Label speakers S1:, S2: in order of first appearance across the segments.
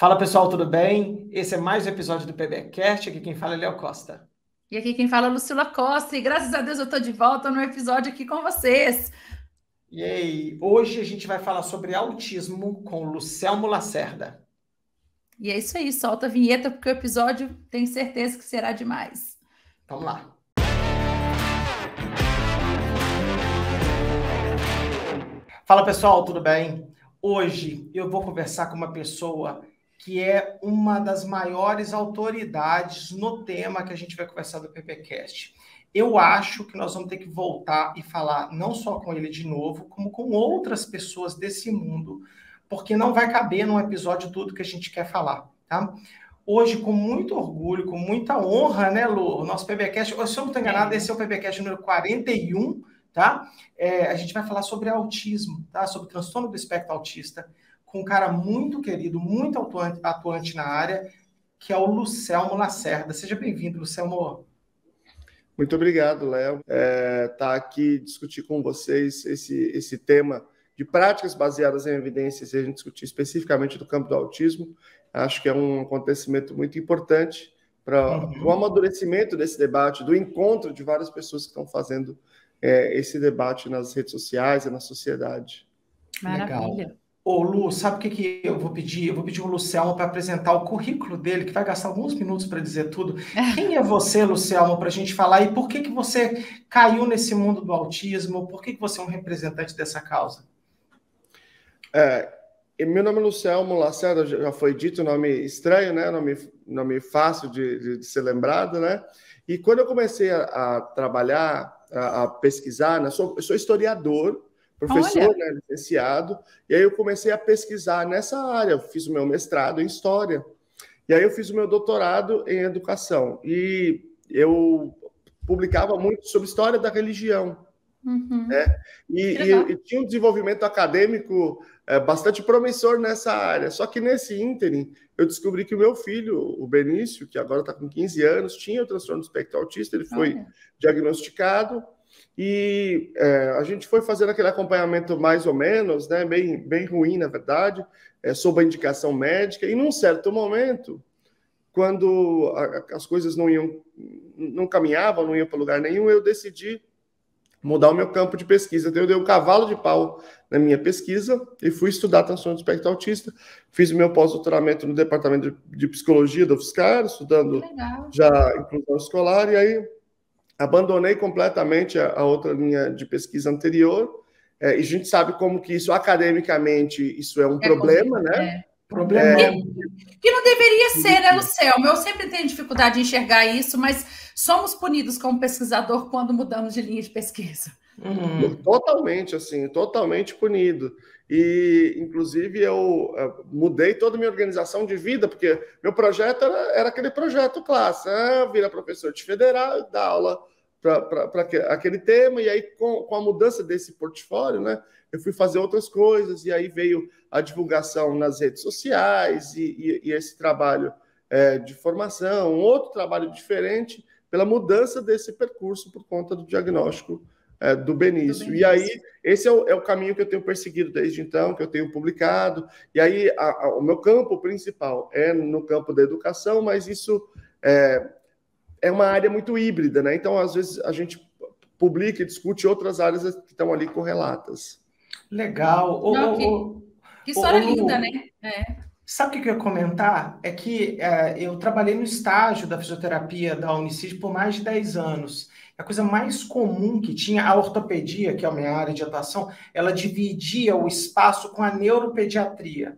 S1: Fala pessoal, tudo bem? Esse é mais um episódio do PBcast. Aqui quem fala é Léo Costa.
S2: E aqui quem fala é Lucila Costa, e graças a Deus eu estou de volta no episódio aqui com vocês.
S1: E aí, hoje a gente vai falar sobre autismo com o Lucelmo Lacerda.
S2: E é isso aí, solta a vinheta, porque o episódio tenho certeza que será demais.
S1: Vamos lá. Fala pessoal, tudo bem? Hoje eu vou conversar com uma pessoa que é uma das maiores autoridades no tema que a gente vai conversar do PBcast. Eu acho que nós vamos ter que voltar e falar não só com ele de novo, como com outras pessoas desse mundo, porque não vai caber num episódio tudo que a gente quer falar, tá? Hoje, com muito orgulho, com muita honra, né, Lu? O nosso PBcast, se eu não estou enganado, esse é o PBcast número 41, tá? A gente vai falar sobre autismo, tá? Sobre transtorno do espectro autista, com um cara muito querido, muito atuante na área, que é o Lucelmo Lacerda. Seja bem-vindo, Lucelmo.
S3: Muito obrigado, Léo. Tá aqui discutir com vocês esse tema de práticas baseadas em evidências, e a gente discutir especificamente do campo do autismo. Acho que é um acontecimento muito importante para o amadurecimento desse debate, do encontro de várias pessoas que estão fazendo esse debate nas redes sociais e na sociedade.
S2: Maravilha.
S1: Legal. Ô, Lu, sabe o que eu vou pedir? Eu vou pedir ao Lucelmo para apresentar o currículo dele, que vai gastar alguns minutos para dizer tudo. Quem é você, Lucelmo, para a gente falar? E por que você caiu nesse mundo do autismo? Por que você é um representante dessa causa?
S3: Meu nome é Lucelmo Lacerda, já foi dito, nome estranho, né? Nome fácil de ser lembrado, né? E quando eu comecei a trabalhar, a pesquisar, né? Eu sou historiador, professor, né, licenciado, e aí eu comecei a pesquisar nessa área. Eu fiz o meu mestrado em História, e aí eu fiz o meu doutorado em Educação, e eu publicava muito sobre História da religião, né? E tinha um desenvolvimento acadêmico bastante promissor nessa área, só que nesse ínterim eu descobri que o meu filho, o Benício, que agora está com 15 anos, tinha o transtorno do espectro autista, ele foi diagnosticado, e a gente foi fazendo aquele acompanhamento mais ou menos, né, bem ruim, na verdade, sob a indicação médica, e num certo momento, quando as coisas não caminhavam, não iam para lugar nenhum, eu decidi mudar o meu campo de pesquisa. Então, eu dei um cavalo de pau na minha pesquisa e fui estudar transtorno do espectro autista. Fiz o meu pós-doutoramento no departamento de psicologia da UFSCar, estudando já inclusão escolar, e aí abandonei completamente a outra linha de pesquisa anterior, e a gente sabe como que isso, academicamente, isso é um problema, né?
S1: Problema.
S2: Que não deveria ser, né, Lucelmo? Eu sempre tenho dificuldade de enxergar isso, mas somos punidos como pesquisador quando mudamos de linha de pesquisa.
S3: Totalmente, assim, totalmente punido. E, inclusive, eu mudei toda a minha organização de vida, porque meu projeto era aquele projeto clássico, virar professor de federal, dar aula para aquele tema, e aí com a mudança desse portfólio, né, eu fui fazer outras coisas, e aí veio a divulgação nas redes sociais, e esse trabalho de formação, um outro trabalho diferente, pela mudança desse percurso por conta do diagnóstico do Benício. E aí, esse é o caminho que eu tenho perseguido desde então, que eu tenho publicado, e aí o meu campo principal é no campo da educação, mas isso é uma área muito híbrida, né? Então, às vezes, a gente publica e discute outras áreas que estão ali correlatas.
S1: Legal.
S2: Que história linda, né?
S1: Sabe o que eu ia comentar? É que eu trabalhei no estágio da fisioterapia da Unicid por mais de 10 anos. A coisa mais comum que tinha, a ortopedia, que é a minha área de atuação, ela dividia o espaço com a neuropediatria.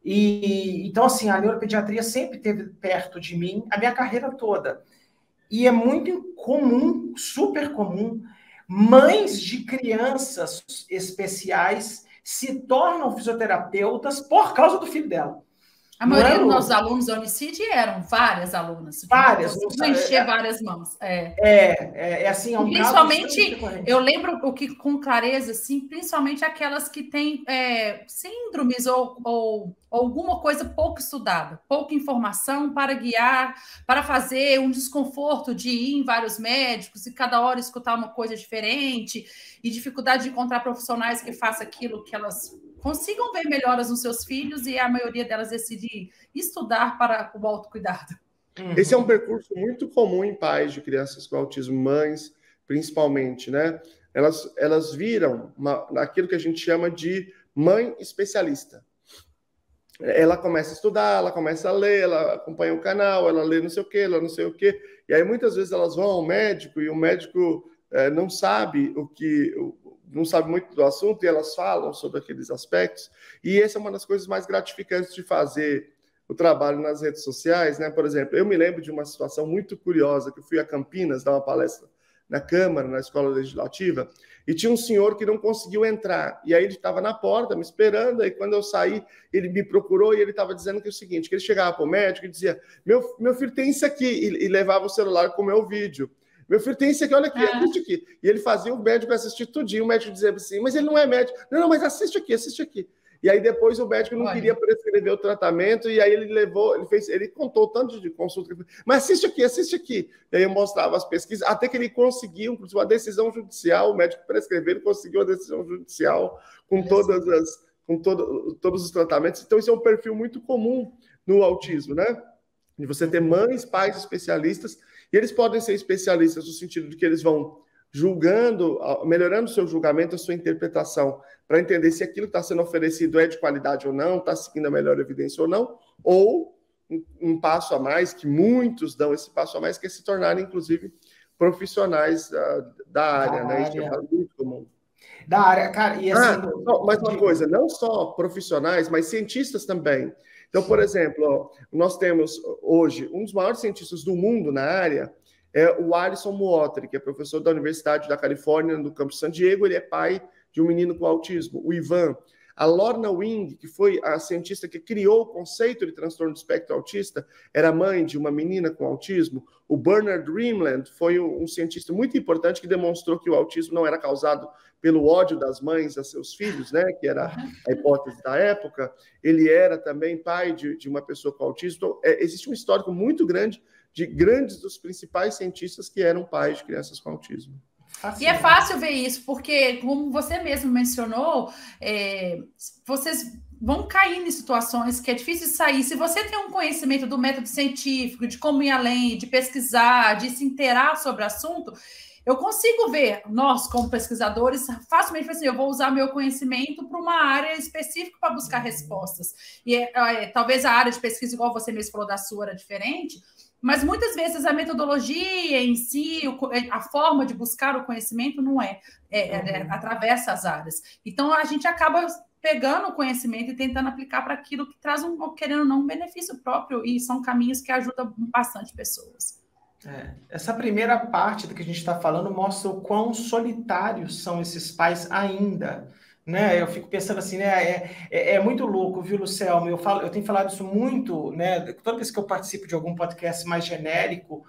S1: Então, assim, a neuropediatria sempre esteve perto de mim a minha carreira toda. E é muito comum, super comum, mães de crianças especiais se tornam fisioterapeutas por causa do filho dela.
S2: A maioria dos nossos alunos da Unicid eram várias alunas.
S1: Várias.
S2: Não encher várias mãos.
S1: Assim, é um
S2: principalmente, eu lembro o que com clareza, assim, principalmente aquelas que têm síndromes ou alguma coisa pouco estudada, pouca informação para guiar, para fazer um desconforto de ir em vários médicos e cada hora escutar uma coisa diferente, e dificuldade de encontrar profissionais que façam aquilo que elas consigam ver melhoras nos seus filhos e a maioria delas decide estudar para o autocuidado.
S3: Esse é um percurso muito comum em pais de crianças com autismo, mães, principalmente, né? Elas viram aquilo que a gente chama de mãe especialista. Ela começa a estudar, ela começa a ler, ela acompanha o canal, ela lê não sei o quê, ela não sei o quê. E aí, muitas vezes, elas vão ao médico e o médico não sabe não sabe muito do assunto e elas falam sobre aqueles aspectos. E essa é uma das coisas mais gratificantes de fazer o trabalho nas redes sociais, né? Por exemplo, eu me lembro de uma situação muito curiosa, que eu fui a Campinas dar uma palestra na Câmara, na Escola Legislativa, e tinha um senhor que não conseguiu entrar. E aí ele estava na porta me esperando, e quando eu saí, ele me procurou e ele estava dizendo que é o seguinte, que ele chegava para o médico e dizia, meu filho tem isso aqui, e levava o celular com o meu vídeo. Meu filho tem isso aqui, olha aqui, assiste aqui. E ele fazia o médico assistir tudinho, o médico dizia assim, mas ele não é médico. Não, mas assiste aqui, assiste aqui. E aí depois o médico não queria prescrever o tratamento, e aí ele contou o tanto de consulta, mas assiste aqui. E aí eu mostrava as pesquisas, até que ele conseguiu, inclusive, uma decisão judicial, o médico prescreveu, ele conseguiu a decisão judicial com todos os tratamentos. Então, isso é um perfil muito comum no autismo, né? De você ter mães, pais especialistas, e eles podem ser especialistas no sentido de que eles vão julgando, melhorando o seu julgamento, a sua interpretação, para entender se aquilo que está sendo oferecido é de qualidade ou não, está seguindo a melhor evidência ou não, ou um passo a mais, que muitos dão esse passo a mais, que é se tornarem, inclusive, profissionais da área, né? Isso é muito comum.
S1: Da área, cara, e assim...
S3: mais uma coisa, não só profissionais, mas cientistas também. Então, por exemplo, nós temos hoje um dos maiores cientistas do mundo na área, é o Alison Muotri, que é professor da Universidade da Califórnia, no campus San Diego. Ele é pai de um menino com autismo, o Ivan. A Lorna Wing, que foi a cientista que criou o conceito de transtorno do espectro autista, era mãe de uma menina com autismo. O Bernard Rimland foi um cientista muito importante que demonstrou que o autismo não era causado pelo ódio das mães a seus filhos, né, que era a hipótese da época. Ele era também pai de uma pessoa com autismo. Então, existe um histórico muito grande de grandes dos principais cientistas que eram pais de crianças com autismo.
S2: E é fácil ver isso, porque, como você mesmo mencionou, vocês vão cair em situações que é difícil sair. Se você tem um conhecimento do método científico, de como ir além, de pesquisar, de se inteirar sobre o assunto, eu consigo ver, nós, como pesquisadores, facilmente assim, eu vou usar meu conhecimento para uma área específica para buscar respostas. E talvez a área de pesquisa, igual você mesmo falou da sua, era diferente, mas muitas vezes a metodologia em si, a forma de buscar o conhecimento não atravessa as áreas. Então, a gente acaba pegando o conhecimento e tentando aplicar para aquilo que traz, querendo ou não, um benefício próprio, e são caminhos que ajudam bastante pessoas.
S1: Essa primeira parte do que a gente está falando mostra o quão solitários são esses pais ainda. Né? Eu fico pensando assim, né? É muito louco, viu, Lucelmo? Eu tenho falado isso muito, né? Toda vez que eu participo de algum podcast mais genérico,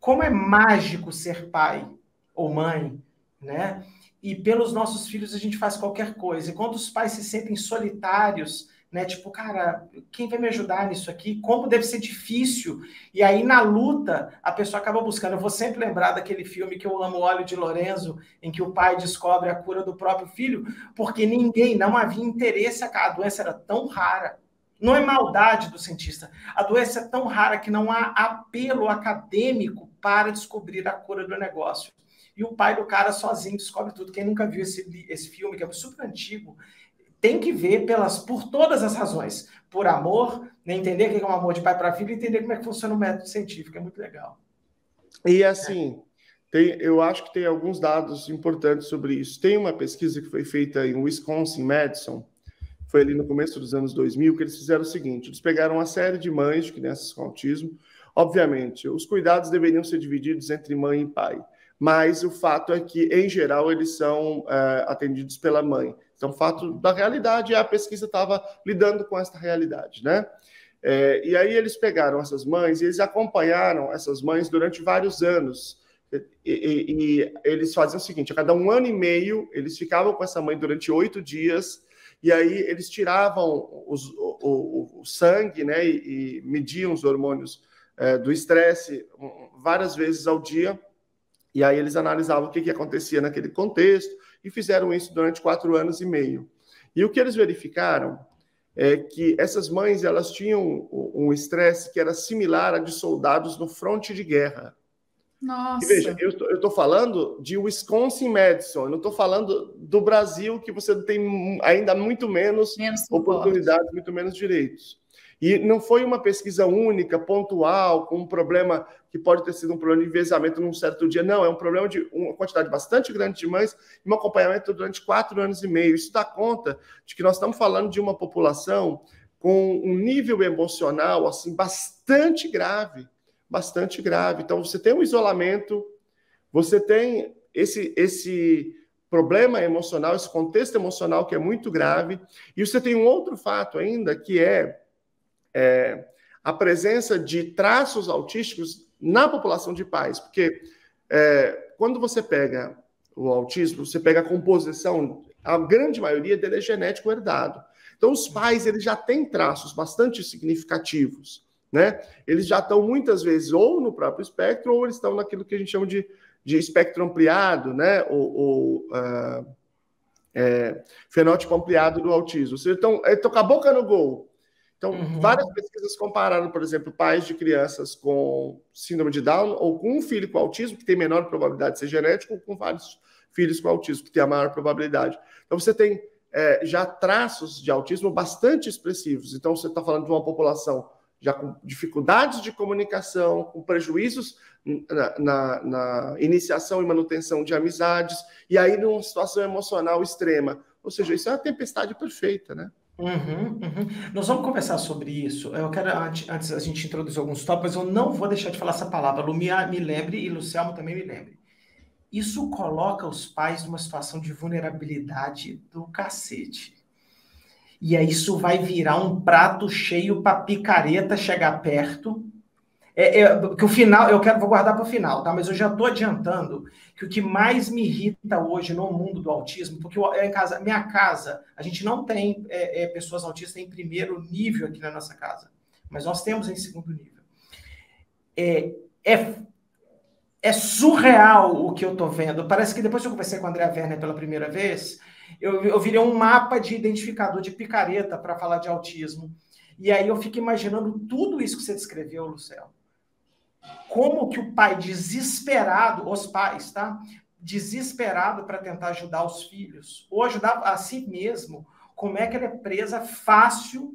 S1: como é mágico ser pai ou mãe, né? E pelos nossos filhos a gente faz qualquer coisa. E quando os pais se sentem solitários, né? Tipo, cara, quem vai me ajudar nisso aqui? Como deve ser difícil. E aí, na luta, a pessoa acaba buscando. Eu vou sempre lembrar daquele filme que eu amo, O Óleo de Lorenzo, em que o pai descobre a cura do próprio filho, porque não havia interesse. A doença era tão rara. Não é maldade do cientista. A doença é tão rara que não há apelo acadêmico para descobrir a cura do negócio. E o pai do cara sozinho descobre tudo. Quem nunca viu esse filme, que é super antigo, tem que ver por todas as razões. Por amor, né? Entender o que é um amor de pai para filho e entender como é que funciona o método científico. É muito legal.
S3: E assim, eu acho que tem alguns dados importantes sobre isso. Tem uma pesquisa que foi feita em Wisconsin, Madison, foi ali no começo dos anos 2000, que eles fizeram o seguinte, eles pegaram uma série de mães de crianças com autismo. Obviamente, os cuidados deveriam ser divididos entre mãe e pai, mas o fato é que, em geral, eles são atendidos pela mãe. Então, o fato da realidade é a pesquisa estava lidando com essa realidade, né? E aí eles pegaram essas mães e eles acompanharam essas mães durante vários anos. E eles faziam o seguinte, a cada 1 ano e meio, eles ficavam com essa mãe durante 8 dias, e aí eles tiravam o sangue, né? E mediam os hormônios do estresse várias vezes ao dia, e aí eles analisavam o que acontecia naquele contexto, e fizeram isso durante 4 anos e meio. E o que eles verificaram é que essas mães, elas tinham um estresse que era similar a de soldados no fronte de guerra.
S2: Nossa.
S3: E veja, eu estou falando de Wisconsin-Madison, eu não estou falando do Brasil, que você tem ainda muito menos oportunidades, muito menos direitos. E não foi uma pesquisa única, pontual, com um problema que pode ter sido um problema de enviesamento num certo dia. Não, é um problema de uma quantidade bastante grande de mães e um acompanhamento durante 4 anos e meio. Isso dá conta de que nós estamos falando de uma população com um nível emocional assim, bastante grave. Bastante grave. Então, você tem um isolamento, você tem esse problema emocional, esse contexto emocional que é muito grave, e você tem um outro fato ainda, que é a presença de traços autísticos na população de pais, porque quando você pega o autismo, você pega a composição, a grande maioria dele é genético herdado. Então, os pais eles já têm traços bastante significativos, né? Eles já estão muitas vezes ou no próprio espectro, ou eles estão naquilo que a gente chama de espectro ampliado, né? Fenótipo ampliado do autismo. Eles estão com a boca no gol. Então, várias pesquisas compararam, por exemplo, pais de crianças com síndrome de Down ou com um filho com autismo, que tem menor probabilidade de ser genético, ou com vários filhos com autismo, que tem a maior probabilidade. Então, você tem já traços de autismo bastante expressivos. Então, você está falando de uma população já com dificuldades de comunicação, com prejuízos na iniciação e manutenção de amizades, e aí numa situação emocional extrema. Ou seja, isso é uma tempestade perfeita, né?
S1: Nós vamos conversar sobre isso. Eu quero, antes a gente introduzir alguns tópicos, eu não vou deixar de falar essa palavra. Lu me lembre e Luciano também me lembre. Isso coloca os pais numa situação de vulnerabilidade do cacete. E aí isso vai virar um prato cheio para picareta chegar perto. Que o final, vou guardar para o final, tá? Mas eu já estou adiantando que o que mais me irrita hoje no mundo do autismo, porque minha casa, a gente não tem pessoas autistas em primeiro nível aqui na nossa casa, mas nós temos em segundo nível. É surreal o que eu estou vendo. Parece que depois que eu conversei com a Andrea Werner pela primeira vez, eu virei um mapa de identificador de picareta para falar de autismo. E aí eu fico imaginando tudo isso que você descreveu, Lucélia. Como que o pai desesperado, os pais, tá? Desesperado para tentar ajudar os filhos, ou ajudar a si mesmo, como é que ele é presa fácil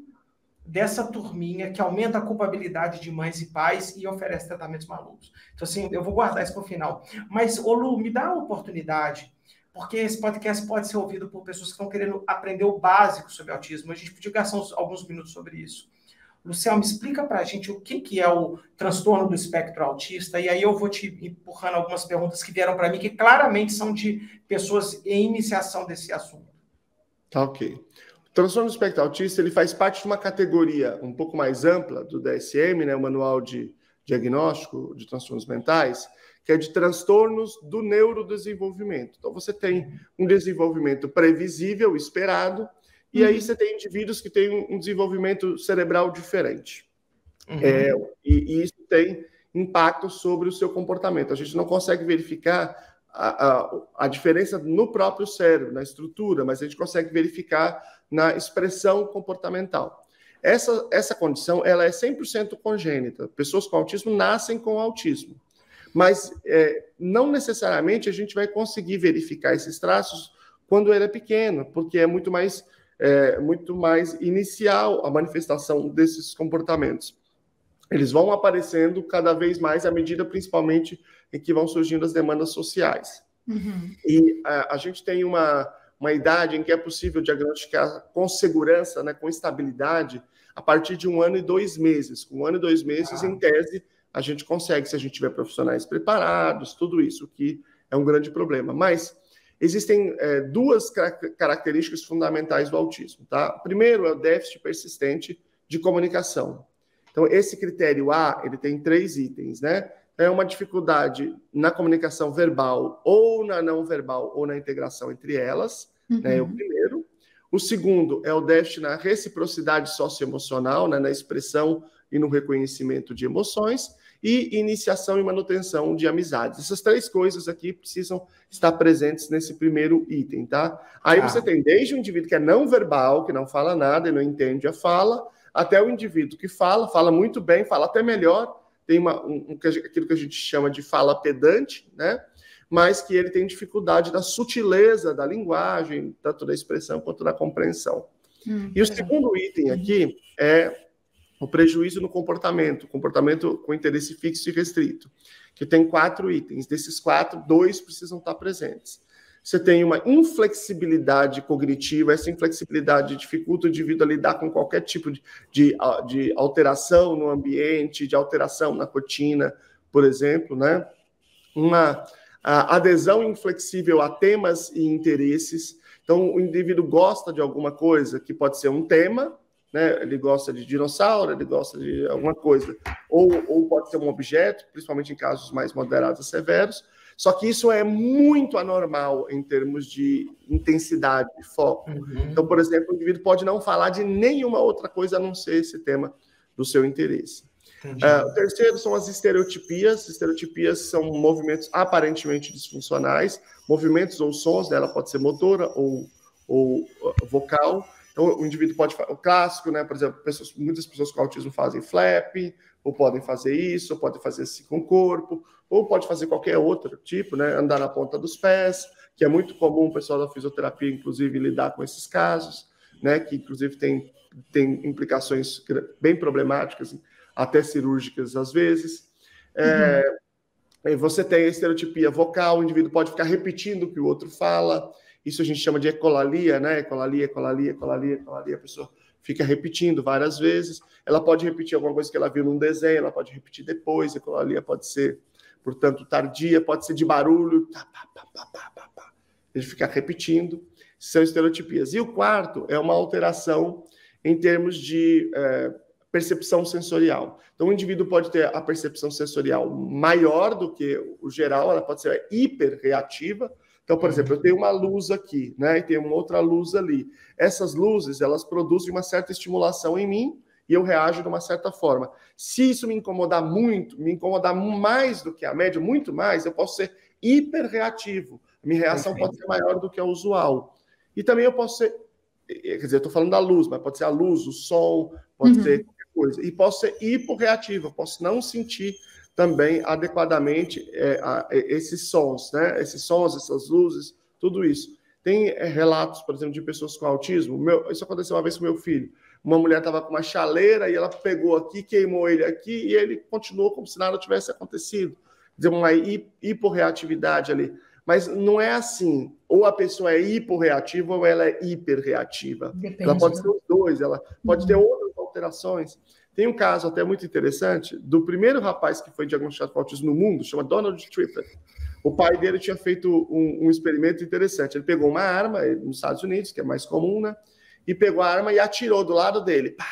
S1: dessa turminha que aumenta a culpabilidade de mães e pais e oferece tratamentos malucos. Então, assim, eu vou guardar isso para o final. Mas, Lu, me dá a oportunidade, porque esse podcast pode ser ouvido por pessoas que estão querendo aprender o básico sobre autismo. A gente podia gastar alguns minutos sobre isso. Luciano, me explica para a gente o que é o transtorno do espectro autista, e aí eu vou te empurrando algumas perguntas que vieram para mim, que claramente são de pessoas em iniciação desse assunto.
S3: Tá, ok. O transtorno do espectro autista ele faz parte de uma categoria um pouco mais ampla do DSM, né, o Manual de Diagnóstico de Transtornos Mentais, que é de transtornos do neurodesenvolvimento. Então, você tem um desenvolvimento previsível, esperado, e aí você tem indivíduos que têm um desenvolvimento cerebral diferente. E isso tem impacto sobre o seu comportamento. A gente não consegue verificar a diferença no próprio cérebro, na estrutura, mas a gente consegue verificar na expressão comportamental. Essa condição ela é 100% congênita. Pessoas com autismo nascem com autismo. Mas não necessariamente a gente vai conseguir verificar esses traços quando ele é pequeno, porque é muito mais inicial a manifestação desses comportamentos. Eles vão aparecendo cada vez mais à medida, principalmente, em que vão surgindo as demandas sociais. E a gente tem uma idade em que é possível diagnosticar com segurança, né, com estabilidade, a partir de 1 ano e 2 meses. Com 1 ano e 2 meses, em tese, a gente consegue, se a gente tiver profissionais preparados, tudo isso, que é um grande problema. Mas existem 2 características fundamentais do autismo, tá? Primeiro é o déficit persistente de comunicação. Então, esse critério A, ele tem 3 itens, né? É uma dificuldade na comunicação verbal, ou na não verbal, ou na integração entre elas, né? É o primeiro. O segundo é o déficit na reciprocidade socioemocional, né? Na expressão e no reconhecimento de emoções. e iniciação e manutenção de amizades. Essas 3 coisas aqui precisam estar presentes nesse primeiro item, tá? Aí você tem desde o indivíduo que é não verbal, que não fala nada e não entende a fala, até o indivíduo que fala muito bem, fala até melhor, tem aquilo que a gente chama de fala pedante, né? Mas que ele tem dificuldade da sutileza da linguagem, tanto da expressão quanto da compreensão. E o segundo item aqui é o prejuízo no comportamento com interesse fixo e restrito, que tem 4 itens. Desses 4, 2 precisam estar presentes. Você tem uma inflexibilidade cognitiva, essa inflexibilidade dificulta o indivíduo a lidar com qualquer tipo de alteração no ambiente, de alteração na rotina, por exemplo, né? Uma adesão inflexível a temas e interesses. Então, o indivíduo gosta de alguma coisa, que pode ser um tema, né? Ele gosta de dinossauro, ele gosta de alguma coisa, ou pode ser um objeto, principalmente em casos mais moderados e severos. Só que isso é muito anormal em termos de intensidade, de foco. Então, por exemplo, o indivíduo pode não falar de nenhuma outra coisa a não ser esse tema do seu interesse. O terceiro são as estereotipias. Estereotipias são movimentos aparentemente disfuncionais, movimentos ou sons, dela pode ser motora ou vocal. Então, o indivíduo pode fazer o clássico, né? Por exemplo, muitas pessoas com autismo fazem flap, ou podem fazer isso, ou podem fazer assim com o corpo, ou pode fazer qualquer outro tipo, né? Andar na ponta dos pés, que é muito comum o pessoal da fisioterapia, inclusive, lidar com esses casos, né? Que, inclusive, tem implicações bem problemáticas, até cirúrgicas, às vezes. Você tem a estereotipia vocal, o indivíduo pode ficar repetindo o que o outro fala. Isso a gente chama de ecolalia, né? Ecolalia, a pessoa fica repetindo várias vezes. Ela pode repetir alguma coisa que ela viu num desenho, ela pode repetir depois. Ecolalia pode ser, portanto, tardia, pode ser de barulho. Ele fica repetindo. São estereotipias. E o quarto é uma alteração em termos de percepção sensorial. Então, o indivíduo pode ter a percepção sensorial maior do que o geral, ela pode ser hiperreativa. Então, por exemplo, eu tenho uma luz aqui, né, e tem uma outra luz ali. Essas luzes, elas produzem uma certa estimulação em mim e eu reajo de uma certa forma. Se isso me incomodar muito, me incomodar mais do que a média, muito mais, eu posso ser hiperreativo. A minha reação pode ser maior do que a usual. E também eu posso ser, quer dizer, eu estou falando da luz, mas pode ser a luz, o som, pode ser qualquer coisa. E posso ser hiporreativo, eu posso não sentir também adequadamente esses sons, né? Esses sons, essas luzes, tudo isso. Tem relatos, por exemplo, de pessoas com autismo. Isso aconteceu uma vez com meu filho. Uma mulher estava com uma chaleira e ela pegou aqui, queimou ele aqui e ele continuou como se nada tivesse acontecido. Quer dizer, uma hiporreatividade ali. Mas não é assim. Ou a pessoa é hiporreativa ou ela é hiperreativa. Depende, ela pode ser os dois, ela pode ter outras alterações. Tem um caso até muito interessante do primeiro rapaz que foi diagnosticado com autismo no mundo, chama Donald Triplett. O pai dele tinha feito um experimento interessante. Ele pegou uma arma, nos Estados Unidos, que é mais comum, né? E pegou a arma e atirou do lado dele. Pá!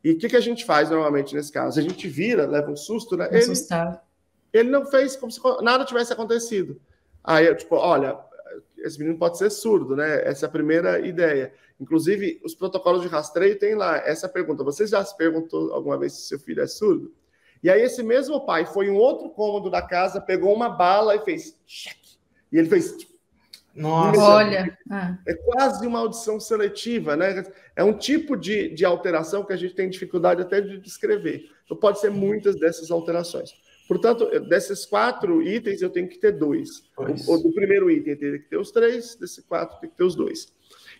S3: E o que a gente faz normalmente nesse caso? A gente vira, leva um susto, né? Ele não fez como se nada tivesse acontecido. Aí eu, olha, esse menino pode ser surdo, né? Essa é a primeira ideia. Inclusive, os protocolos de rastreio tem lá essa pergunta. Você já se perguntou alguma vez se seu filho é surdo? E aí esse mesmo pai foi em um outro cômodo da casa, pegou uma bala e fez cheque. E ele fez...
S2: Nossa! Olha!
S3: É quase uma audição seletiva, né? É um tipo de alteração que a gente tem dificuldade até de descrever. Então, pode ser muitas dessas alterações. Portanto, desses 4 itens, eu tenho que ter 2. O do primeiro item tem que ter os 3, desse 4 tem que ter os 2.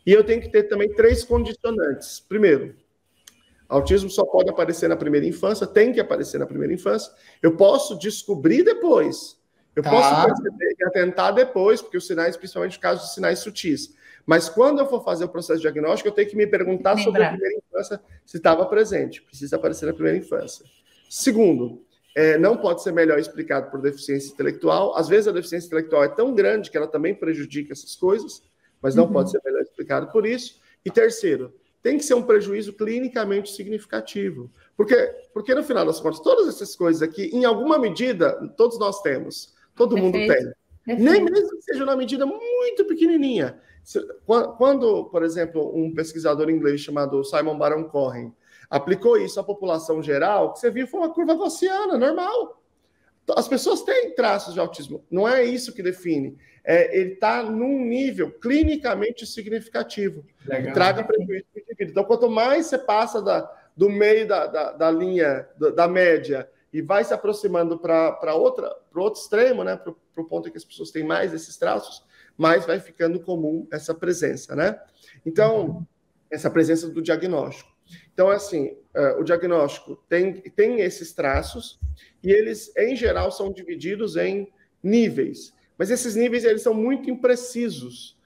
S3: E eu tenho que ter também 3 condicionantes. Primeiro, autismo só pode aparecer na primeira infância, tem que aparecer na primeira infância. Eu posso descobrir depois. Eu posso perceber e atentar depois, porque os sinais, principalmente no caso de sinais sutis. Mas quando eu for fazer o processo diagnóstico, eu tenho que me perguntar sobre a primeira infância, se estava presente. Precisa aparecer na primeira infância. Segundo, não pode ser melhor explicado por deficiência intelectual. Às vezes a deficiência intelectual é tão grande que ela também prejudica essas coisas, mas não pode ser melhor explicado por isso. E terceiro, tem que ser um prejuízo clinicamente significativo. Porque no final das contas, todas essas coisas aqui, em alguma medida, todos nós temos. Todo mundo tem. Nem mesmo que seja uma medida muito pequenininha. Quando, por exemplo, um pesquisador inglês chamado Simon Baron-Cohen aplicou isso à população geral, o que você viu foi uma curva gaussiana, normal. As pessoas têm traços de autismo, não é isso que define. Ele está num nível clinicamente significativo, que traga prejuízo para o indivíduo. Então, quanto mais você passa do meio da linha, da média, e vai se aproximando para outro extremo, né, para o ponto em que as pessoas têm mais esses traços, mais vai ficando comum essa presença, né? Então, essa presença do diagnóstico. Então, assim, o diagnóstico tem esses traços e eles, em geral, são divididos em níveis. Mas esses níveis, eles são muito imprecisos.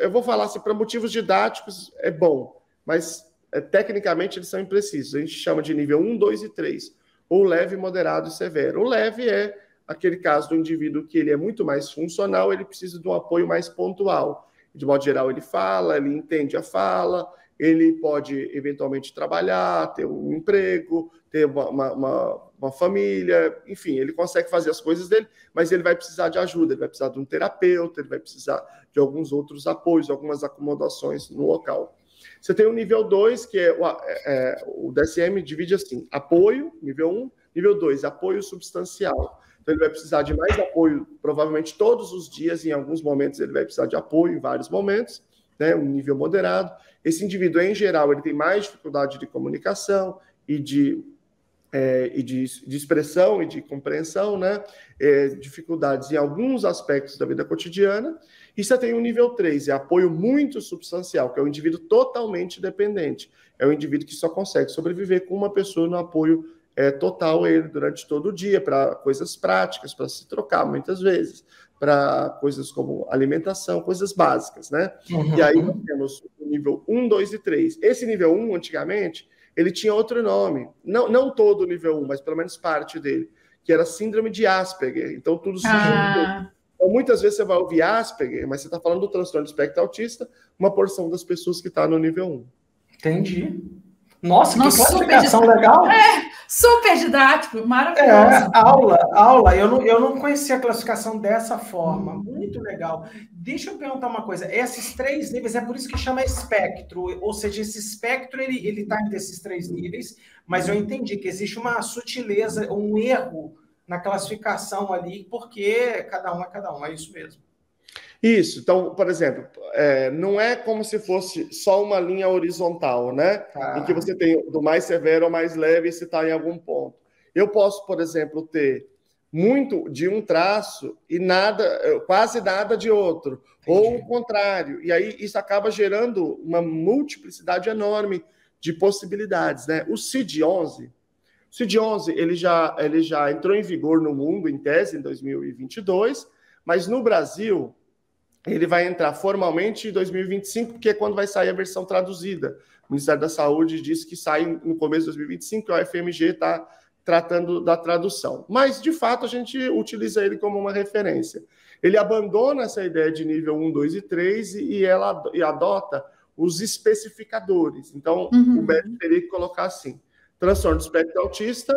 S3: Eu vou falar assim, para motivos didáticos é bom, mas tecnicamente eles são imprecisos. A gente chama de nível 1, 2 e 3, ou leve, moderado e severo. O leve é aquele caso do indivíduo que ele é muito mais funcional, ele precisa de um apoio mais pontual. De modo geral, ele fala, ele entende a fala, ele pode eventualmente trabalhar, ter um emprego, ter uma família, enfim, ele consegue fazer as coisas dele, mas ele vai precisar de ajuda, ele vai precisar de um terapeuta, ele vai precisar de alguns outros apoios, algumas acomodações no local. Você tem o nível 2, que o DSM divide assim, apoio, nível 1, nível 2, apoio substancial. Então, ele vai precisar de mais apoio, provavelmente todos os dias, em alguns momentos ele vai precisar de apoio, em vários momentos, né, um nível moderado. Esse indivíduo, em geral, ele tem mais dificuldade de comunicação e de expressão e de compreensão, né, dificuldades em alguns aspectos da vida cotidiana. E você tem o nível 3, é apoio muito substancial, que é o indivíduo totalmente dependente. É o indivíduo que só consegue sobreviver com uma pessoa no apoio total a ele durante todo o dia, para coisas práticas, para se trocar muitas vezes, para coisas como alimentação, coisas básicas, né? Uhum. E aí nós temos o nível 1, 2 e 3. Esse nível 1, antigamente, ele tinha outro nome. Não todo o nível 1, mas pelo menos parte dele, que era síndrome de Asperger. Então, tudo se juntou. Então, muitas vezes você vai ouvir Asperger, mas você está falando do transtorno do espectro autista, uma porção das pessoas que está no nível 1.
S1: Entendi. Nossa, que classificação legal!
S2: Super didático, maravilhoso.
S1: Aula. Eu não conhecia a classificação dessa forma. Muito legal. Deixa eu perguntar uma coisa. Esses 3 níveis, é por isso que chama espectro. Ou seja, esse espectro, ele está entre esses 3 níveis, mas eu entendi que existe uma sutileza, um erro na classificação ali, porque cada um é cada um. É isso mesmo.
S3: Isso. Então, por exemplo, não é como se fosse só uma linha horizontal, né? Em que você tem do mais severo ao mais leve se está em algum ponto. Eu posso, por exemplo, ter muito de um traço e quase nada de outro. Entendi. Ou o contrário. E aí isso acaba gerando uma multiplicidade enorme de possibilidades, né? O CID-11, ele já entrou em vigor no mundo, em tese, em 2022, mas no Brasil ele vai entrar formalmente em 2025, que é quando vai sair a versão traduzida. O Ministério da Saúde disse que sai no começo de 2025, que o UFMG está tratando da tradução. Mas, de fato, a gente utiliza ele como uma referência. Ele abandona essa ideia de nível 1, 2 e 3 e adota os especificadores. Então, o médico teria que colocar assim, transtorno do espectro autista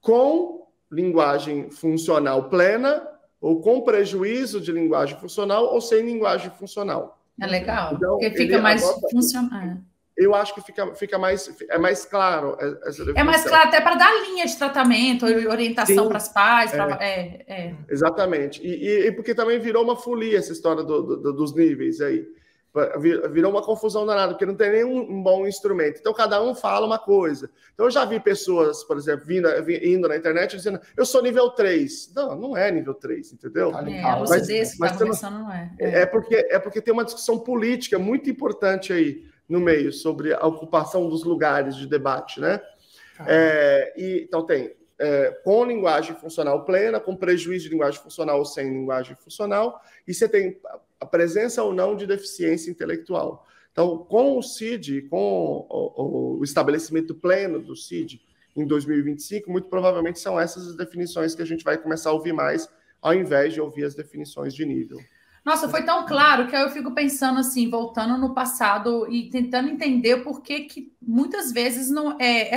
S3: com linguagem funcional plena, ou com prejuízo de linguagem funcional, ou sem linguagem funcional.
S2: É legal, então, porque fica mais funcional.
S3: Eu acho que fica mais claro.
S2: É mais claro até para dar linha de tratamento, orientação para as pais.
S3: Exatamente. E porque também virou uma folia essa história dos níveis aí. Virou uma confusão danada, porque não tem nenhum bom instrumento. Então, cada um fala uma coisa. Então, eu já vi pessoas, por exemplo, indo na internet dizendo, eu sou nível 3. Não é nível 3, entendeu?
S2: A lucidez que está começando não é.
S3: É porque tem uma discussão política muito importante aí no meio, sobre a ocupação dos lugares de debate, né? Então, tem com linguagem funcional plena, com prejuízo de linguagem funcional ou sem linguagem funcional, e você tem a presença ou não de deficiência intelectual. Então, com o CID, com o estabelecimento pleno do CID em 2025, muito provavelmente são essas as definições que a gente vai começar a ouvir mais, ao invés de ouvir as definições de nível.
S2: Nossa, foi tão claro que eu fico pensando assim, voltando no passado e tentando entender por que muitas vezes não é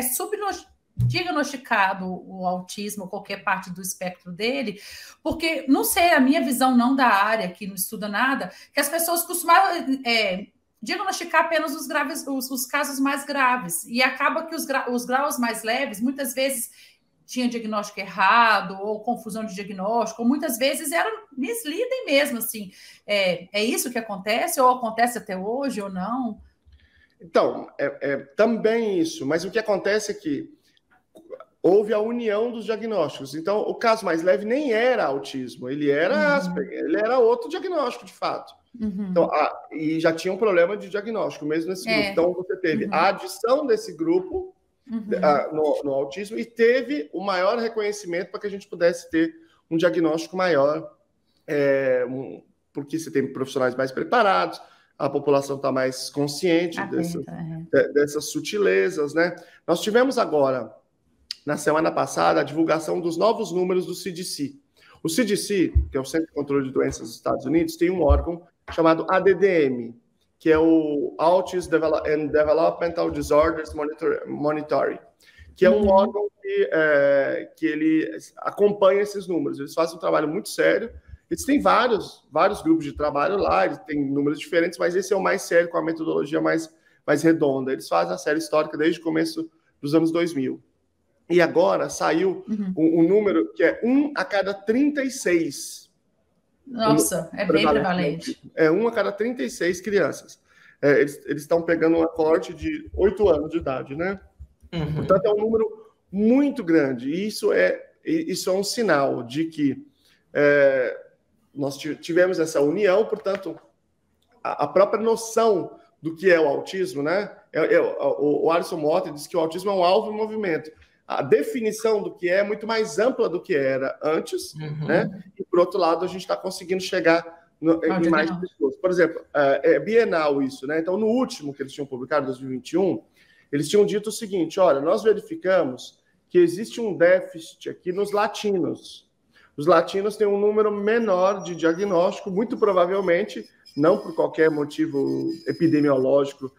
S2: diagnosticado o autismo, qualquer parte do espectro dele, porque, não sei, a minha visão não da área, que não estuda nada, que as pessoas costumavam diagnosticar apenas os graves, os casos mais graves. E acaba que os graus mais leves, muitas vezes, tinha diagnóstico errado, ou confusão de diagnóstico, ou muitas vezes era mislidem mesmo, assim. É isso que acontece, ou acontece até hoje, ou não?
S3: Então, também isso, mas o que acontece é que houve a união dos diagnósticos. Então, o caso mais leve nem era autismo, ele era Asperger, ele era outro diagnóstico, de fato. Então, e já tinha um problema de diagnóstico, mesmo nesse grupo. Então, você teve a adição desse grupo no autismo e teve o maior reconhecimento para que a gente pudesse ter um diagnóstico maior, porque você tem profissionais mais preparados, a população está mais consciente dessas sutilezas, né? Nós tivemos agora, na semana passada, a divulgação dos novos números do CDC. O CDC, que é o Centro de Controle de Doenças dos Estados Unidos, tem um órgão chamado ADDM, que é o Autism and Developmental Disorders Monitoring, que é um órgão que ele acompanha esses números. Eles fazem um trabalho muito sério. Eles têm vários grupos de trabalho lá, eles têm números diferentes, mas esse é o mais sério, com a metodologia mais redonda. Eles fazem a série histórica desde o começo dos anos 2000. E agora saiu um número que é 1 a cada 36.
S2: Nossa, é bem prevalente.
S3: É 1 a cada 36 crianças. Eles estão pegando uma coorte de 8 anos de idade, né? Portanto, é um número muito grande. E isso é um sinal de que nós tivemos essa união, portanto, a própria noção do que é o autismo, né? O Alisson Motta diz que o autismo é um alvo em movimento. A definição do que é muito mais ampla do que era antes, né? E, por outro lado, a gente está conseguindo chegar em mais pessoas. Por exemplo, é bienal isso, né? Então, no último que eles tinham publicado, 2021, eles tinham dito o seguinte: olha, nós verificamos que existe um déficit aqui nos latinos. Os latinos têm um número menor de diagnóstico, muito provavelmente, não por qualquer motivo epidemiológico,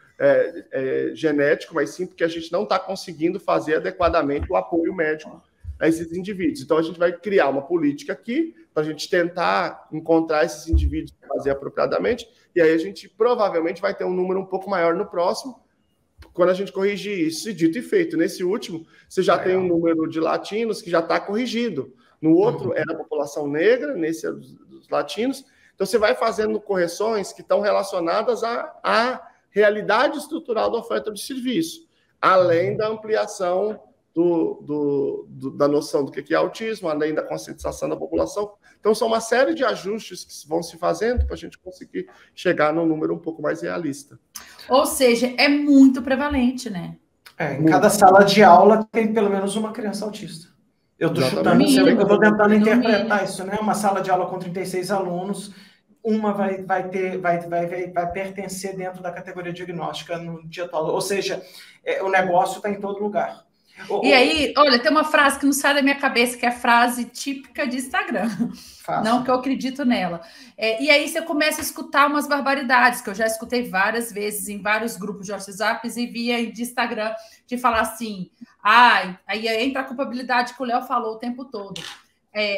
S3: genético, mas sim porque a gente não está conseguindo fazer adequadamente o apoio médico a esses indivíduos. Então, a gente vai criar uma política aqui para a gente tentar encontrar esses indivíduos e fazer apropriadamente, e aí a gente provavelmente vai ter um número um pouco maior no próximo, quando a gente corrigir isso. E dito e feito, nesse último, você já tem um número de latinos que já está corrigido. No outro é a população negra, nesse é dos latinos. Então, você vai fazendo correções que estão relacionadas à realidade estrutural da oferta de serviço, além da ampliação da noção do que é autismo, além da conscientização da população. Então, são uma série de ajustes que vão se fazendo para a gente conseguir chegar num número um pouco mais realista.
S2: Ou seja, é muito prevalente, né?
S1: Em cada sala de aula tem pelo menos uma criança autista. Eu estou chutando, eu estou tentando interpretar isso, né? Uma sala de aula com 36 alunos, uma vai pertencer dentro da categoria diagnóstica no dia todo. Ou seja, o negócio está em todo lugar.
S2: E aí, olha, tem uma frase que não sai da minha cabeça, que é a frase típica de Instagram. Fácil. Não que eu acredito nela. E aí você começa a escutar umas barbaridades, que eu já escutei várias vezes em vários grupos de WhatsApp e via de Instagram, de falar assim, aí entra a culpabilidade que o Léo falou o tempo todo.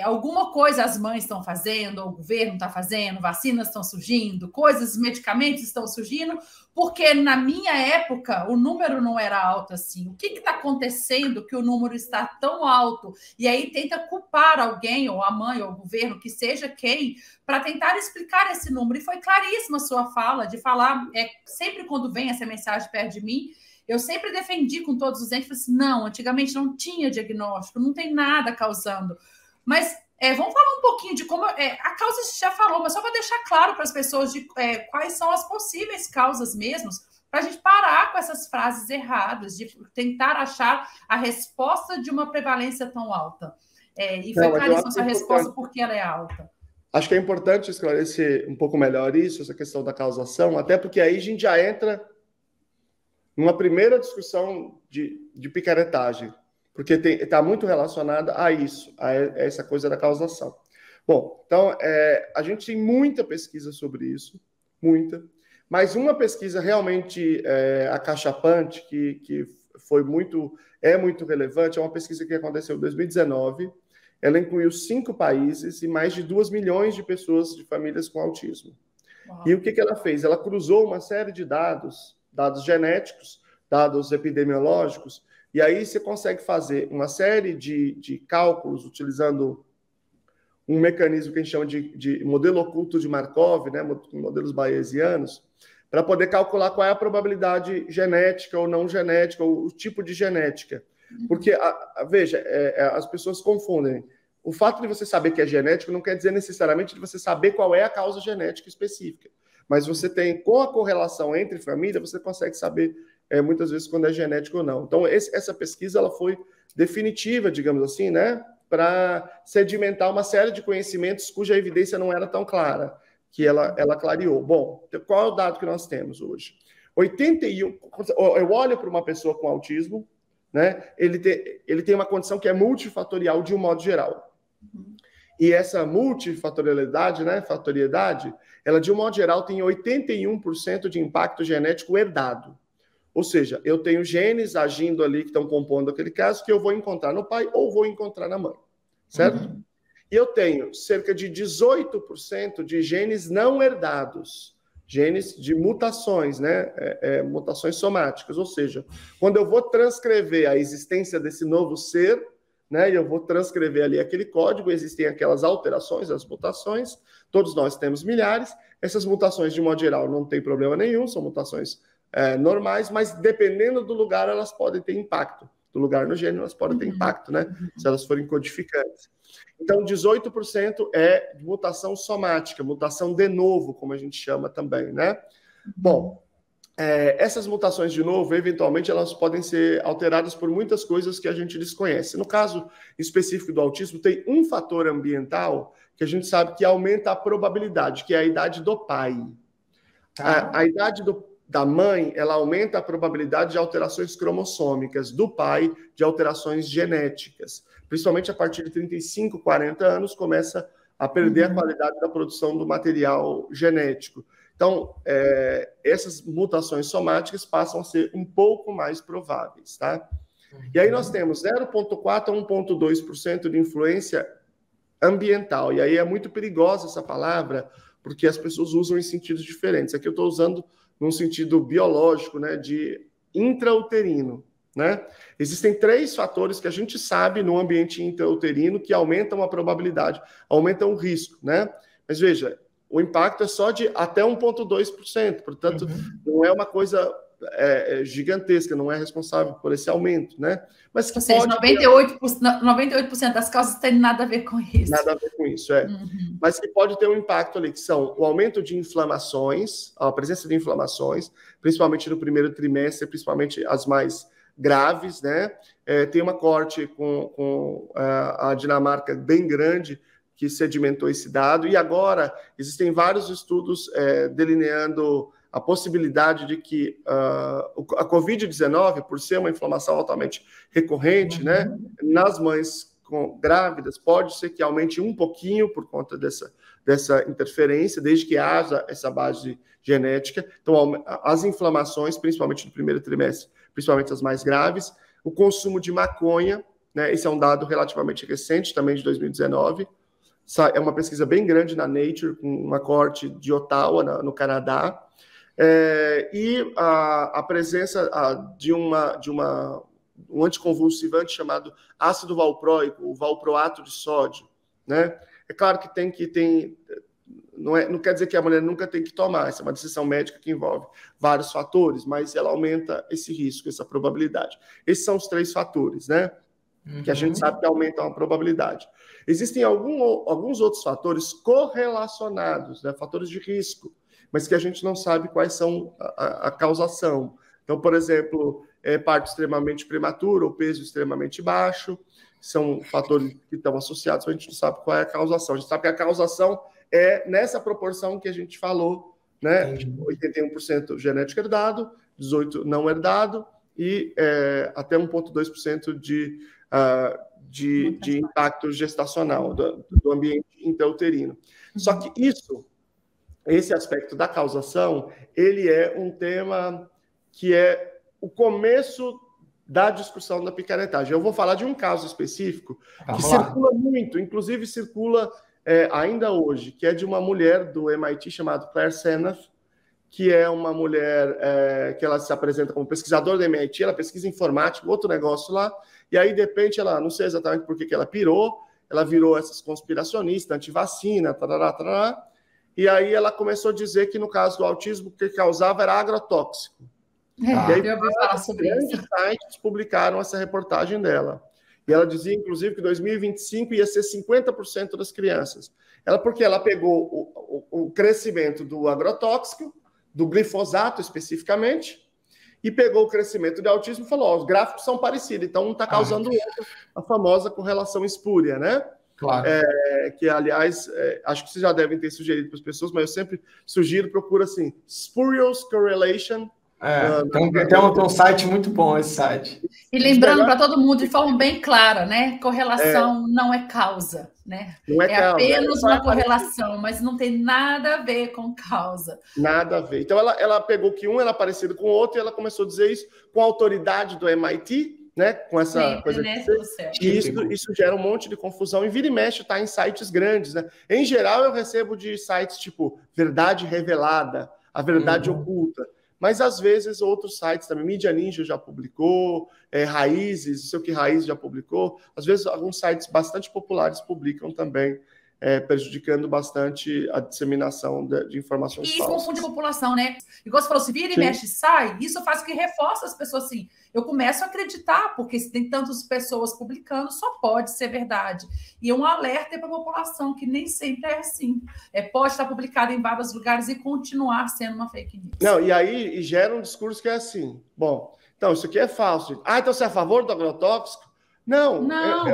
S2: Alguma coisa as mães estão fazendo, o governo está fazendo, vacinas estão surgindo, medicamentos estão surgindo, porque na minha época o número não era alto assim. O que está acontecendo que o número está tão alto? E aí tenta culpar alguém, ou a mãe, ou o governo, que seja quem, para tentar explicar esse número. E foi claríssima a sua fala, de falar, sempre quando vem essa mensagem perto de mim, eu sempre defendi com todos os dentes, falei assim, não, antigamente não tinha diagnóstico, não tem nada causando. Mas vamos falar um pouquinho de como... a causa a gente já falou, mas só para deixar claro para as pessoas de quais são as possíveis causas mesmos, para a gente parar com essas frases erradas, de tentar achar a resposta de uma prevalência tão alta. E foi claríssima a sua resposta, porque ela é alta.
S3: Acho que é importante esclarecer um pouco melhor isso, essa questão da causação, até porque aí a gente já entra numa primeira discussão de picaretagem, porque está muito relacionada a isso, a essa coisa da causação. Bom, então, a gente tem muita pesquisa sobre isso, muita, mas uma pesquisa realmente acachapante, que é muito relevante, é uma pesquisa que aconteceu em 2019, ela incluiu 5 países e mais de 2 milhões de pessoas de famílias com autismo.
S2: Uau.
S3: E o que ela fez? Ela cruzou uma série de dados genéticos, dados epidemiológicos, e aí você consegue fazer uma série de cálculos utilizando um mecanismo que a gente chama de modelo oculto de Markov, né, modelos bayesianos, para poder calcular qual é a probabilidade genética ou não genética, ou o tipo de genética. Porque, veja, as pessoas confundem. O fato de você saber que é genético não quer dizer necessariamente de você saber qual é a causa genética específica. Mas você tem, com a correlação entre família, você consegue saber muitas vezes quando é genético ou não. Então, essa pesquisa ela foi definitiva, digamos assim, né, para sedimentar uma série de conhecimentos cuja evidência não era tão clara, que ela clareou. Bom, qual é o dado que nós temos hoje? 81, eu olho para uma pessoa com autismo, né, ele tem uma condição que é multifatorial de um modo geral. E essa multifatorialidade, né, fatoriedade, ela de um modo geral tem 81% de impacto genético herdado. Ou seja, eu tenho genes agindo ali que estão compondo aquele caso que eu vou encontrar no pai ou vou encontrar na mãe, certo? Uhum. E eu tenho cerca de 18% de genes não herdados, genes de mutações, né? Mutações somáticas, ou seja, quando eu vou transcrever a existência desse novo ser, né, e eu vou transcrever ali aquele código, existem aquelas alterações, as mutações, todos nós temos milhares, essas mutações, de modo geral, não tem problema nenhum, são mutações normais, mas dependendo do lugar, elas podem ter impacto. Do lugar no gene, elas podem ter impacto, né? Se elas forem codificantes. Então, 18% é mutação somática, mutação de novo, como a gente chama também, né? Bom, essas mutações de novo, eventualmente, elas podem ser alteradas por muitas coisas que a gente desconhece. No caso específico do autismo, tem um fator ambiental que a gente sabe que aumenta a probabilidade, que é a idade do pai. A idade da mãe, ela aumenta a probabilidade de alterações cromossômicas, do pai, de alterações genéticas. Principalmente a partir de 35, 40 anos, começa a perder a qualidade da produção do material genético. Então, essas mutações somáticas passam a ser um pouco mais prováveis, tá? E aí nós temos 0,4% a 1,2% de influência ambiental. E aí é muito perigosa essa palavra, porque as pessoas usam em sentidos diferentes. Aqui eu estou usando num sentido biológico, né, de intrauterino, né? Existem 3 fatores que a gente sabe no ambiente intrauterino que aumentam a probabilidade, aumentam o risco, né? Mas veja, o impacto é só de até 1,2%, portanto, não é uma coisa gigantesca, não é responsável por esse aumento, né? Mas que, ou seja,
S2: 98% das causas têm nada a ver com isso.
S3: Nada a ver com isso, Mas que pode ter um impacto ali, que são o aumento de inflamações, a presença de inflamações, principalmente no primeiro trimestre, principalmente as mais graves, né? Tem uma corte com a Dinamarca bem grande, que sedimentou esse dado, e agora existem vários estudos delineando a possibilidade de que a Covid-19, por ser uma inflamação altamente recorrente, né, nas mães grávidas, pode ser que aumente um pouquinho por conta dessa interferência, desde que haja essa base genética. Então, as inflamações, principalmente no primeiro trimestre, principalmente as mais graves, o consumo de maconha, né, esse é um dado relativamente recente, também de 2019, é uma pesquisa bem grande na Nature, com uma corte de Ottawa, no Canadá, e a presença de um anticonvulsivante chamado ácido valproico, o valproato de sódio, né? É claro que não quer dizer que a mulher nunca tem que tomar, essa é uma decisão médica que envolve vários fatores, mas ela aumenta esse risco, essa probabilidade. Esses são os 3 fatores, né? Que a gente sabe que aumentam a probabilidade. Existem alguns outros fatores correlacionados, né, fatores de risco, mas que a gente não sabe quais são a causação. Então, por exemplo, parto extremamente prematuro ou peso extremamente baixo, são fatores que estão associados, mas a gente não sabe qual é a causação. A gente sabe que a causação é nessa proporção que a gente falou, né? 81% genético herdado, 18% não herdado e até 1,2% de impacto gestacional do ambiente intrauterino. Só que esse aspecto da causação, ele é um tema que é o começo da discussão da picaretagem. Eu vou falar de um caso específico que circula muito, inclusive circula ainda hoje, que é de uma mulher do MIT chamada Claire Seneff, que é uma mulher que ela se apresenta como pesquisadora do MIT, ela pesquisa informática, outro negócio lá, e aí, de repente, ela, não sei exatamente por que ela pirou, ela virou essas conspiracionistas, antivacina, tarará, tarará, e aí ela começou a dizer que, no caso do autismo, o que causava era agrotóxico. E aí,
S2: eu ouvi falar sobre isso.
S3: Grandes sites publicaram essa reportagem dela. E ela dizia, inclusive, que em 2025 ia ser 50% das crianças. Porque ela pegou o crescimento do agrotóxico, do glifosato especificamente, e pegou o crescimento de autismo e falou, os gráficos são parecidos, então um está causando o outro, a famosa correlação espúria, né?
S1: Claro.
S3: Que, aliás, acho que vocês já devem ter sugerido para as pessoas, mas eu sempre sugiro, procura assim, Spurious Correlation.
S1: Tem um site muito bom, esse site.
S2: E lembrando para todo mundo de forma bem clara, né? Correlação não é causa, né?
S3: Não é causa,
S2: apenas uma correlação, mas não tem nada a ver com causa.
S3: Nada a ver. Então, ela pegou que um era parecido com o outro e ela começou a dizer isso com a autoridade do MIT, né? Com essa
S2: sempre,
S3: coisa
S2: né?
S3: e isso gera um monte de confusão. E vira e mexe, tá em sites grandes, né? Em geral, eu recebo de sites tipo Verdade Revelada, A Verdade Oculta. Mas, às vezes, outros sites também, Mídia Ninja já publicou, Raízes, não sei o que Raiz já publicou. Às vezes, alguns sites bastante populares publicam também, prejudicando bastante a disseminação de informações
S2: falsas. E
S3: falsas.
S2: confunde a população, né? Igual você falou, se vira e mexe, sai, isso faz que reforça as pessoas assim. Eu começo a acreditar, porque se tem tantas pessoas publicando, só pode ser verdade. E um alerta para a população, que nem sempre é assim. Pode estar publicado em vários lugares e continuar sendo uma fake news.
S3: Não, e aí gera um discurso que é assim, bom, então isso aqui é falso. Então você é a favor do agrotóxico? Não.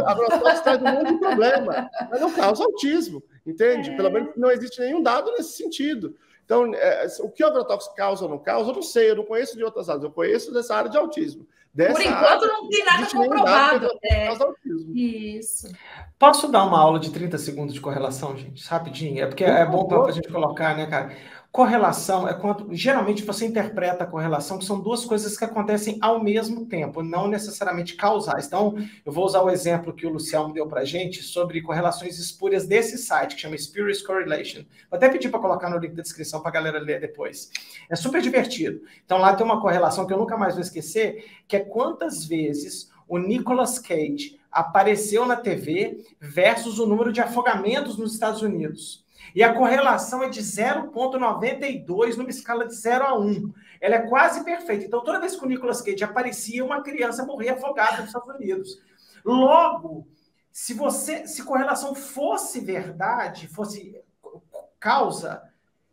S3: Agrotóxico traz um monte de problema, mas não causa autismo, entende? Pelo menos não existe nenhum dado nesse sentido. Então, o que o agrotóxico causa ou não causa, eu não sei, eu não conheço de outras áreas, eu conheço dessa área de autismo.
S2: Por enquanto, não tem nada comprovado. Isso.
S1: Posso dar uma aula de 30 segundos de correlação, gente? Rapidinho. Porque é bom para a gente colocar, né, cara? Correlação é quando, geralmente, você interpreta a correlação, que são duas coisas que acontecem ao mesmo tempo, não necessariamente causais. Então, eu vou usar o exemplo que o Luciano deu para a gente sobre correlações espúrias desse site, que chama Spurious Correlation. Vou até pedir para colocar no link da descrição para a galera ler depois. É super divertido. Então, lá tem uma correlação que eu nunca mais vou esquecer, que é quantas vezes o Nicolas Cage apareceu na TV versus o número de afogamentos nos Estados Unidos. E a correlação é de 0,92 numa escala de 0 a 1. Ela é quase perfeita. Então, toda vez que o Nicolas Cage aparecia, uma criança morria afogada nos Estados Unidos. Logo, se correlação fosse verdade, fosse causa,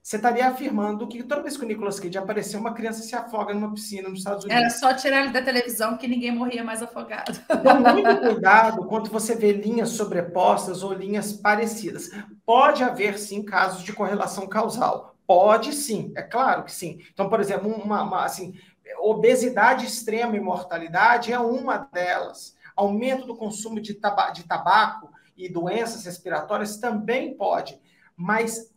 S1: você estaria afirmando que toda vez que o Nicolas Cage aparecer, uma criança se afoga numa piscina nos Estados Unidos.
S2: Era só tirar ele da televisão que ninguém morria mais afogado.
S1: Então, muito cuidado quando você vê linhas sobrepostas ou linhas parecidas. Pode haver, sim, casos de correlação causal. Pode, sim. É claro que sim. Então, por exemplo, obesidade extrema e mortalidade é uma delas. Aumento do consumo de tabaco e doenças respiratórias também pode. Mas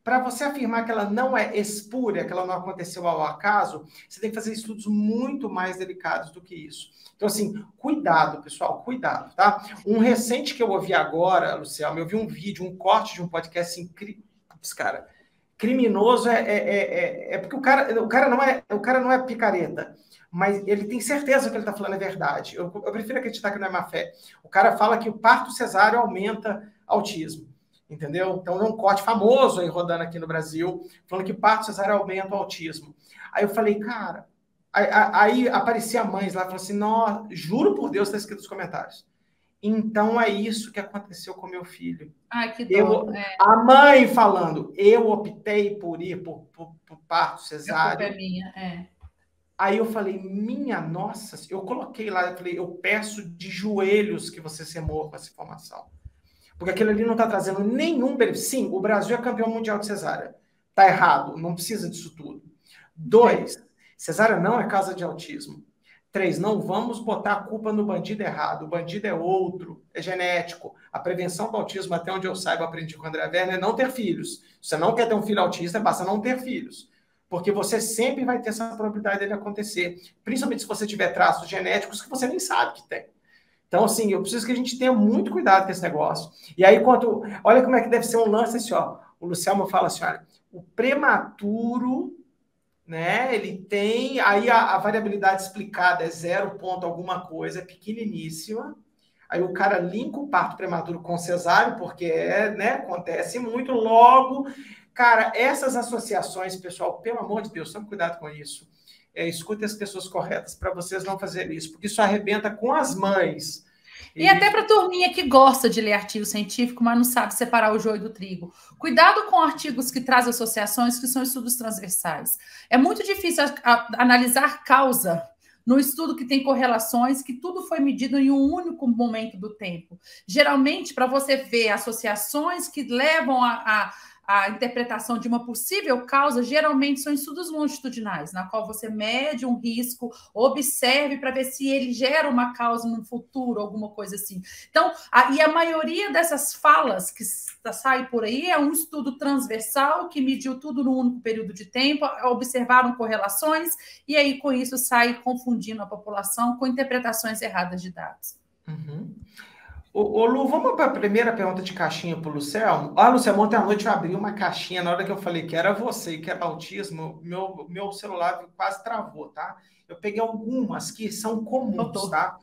S1: para você afirmar que ela não é espúria, que ela não aconteceu ao acaso, você tem que fazer estudos muito mais delicados do que isso. Então, assim, cuidado, pessoal, cuidado, tá? Um recente que eu ouvi agora, Luciano, eu vi um vídeo, um corte de um podcast incrível. Cara, criminoso porque o cara não é picareta, mas ele tem certeza que ele está falando é verdade. Eu prefiro acreditar que não é má fé. O cara fala que o parto cesáreo aumenta autismo. Entendeu? Então, é um corte famoso aí rodando aqui no Brasil, falando que parto cesáreo aumenta o autismo. Aí eu falei, cara... Aí aparecia mães lá e falou assim, não, juro por Deus, está escrito nos comentários. Então, é isso que aconteceu com meu filho.
S2: Ai, que dor.
S1: A mãe falando, eu optei por ir por parto cesáreo.
S2: A culpa é minha,
S1: Aí eu falei, minha nossa... Eu coloquei lá, eu falei, eu peço de joelhos que você se remova essa informação. Porque aquilo ali não está trazendo nenhum benefício. Sim, o Brasil é campeão mundial de cesárea. Está errado, não precisa disso tudo. 2, cesárea não é causa de autismo. 3, não vamos botar a culpa no bandido errado. O bandido é outro, é genético. A prevenção do autismo, até onde eu saiba, aprendi com o André Werner, é não ter filhos. Se você não quer ter um filho autista, basta não ter filhos. Porque você sempre vai ter essa probabilidade dele acontecer. Principalmente se você tiver traços genéticos que você nem sabe que tem. Então, assim, eu preciso que a gente tenha muito cuidado com esse negócio. E aí, olha como é que deve ser um lance assim, ó. O Luciano fala assim, olha, o prematuro, né, ele tem, aí a variabilidade explicada é 0 ponto alguma coisa, é pequeniníssima. Aí o cara linka o parto prematuro com cesáreo, porque né, acontece muito logo. Cara, essas associações, pessoal, pelo amor de Deus, tome cuidado com isso. Escute as pessoas corretas para vocês não fazerem isso, porque isso arrebenta com as mães.
S2: E até para a turminha que gosta de ler artigo científico, mas não sabe separar o joio do trigo. Cuidado com artigos que trazem associações, que são estudos transversais. É muito difícil analisar causa no estudo que tem correlações, que tudo foi medido em um único momento do tempo. Geralmente, para você ver associações que levam a interpretação de uma possível causa, geralmente são estudos longitudinais, na qual você mede um risco, observe para ver se ele gera uma causa no futuro, alguma coisa assim. Então, a maioria dessas falas que sai por aí é um estudo transversal que mediu tudo num único período de tempo, observaram correlações, e aí com isso sai confundindo a população com interpretações erradas de dados.
S1: Uhum. Ô, Lu, vamos para a primeira pergunta de caixinha para o Luciano. Luciano, ontem à noite eu abri uma caixinha, na hora que eu falei que era você e que era autismo, meu celular quase travou, tá? Eu peguei algumas que são comuns, tá?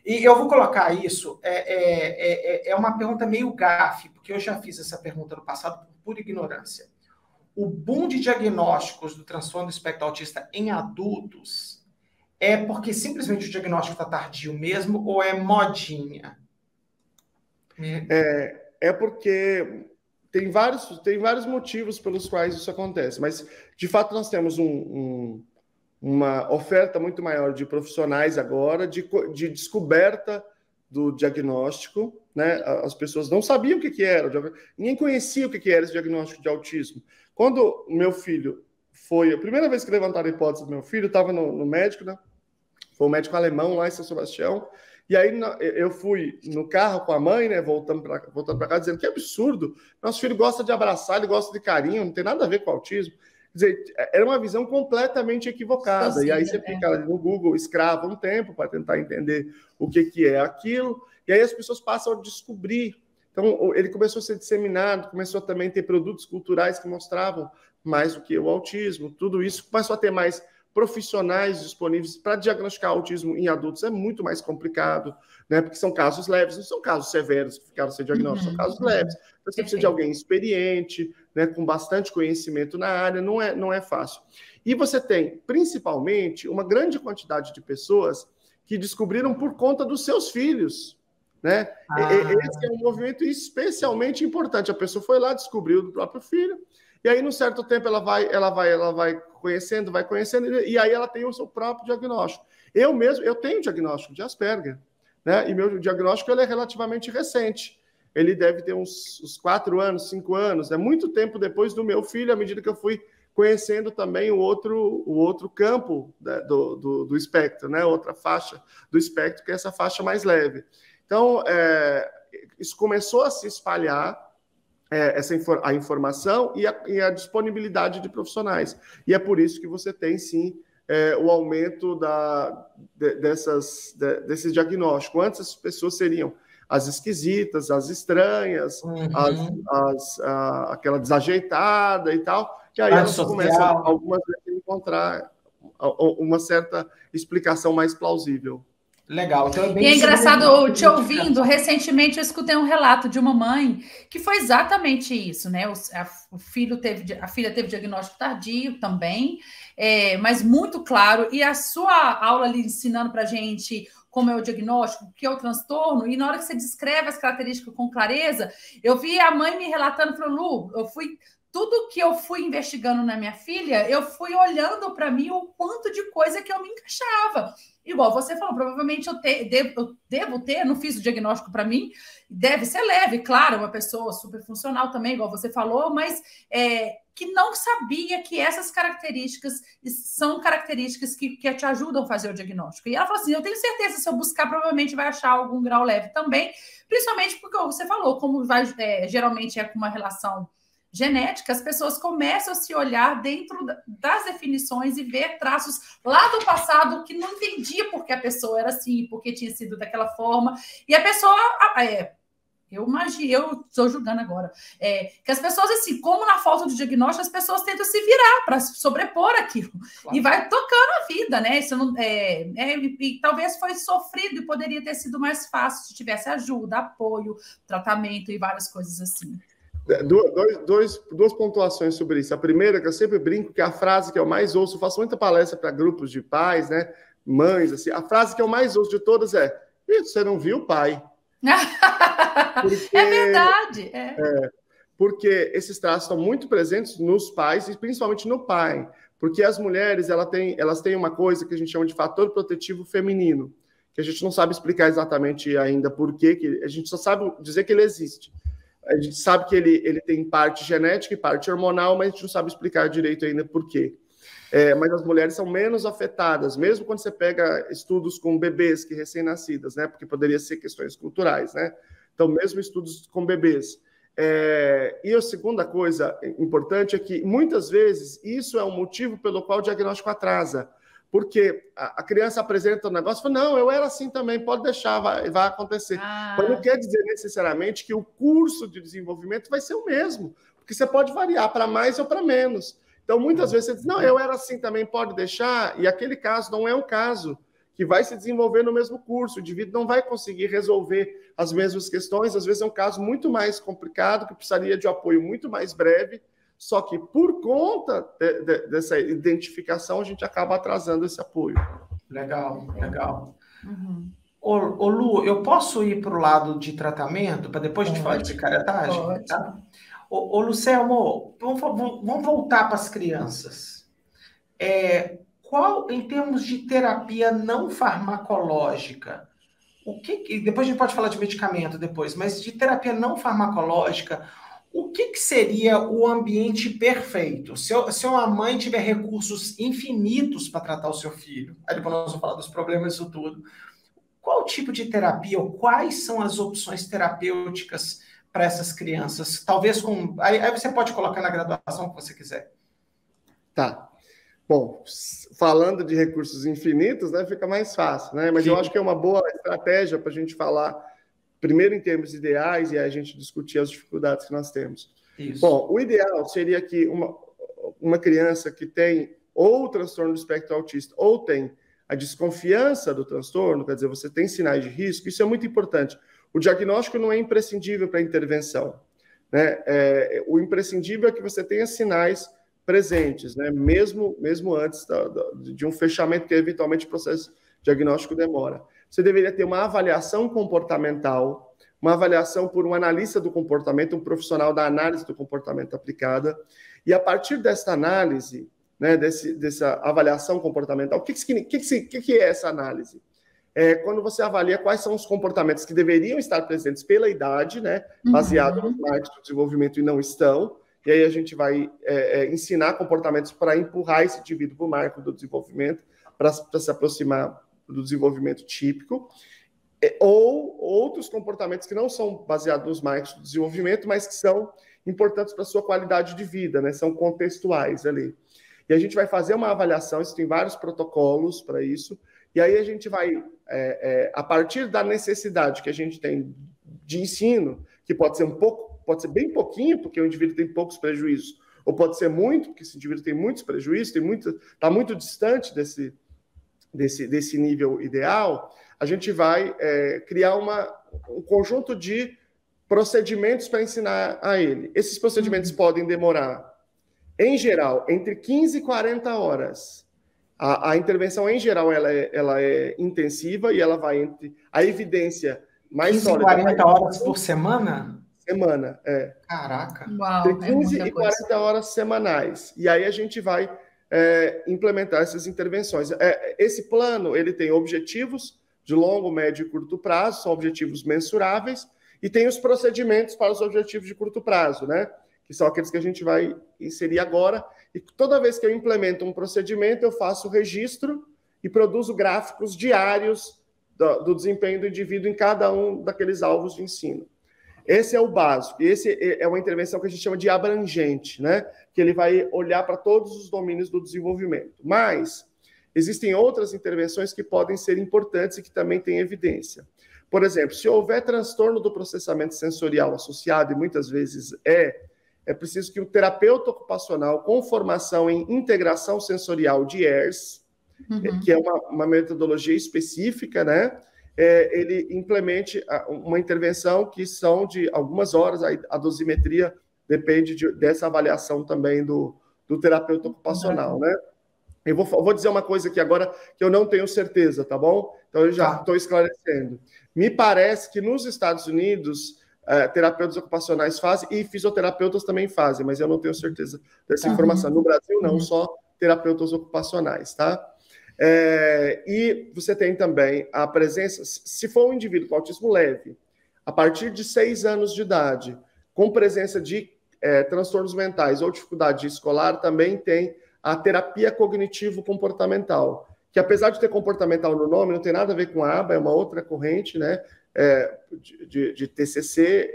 S1: E eu vou colocar isso, é uma pergunta meio gafe, porque eu já fiz essa pergunta no passado por pura ignorância. O boom de diagnósticos do transtorno do espectro autista em adultos é porque simplesmente o diagnóstico está tardio mesmo ou é modinha?
S3: É porque tem vários motivos pelos quais isso acontece, mas de fato nós temos uma oferta muito maior de profissionais agora, de descoberta do diagnóstico, né? As pessoas não sabiam o que era, ninguém conhecia o que era esse diagnóstico de autismo. Quando o meu filho foi, a primeira vez que levantaram a hipótese do meu filho, estava no médico, né? Foi um médico alemão lá em São Sebastião. E aí eu fui no carro com a mãe, né, voltando para casa, dizendo que absurdo, nosso filho gosta de abraçar, ele gosta de carinho, não tem nada a ver com autismo. Quer dizer, era uma visão completamente equivocada. Sozinha, e aí você fica ali no Google, escrava um tempo para tentar entender o que é aquilo, e aí as pessoas passam a descobrir. Então, ele começou a ser disseminado, começou a também ter produtos culturais que mostravam mais do que o autismo, tudo isso começou a ter mais profissionais disponíveis para diagnosticar autismo em adultos é muito mais complicado, né? Porque são casos leves, não são casos severos que ficaram sem diagnóstico, são casos leves. Então, você precisa de alguém experiente, né, com bastante conhecimento na área, não é fácil. E você tem, principalmente, uma grande quantidade de pessoas que descobriram por conta dos seus filhos, né? Esse é um movimento especialmente importante. A pessoa foi lá, descobriu do próprio filho, e aí, num certo tempo, ela vai conhecendo, e aí ela tem o seu próprio diagnóstico. Eu tenho diagnóstico de Asperger, né? E meu diagnóstico ele é relativamente recente. Ele deve ter uns 4 anos, 5 anos. É muito tempo depois do meu filho, à medida que eu fui conhecendo também o outro campo, né, do espectro, né? Outra faixa do espectro, que é essa faixa mais leve. Então, isso começou a se espalhar, a informação e a disponibilidade de profissionais. E é por isso que você tem, sim, o aumento desse diagnóstico. Antes, as pessoas seriam as esquisitas, as estranhas, aquela desajeitada e tal, e aí elas começam, algumas vezes, a encontrar uma certa explicação mais plausível.
S1: Legal. Então
S2: e é engraçado, te ouvindo, recentemente eu escutei um relato de uma mãe que foi exatamente isso, né? A filha teve diagnóstico tardio também, mas muito claro, e a sua aula ali ensinando para a gente como é o diagnóstico, o que é o transtorno, e na hora que você descreve as características com clareza, eu vi a mãe me relatando, falou, Lu, tudo que eu fui investigando na minha filha, eu fui olhando para mim o quanto de coisa que eu me encaixava. Igual você falou, provavelmente eu devo ter, não fiz o diagnóstico para mim, deve ser leve, claro, uma pessoa super funcional também, igual você falou, mas que não sabia que essas características são características que te ajudam a fazer o diagnóstico. E ela falou assim, eu tenho certeza, se eu buscar, provavelmente vai achar algum grau leve também, principalmente porque você falou, como geralmente é com uma relação genética, as pessoas começam a se olhar dentro das definições e ver traços lá do passado que não entendia porque a pessoa era assim, porque tinha sido daquela forma, e a pessoa... eu estou julgando agora, que as pessoas, assim, como na falta de diagnóstico, as pessoas tentam se virar para sobrepor aquilo, claro. E vai tocando a vida, né? Isso não, e talvez foi sofrido e poderia ter sido mais fácil se tivesse ajuda, apoio, tratamento e várias coisas assim.
S3: Duas pontuações sobre isso. A primeira, que eu sempre brinco, que é a frase que eu mais ouço, eu faço muita palestra para grupos de pais, né? Mães, assim, a frase que eu mais ouço de todas é: você não viu o pai?
S2: Porque, é verdade.
S3: Porque esses traços estão muito presentes nos pais e principalmente no pai. Porque as mulheres elas têm uma coisa que a gente chama de fator protetivo feminino, que a gente não sabe explicar exatamente ainda por quê, a gente só sabe dizer que ele existe. A gente sabe que ele tem parte genética e parte hormonal, mas a gente não sabe explicar direito ainda por quê. Mas as mulheres são menos afetadas, mesmo quando você pega estudos com bebês que recém-nascidas, né? Porque poderia ser questões culturais, né? Então, mesmo estudos com bebês. E a segunda coisa importante é que, muitas vezes, isso é um motivo pelo qual o diagnóstico atrasa. Porque a criança apresenta um negócio e fala, não, eu era assim também, pode deixar, vai acontecer. Mas não quer dizer necessariamente que o curso de desenvolvimento vai ser o mesmo, porque você pode variar para mais ou para menos. Então, muitas vezes você diz, não, eu era assim também, pode deixar, e aquele caso não é um caso que vai se desenvolver no mesmo curso, o indivíduo não vai conseguir resolver as mesmas questões, às vezes é um caso muito mais complicado, que precisaria de um apoio muito mais breve, só que por conta dessa identificação, a gente acaba atrasando esse apoio.
S1: Legal. Uhum. Ô Lu, eu posso ir para o lado de tratamento, para depois a gente falar de picaretagem?
S2: Pode.
S1: Tá? Ô Lucelmo, vamos voltar para as crianças. Qual, em termos de terapia não farmacológica, depois a gente pode falar de medicamento depois, mas de terapia não farmacológica, o que seria o ambiente perfeito? Se uma mãe tiver recursos infinitos para tratar o seu filho, aí depois nós vamos falar dos problemas disso tudo, qual tipo de terapia ou quais são as opções terapêuticas para essas crianças? Talvez aí você pode colocar na graduação que você quiser.
S3: Tá. Bom, falando de recursos infinitos, né, fica mais fácil, né? Mas Sim. Eu acho que é uma boa estratégia para a gente falar, primeiro em termos ideais, e aí a gente discutir as dificuldades que nós temos. Isso. Bom, o ideal seria que uma criança que tem ou o transtorno do espectro autista ou tem a desconfiança do transtorno, quer dizer, você tem sinais de risco, isso é muito importante. O diagnóstico não é imprescindível para a intervenção, né? O imprescindível é que você tenha sinais presentes, né? Mesmo antes de um fechamento, que eventualmente o processo diagnóstico demora. Você deveria ter uma avaliação comportamental, uma avaliação por um analista do comportamento, um profissional da análise do comportamento aplicada, e a partir dessa análise, né, dessa avaliação comportamental, o que é essa análise? Quando você avalia quais são os comportamentos que deveriam estar presentes pela idade, né, baseado nos marcos do desenvolvimento e não estão, e aí a gente vai ensinar comportamentos para empurrar esse indivíduo para o marco do desenvolvimento, para se aproximar do desenvolvimento típico, ou outros comportamentos que não são baseados nos marcos do desenvolvimento, mas que são importantes para a sua qualidade de vida, né, são contextuais ali. E a gente vai fazer uma avaliação, isso tem vários protocolos para isso, e aí a gente vai, a partir da necessidade que a gente tem de ensino, que pode ser pode ser bem pouquinho, porque o indivíduo tem poucos prejuízos, ou pode ser muito, porque esse indivíduo tem muitos prejuízos, está muito distante desse nível ideal, a gente vai criar um conjunto de procedimentos para ensinar a ele. Esses procedimentos podem demorar, em geral, entre 15 e 40 horas. A intervenção, em geral, ela é intensiva e ela vai entre a evidência mais
S1: 15 e 40 horas por semana?
S3: Semana,
S1: Caraca!
S2: Uau,
S3: entre 15 e 40 horas semanais. E aí a gente vai implementar essas intervenções. Esse plano, ele tem objetivos de longo, médio e curto prazo, são objetivos mensuráveis, e tem os procedimentos para os objetivos de curto prazo, né? Que são aqueles que a gente vai inserir agora, e toda vez que eu implemento um procedimento, eu faço o registro e produzo gráficos diários do desempenho do indivíduo em cada um daqueles alvos de ensino. esse é o básico. Esse é uma intervenção que a gente chama de abrangente, né? Que ele vai olhar para todos os domínios do desenvolvimento. Mas existem outras intervenções que podem ser importantes e que também têm evidência. Por exemplo, se houver transtorno do processamento sensorial associado, e muitas vezes é preciso que o terapeuta ocupacional com formação em integração sensorial de ERS, que é uma metodologia específica, né? Ele implemente uma intervenção que são de algumas horas, a dosimetria depende dessa avaliação também do terapeuta ocupacional, né? Eu vou dizer uma coisa aqui agora que eu não tenho certeza, tá bom? Então eu já estou esclarecendo. Me parece que nos Estados Unidos, terapeutas ocupacionais fazem e fisioterapeutas também fazem, mas eu não tenho certeza dessa informação. No Brasil, não, só terapeutas ocupacionais, tá? E você tem também a presença, se for um indivíduo com autismo leve, a partir de 6 anos de idade, com presença de transtornos mentais ou dificuldade escolar, também tem a terapia cognitivo-comportamental, que apesar de ter comportamental no nome, não tem nada a ver com a ABA, é uma outra corrente, né, de TCC,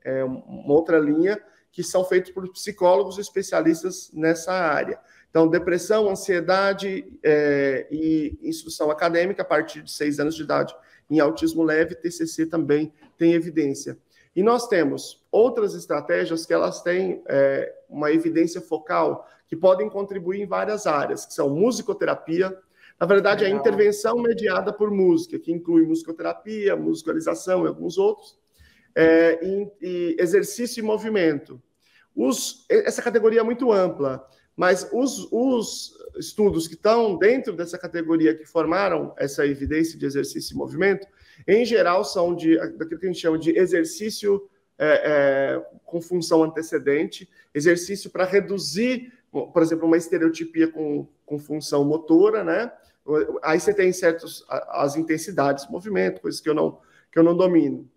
S3: é uma outra linha, que são feitos por psicólogos especialistas nessa área. Então, depressão, ansiedade e instrução acadêmica a partir de 6 anos de idade. Em autismo leve, TCC também tem evidência. E nós temos outras estratégias que elas têm uma evidência focal que podem contribuir em várias áreas, que são musicoterapia. Na verdade, a intervenção mediada por música, que inclui musicoterapia, musicalização e alguns outros, e exercício e movimento. Essa categoria é muito ampla, mas os estudos que estão dentro dessa categoria, que formaram essa evidência de exercício e movimento, em geral são daquilo que a gente chama de exercício com função antecedente, exercício para reduzir, por exemplo, uma estereotipia com função motora, né? Aí você tem as intensidades de movimento, coisas que eu não domino.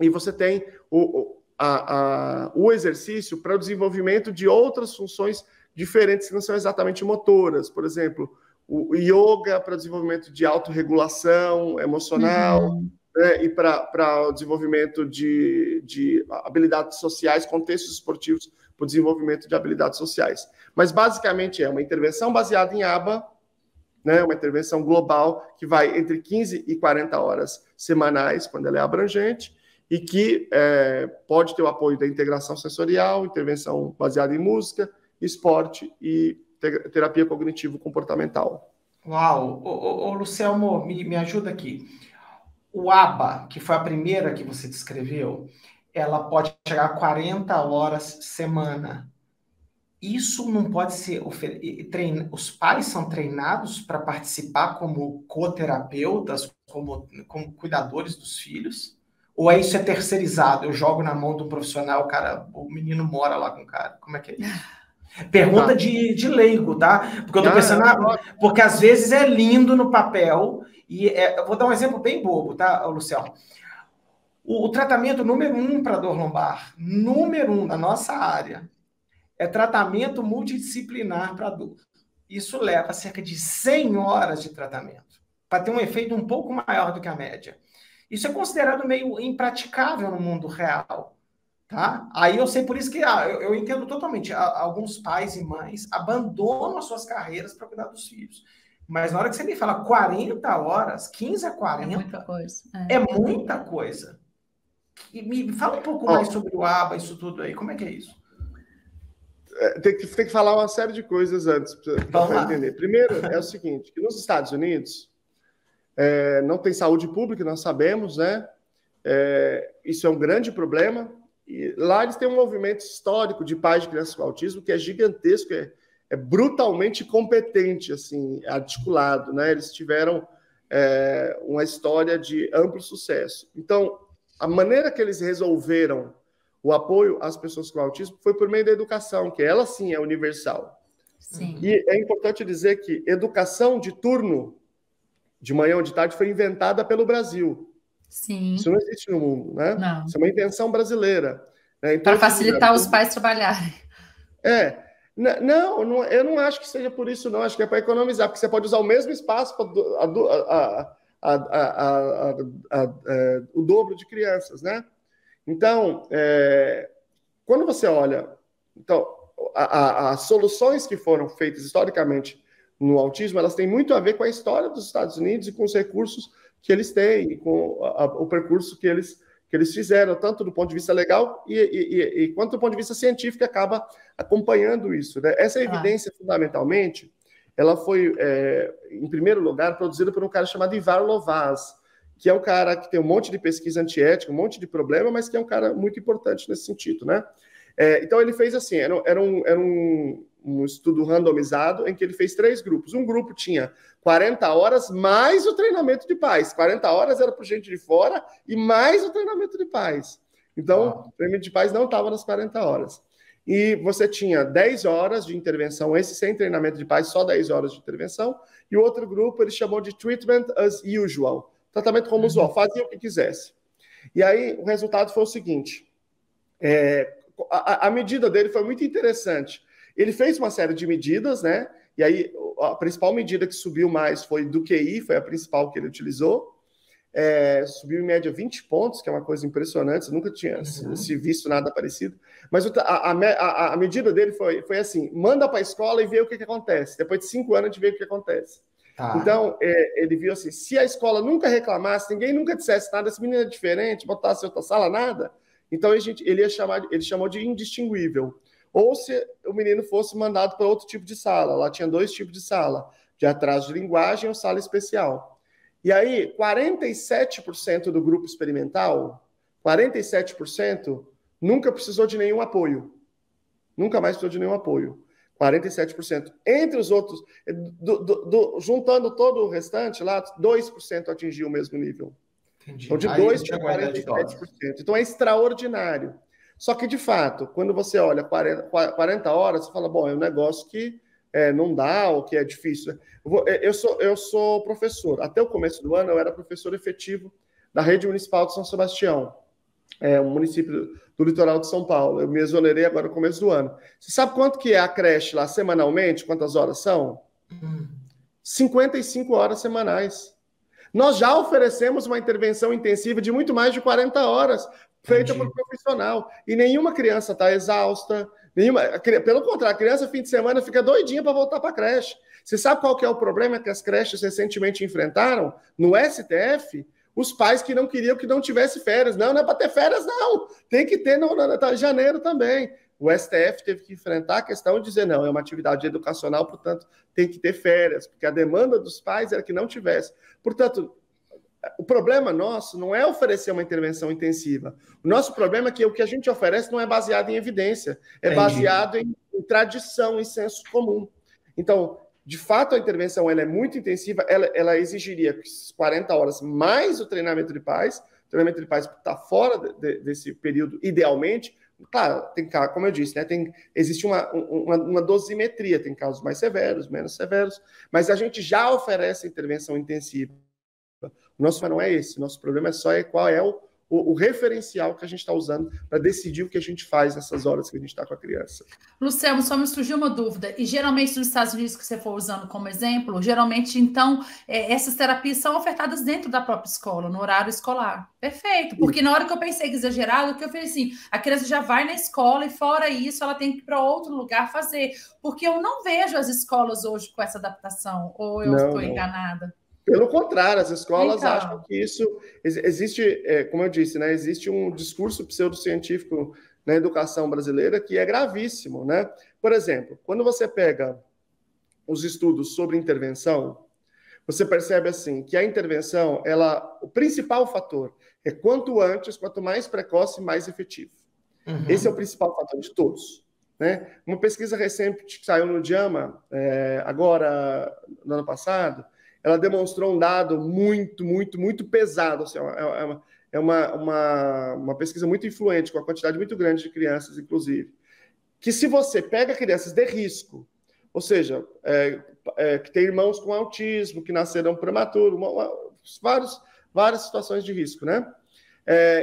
S3: E você tem o exercício para o desenvolvimento de outras funções diferentes que não são exatamente motoras. Por exemplo, o yoga para desenvolvimento de autorregulação emocional, né, e para o desenvolvimento de habilidades sociais, contextos esportivos para o desenvolvimento de habilidades sociais. Mas, basicamente, é uma intervenção baseada em ABA, né, uma intervenção global que vai entre 15 e 40 horas semanais, quando ela é abrangente, e que pode ter o apoio da integração sensorial, intervenção baseada em música, esporte e terapia cognitivo-comportamental.
S1: Uau! Lucelmo, me ajuda aqui. O ABA, que foi a primeira que você descreveu, ela pode chegar a 40 horas semana. Isso não pode ser... Os pais são treinados para participar como coterapeutas, como cuidadores dos filhos? Ou isso é terceirizado? Eu jogo na mão de um profissional, o menino mora lá com o cara. Como é que é isso? Pergunta de leigo, tá? Porque eu tô pensando... porque às vezes é lindo no papel... eu vou dar um exemplo bem bobo, tá, Luciano? O tratamento número 1 para dor lombar, número 1 da nossa área, é tratamento multidisciplinar para dor. Isso leva cerca de 100 horas de tratamento, para ter um efeito um pouco maior do que a média. Isso é considerado meio impraticável no mundo real, tá? Aí eu sei por isso que eu entendo totalmente. Alguns pais e mães abandonam as suas carreiras para cuidar dos filhos. Mas na hora que você me fala 40 horas, 15 a 40...
S2: É muita coisa.
S1: É muita coisa. E me fala um pouco mais sobre o ABA, isso tudo aí. Como é que é isso?
S3: Tem que falar uma série de coisas antes para entender. Primeiro, é o seguinte, que nos Estados Unidos não tem saúde pública, nós sabemos, né? Isso é um grande problema. E lá eles têm um movimento histórico de pais de crianças com autismo que é gigantesco, é brutalmente competente, assim, articulado, né? Eles tiveram uma história de amplo sucesso. Então, a maneira que eles resolveram o apoio às pessoas com autismo foi por meio da educação, que ela sim é universal.
S2: Sim.
S3: E é importante dizer que educação de turno, de manhã ou de tarde, foi inventada pelo Brasil.
S2: Sim.
S3: Isso não existe no mundo, né?
S2: Não.
S3: Isso é uma invenção brasileira. Né?
S2: Para facilitar os pais trabalharem.
S3: Não, eu não acho que seja por isso, não. Acho que é para economizar, porque você pode usar o mesmo espaço para o dobro de crianças, né? Então, quando você olha... Então, as soluções que foram feitas historicamente no autismo, elas têm muito a ver com a história dos Estados Unidos e com os recursos que eles têm, com o percurso que eles fizeram, tanto do ponto de vista legal e quanto do ponto de vista científico, acaba acompanhando isso, né? Essa evidência, fundamentalmente, ela foi, em primeiro lugar, produzida por um cara chamado Ivar Lovász, que é um cara que tem um monte de pesquisa antiética, um monte de problema, mas que é um cara muito importante nesse sentido, né? Então, ele fez assim, era um estudo randomizado em que ele fez 3 grupos. Um grupo tinha 40 horas mais o treinamento de pais. 40 horas era para gente de fora e mais o treinamento de pais. Então, o treinamento de pais não estava nas 40 horas. E você tinha 10 horas de intervenção, esse sem treinamento de pais, só 10 horas de intervenção. E o outro grupo ele chamou de treatment as usual. Tratamento como usual, fazia o que quisesse. E aí, o resultado foi o seguinte... A medida dele foi muito interessante. Ele fez uma série de medidas, né? E aí a principal medida que subiu mais foi do QI, foi a principal que ele utilizou. Subiu em média 20 pontos, que é uma coisa impressionante, eu nunca tinha se visto nada parecido. Mas a medida dele foi assim: manda para a escola e vê o que acontece. Depois de 5 anos, a gente vê o que acontece. Então, ele viu assim: se a escola nunca reclamasse, ninguém nunca dissesse nada, esse menino é diferente, botasse em outra sala, nada. Então, ele chamou de indistinguível. Ou se o menino fosse mandado para outro tipo de sala. Lá tinha 2 tipos de sala, de atraso de linguagem ou sala especial. E aí, 47% do grupo experimental, 47% nunca precisou de nenhum apoio. Nunca mais precisou de nenhum apoio. 47%. Entre os outros, juntando todo o restante, lá 2% atingiu o mesmo nível. Entendi. Então, de 2% para 47%. Então, é extraordinário. Só que, de fato, quando você olha 40 horas, você fala, bom, é um negócio que não dá, ou que é difícil. Eu sou professor. Até o começo do ano, eu era professor efetivo da Rede Municipal de São Sebastião, um município do litoral de São Paulo. Eu me exonerei agora no começo do ano. Você sabe quanto que é a creche lá semanalmente? Quantas horas são? 55 horas semanais. Nós já oferecemos uma intervenção intensiva de muito mais de 40 horas, feita por profissional. E nenhuma criança está exausta. Pelo contrário, a criança, fim de semana, fica doidinha para voltar para a creche. Você sabe qual que é o problema que as creches recentemente enfrentaram? No STF, os pais que não queriam que não tivesse férias. Não é para ter férias, não. Tem que ter em janeiro também. O STF teve que enfrentar a questão de dizer, não, é uma atividade educacional, portanto, tem que ter férias, porque a demanda dos pais era que não tivesse. Portanto, o problema nosso não é oferecer uma intervenção intensiva. O nosso problema é que o que a gente oferece não é baseado em evidência, é baseado em tradição, em senso comum. Então, de fato, a intervenção ela é muito intensiva, ela exigiria 40 horas mais o treinamento de pais. O treinamento de pais está fora desse período, idealmente. Claro, tem casos, como eu disse, né, existe uma dosimetria, tem casos mais severos, menos severos, mas a gente já oferece intervenção intensiva. O nosso problema não é esse, o nosso problema qual é o referencial que a gente está usando para decidir o que a gente faz nessas horas que a gente está com a criança.
S2: Luciano, só me surgiu uma dúvida. E geralmente nos Estados Unidos, que você for usando como exemplo, geralmente, então, essas terapias são ofertadas dentro da própria escola, no horário escolar. Perfeito. Porque na hora que eu pensei que exagerado, o que eu falei assim, a criança já vai na escola e fora isso, ela tem que ir para outro lugar fazer. Porque eu não vejo as escolas hoje com essa adaptação. Ou eu estou enganada?
S3: Pelo contrário, as escolas acham que isso existe, como eu disse, né, existe um discurso pseudocientífico na educação brasileira que é gravíssimo, né? Por exemplo, quando você pega os estudos sobre intervenção, você percebe assim que a intervenção, o principal fator é quanto antes, quanto mais precoce, mais efetivo. Esse é o principal fator de todos. Né? Uma pesquisa recente que saiu no JAMA, agora, no ano passado, ela demonstrou um dado muito, muito, muito pesado. Assim, é uma pesquisa muito influente, com uma quantidade muito grande de crianças, inclusive. Que se você pega crianças de risco, ou seja, que tem irmãos com autismo, que nasceram prematuro, várias situações de risco, né?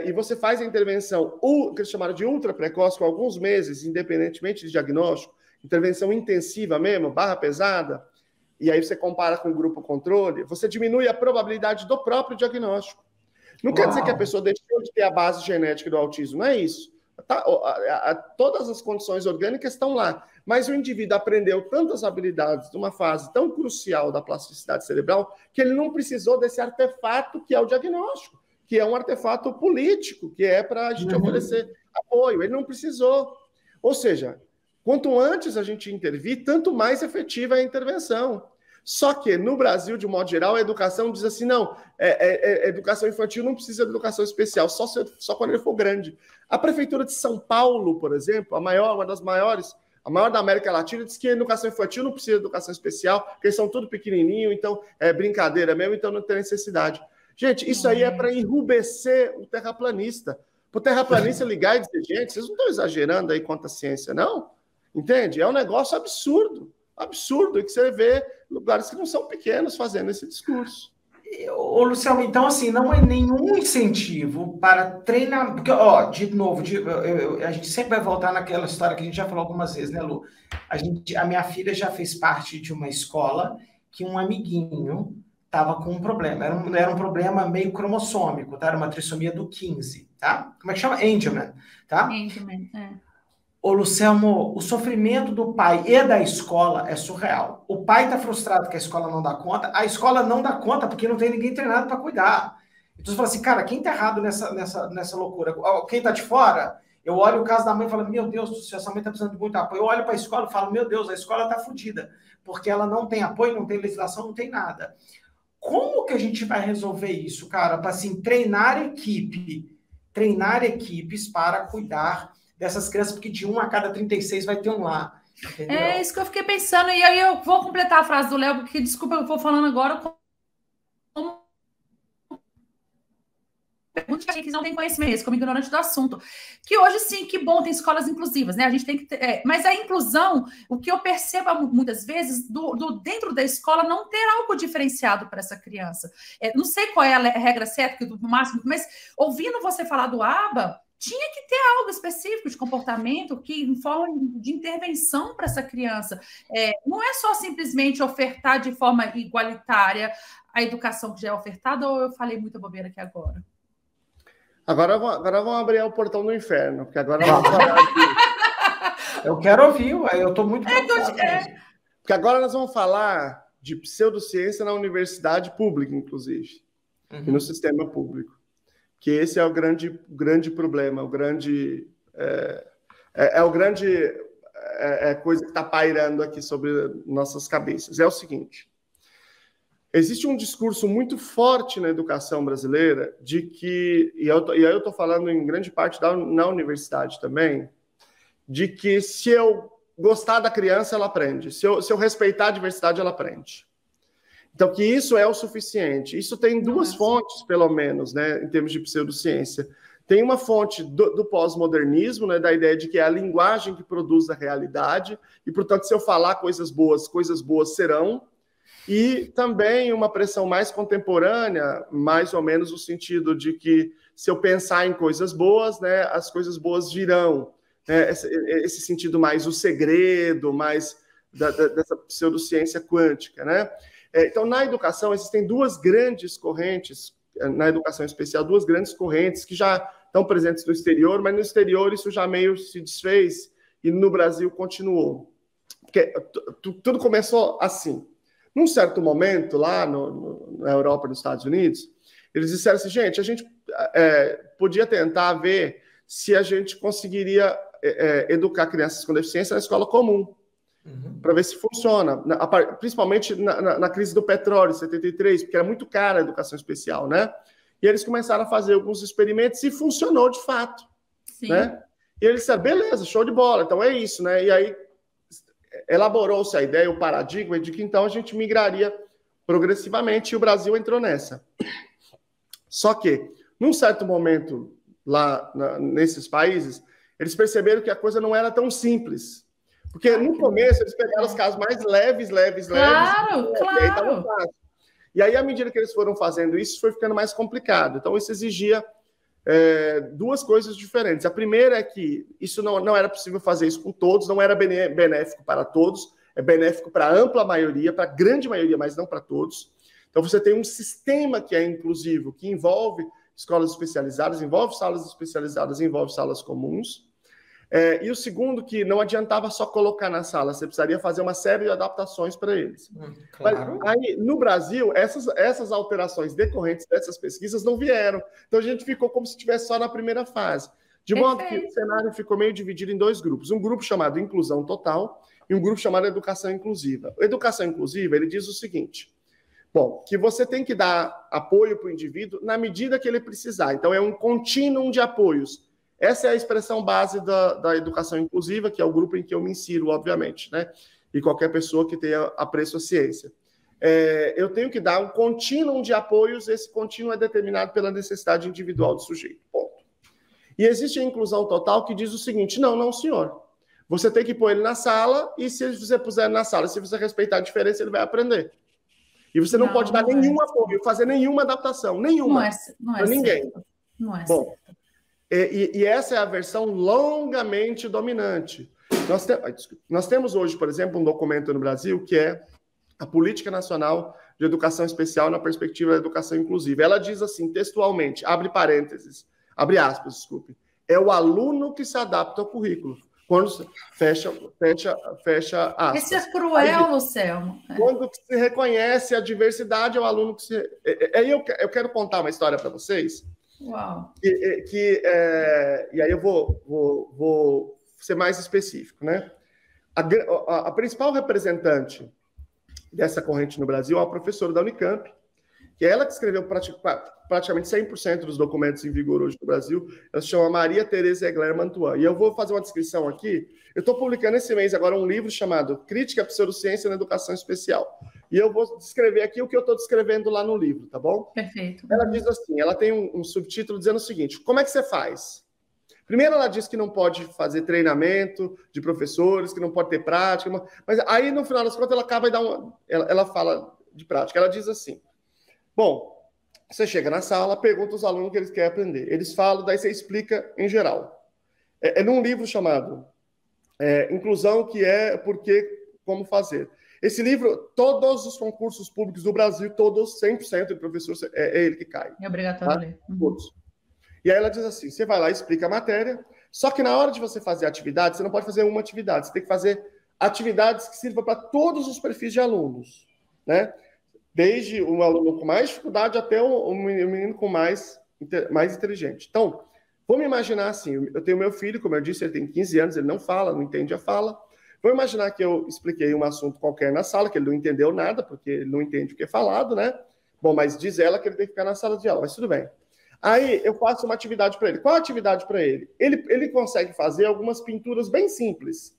S3: E você faz a intervenção, que eles chamaram de ultra precoce, com alguns meses, independentemente de diagnóstico, intervenção intensiva mesmo, barra pesada, e aí você compara com o grupo controle, você diminui a probabilidade do próprio diagnóstico. Não quer dizer que a pessoa deixou de ter a base genética do autismo, não é isso. Todas as condições orgânicas estão lá, mas o indivíduo aprendeu tantas habilidades numa fase tão crucial da plasticidade cerebral que ele não precisou desse artefato que é o diagnóstico, que é um artefato político, que é para a gente oferecer apoio. Ele não precisou. Ou seja, quanto antes a gente intervir, tanto mais efetiva é a intervenção. Só que, no Brasil, de modo geral, a educação diz assim, não, educação infantil não precisa de educação especial, só quando ele for grande. A Prefeitura de São Paulo, por exemplo, a maior da América Latina, diz que a educação infantil não precisa de educação especial, porque eles são tudo pequenininho, então é brincadeira mesmo, então não tem necessidade. Gente, isso aí é para enrubescer o terraplanista. Para o terraplanista ligar e dizer, gente, vocês não estão exagerando aí quanto à ciência, não? Entende? É um negócio absurdo. Absurdo, que você vê lugares que não são pequenos fazendo esse discurso.
S1: Ô, Luciano, então, assim, não é nenhum incentivo para treinar, porque, ó, de novo, a gente sempre vai voltar naquela história que a gente já falou algumas vezes, né, Lu? A minha filha já fez parte de uma escola que um amiguinho estava com um problema, era um problema meio cromossômico, tá? Era uma trissomia do 15, tá? Como é que chama? Angelman, tá?
S2: Angelman,
S1: Ô, Luciano, o sofrimento do pai e da escola é surreal. O pai está frustrado que a escola não dá conta, a escola não dá conta porque não tem ninguém treinado para cuidar. Então você fala assim, cara, quem está errado nessa loucura? Quem está de fora? Eu olho o caso da mãe e falo, meu Deus do céu, essa mãe está precisando de muito apoio. Eu olho para a escola e falo, meu Deus, a escola está fodida, porque ela não tem apoio, não tem legislação, não tem nada. Como que a gente vai resolver isso, cara? Para assim, treinar equipes para cuidar dessas crianças, porque de 1 a cada 36 vai ter um lá. Entendeu?
S2: É isso que eu fiquei pensando, e aí eu vou completar a frase do Léo, porque, desculpa, eu vou falando agora como pergunta que não tem conhecimento, como ignorante do assunto. Que hoje, sim, que bom, tem escolas inclusivas, né? A gente tem que ter, mas a inclusão, o que eu percebo muitas vezes, dentro da escola, não ter algo diferenciado para essa criança. Não sei qual é a regra certa, do máximo, mas ouvindo você falar do ABA, tinha que ter algo específico de comportamento que em forma de intervenção para essa criança. Não é só simplesmente ofertar de forma igualitária a educação que já é ofertada, ou eu falei muita bobeira aqui agora?
S3: Agora vamos abrir o portão do inferno, porque agora vamos falar
S1: de... Eu quero ouvir, eu estou muito preocupado.
S3: Porque agora nós vamos falar de pseudociência na universidade pública, inclusive, e no sistema público. Que esse é o grande problema, coisa que está pairando aqui sobre nossas cabeças. É o seguinte, existe um discurso muito forte na educação brasileira de que, e aí eu estou falando em grande parte na universidade também, de que se eu gostar da criança, ela aprende. Se eu respeitar a diversidade, ela aprende. Então, que isso é o suficiente. Isso tem duas fontes, pelo menos, né, em termos de pseudociência. Tem uma fonte do pós-modernismo, né, da ideia de que é a linguagem que produz a realidade, e, portanto, se eu falar coisas boas serão. E também uma pressão mais contemporânea, mais ou menos no sentido de que, se eu pensar em coisas boas, né, as coisas boas virão. Né, esse sentido mais o segredo, mais dessa pseudociência quântica, né? Então, na educação, existem duas grandes correntes, na educação especial, duas grandes correntes que já estão presentes no exterior, mas no exterior isso já meio se desfez e no Brasil continuou. Porque tudo começou assim. Num certo momento, lá na Europa e nos Estados Unidos, eles disseram assim, gente, a gente podia tentar ver se a gente conseguiria educar crianças com deficiência na escola comum. Para ver se funciona, principalmente na crise do petróleo, em 73, porque era muito cara a educação especial, né? E eles começaram a fazer alguns experimentos e funcionou de fato, né? E eles disseram, beleza, show de bola, então é isso, né? E aí elaborou-se a ideia, o paradigma de que então a gente migraria progressivamente e o Brasil entrou nessa. Só que, num certo momento, lá nesses países, eles perceberam que a coisa não era tão simples. Porque no começo eles pegaram os casos mais leves.
S2: Claro.
S3: E aí tava fácil. E aí, à medida que eles foram fazendo isso, foi ficando mais complicado. Então, isso exigia duas coisas diferentes. A primeira é que isso não era possível fazer isso com todos, não era benéfico para todos, é benéfico para a ampla maioria, para a grande maioria, mas não para todos. Então, você tem um sistema que é inclusivo, que envolve escolas especializadas, envolve salas especializadas, envolve salas comuns. E o segundo, que não adiantava só colocar na sala, você precisaria fazer uma série de adaptações para eles.
S1: Claro.
S3: Mas, aí, no Brasil, essas alterações decorrentes dessas pesquisas não vieram. Então, a gente ficou como se estivesse só na primeira fase. De modo que o cenário ficou meio dividido em dois grupos. Um grupo chamado Inclusão Total e um grupo chamado Educação Inclusiva. A Educação Inclusiva, ele diz o seguinte, bom, que você tem que dar apoio para o indivíduo na medida que ele precisar. Então, é um contínuo de apoios. Essa é a expressão base da educação inclusiva, que é o grupo em que eu me insiro, obviamente, né? E qualquer pessoa que tenha apreço à ciência. Eu tenho que dar um contínuo de apoios, esse contínuo é determinado pela necessidade individual do sujeito. Ponto. E existe a inclusão total que diz o seguinte, não, senhor. Você tem que pôr ele na sala, e se você puser ele na sala, se você respeitar a diferença, ele vai aprender. E você não pode dar nenhum apoio, fazer nenhuma adaptação, nenhuma, para ninguém.
S2: Não é
S3: bom. E essa é a versão longamente dominante. Nós temos hoje, por exemplo, um documento no Brasil que é a Política Nacional de Educação Especial na Perspectiva da Educação Inclusiva. Ela diz assim, textualmente, abre aspas, desculpe, é o aluno que se adapta ao currículo. Quando fecha aspas.
S2: Esse é cruel, Lucelmo.
S3: Quando se reconhece a diversidade, é o aluno que se... Eu quero contar uma história para vocês.
S2: Uau.
S3: E aí eu vou ser mais específico, né? A principal representante dessa corrente no Brasil é a professora da Unicamp, que é ela que escreveu praticamente 100% dos documentos em vigor hoje no Brasil. Ela se chama Maria Tereza Egler Mantuan. E eu vou fazer uma descrição aqui. Eu estou publicando esse mês agora um livro chamado Crítica à Pseudociência na Educação Especial. E eu vou descrever aqui o que eu estou descrevendo lá no livro, tá bom?
S2: Perfeito.
S3: Ela diz assim, ela tem um subtítulo dizendo o seguinte, como é que você faz? Primeiro ela diz que não pode fazer treinamento de professores, que não pode ter prática, mas aí no final das contas ela acaba e ela fala de prática. Ela diz assim, bom, você chega na sala, pergunta aos alunos o que eles querem aprender. Eles falam, daí você explica em geral. É num livro chamado Inclusão, que é Porque, Como Fazer. Esse livro, todos os concursos públicos do Brasil, todos, 100% de professor, é ele que cai.
S2: É obrigatório ler.
S3: Todos. E aí ela diz assim, você vai lá e explica a matéria, só que na hora de você fazer atividade, você não pode fazer uma atividade, você tem que fazer atividades que sirvam para todos os perfis de alunos, né? Desde um aluno com mais dificuldade até um menino com mais inteligente. Então, vamos imaginar assim, eu tenho meu filho, como eu disse, ele tem 15 anos, ele não fala, não entende a fala. Vamos imaginar que eu expliquei um assunto qualquer na sala, que ele não entendeu nada, porque ele não entende o que é falado, né? Bom, mas diz ela que ele tem que ficar na sala de aula, mas tudo bem. Aí eu faço uma atividade para ele. Qual a atividade para ele? Ele consegue fazer algumas pinturas bem simples.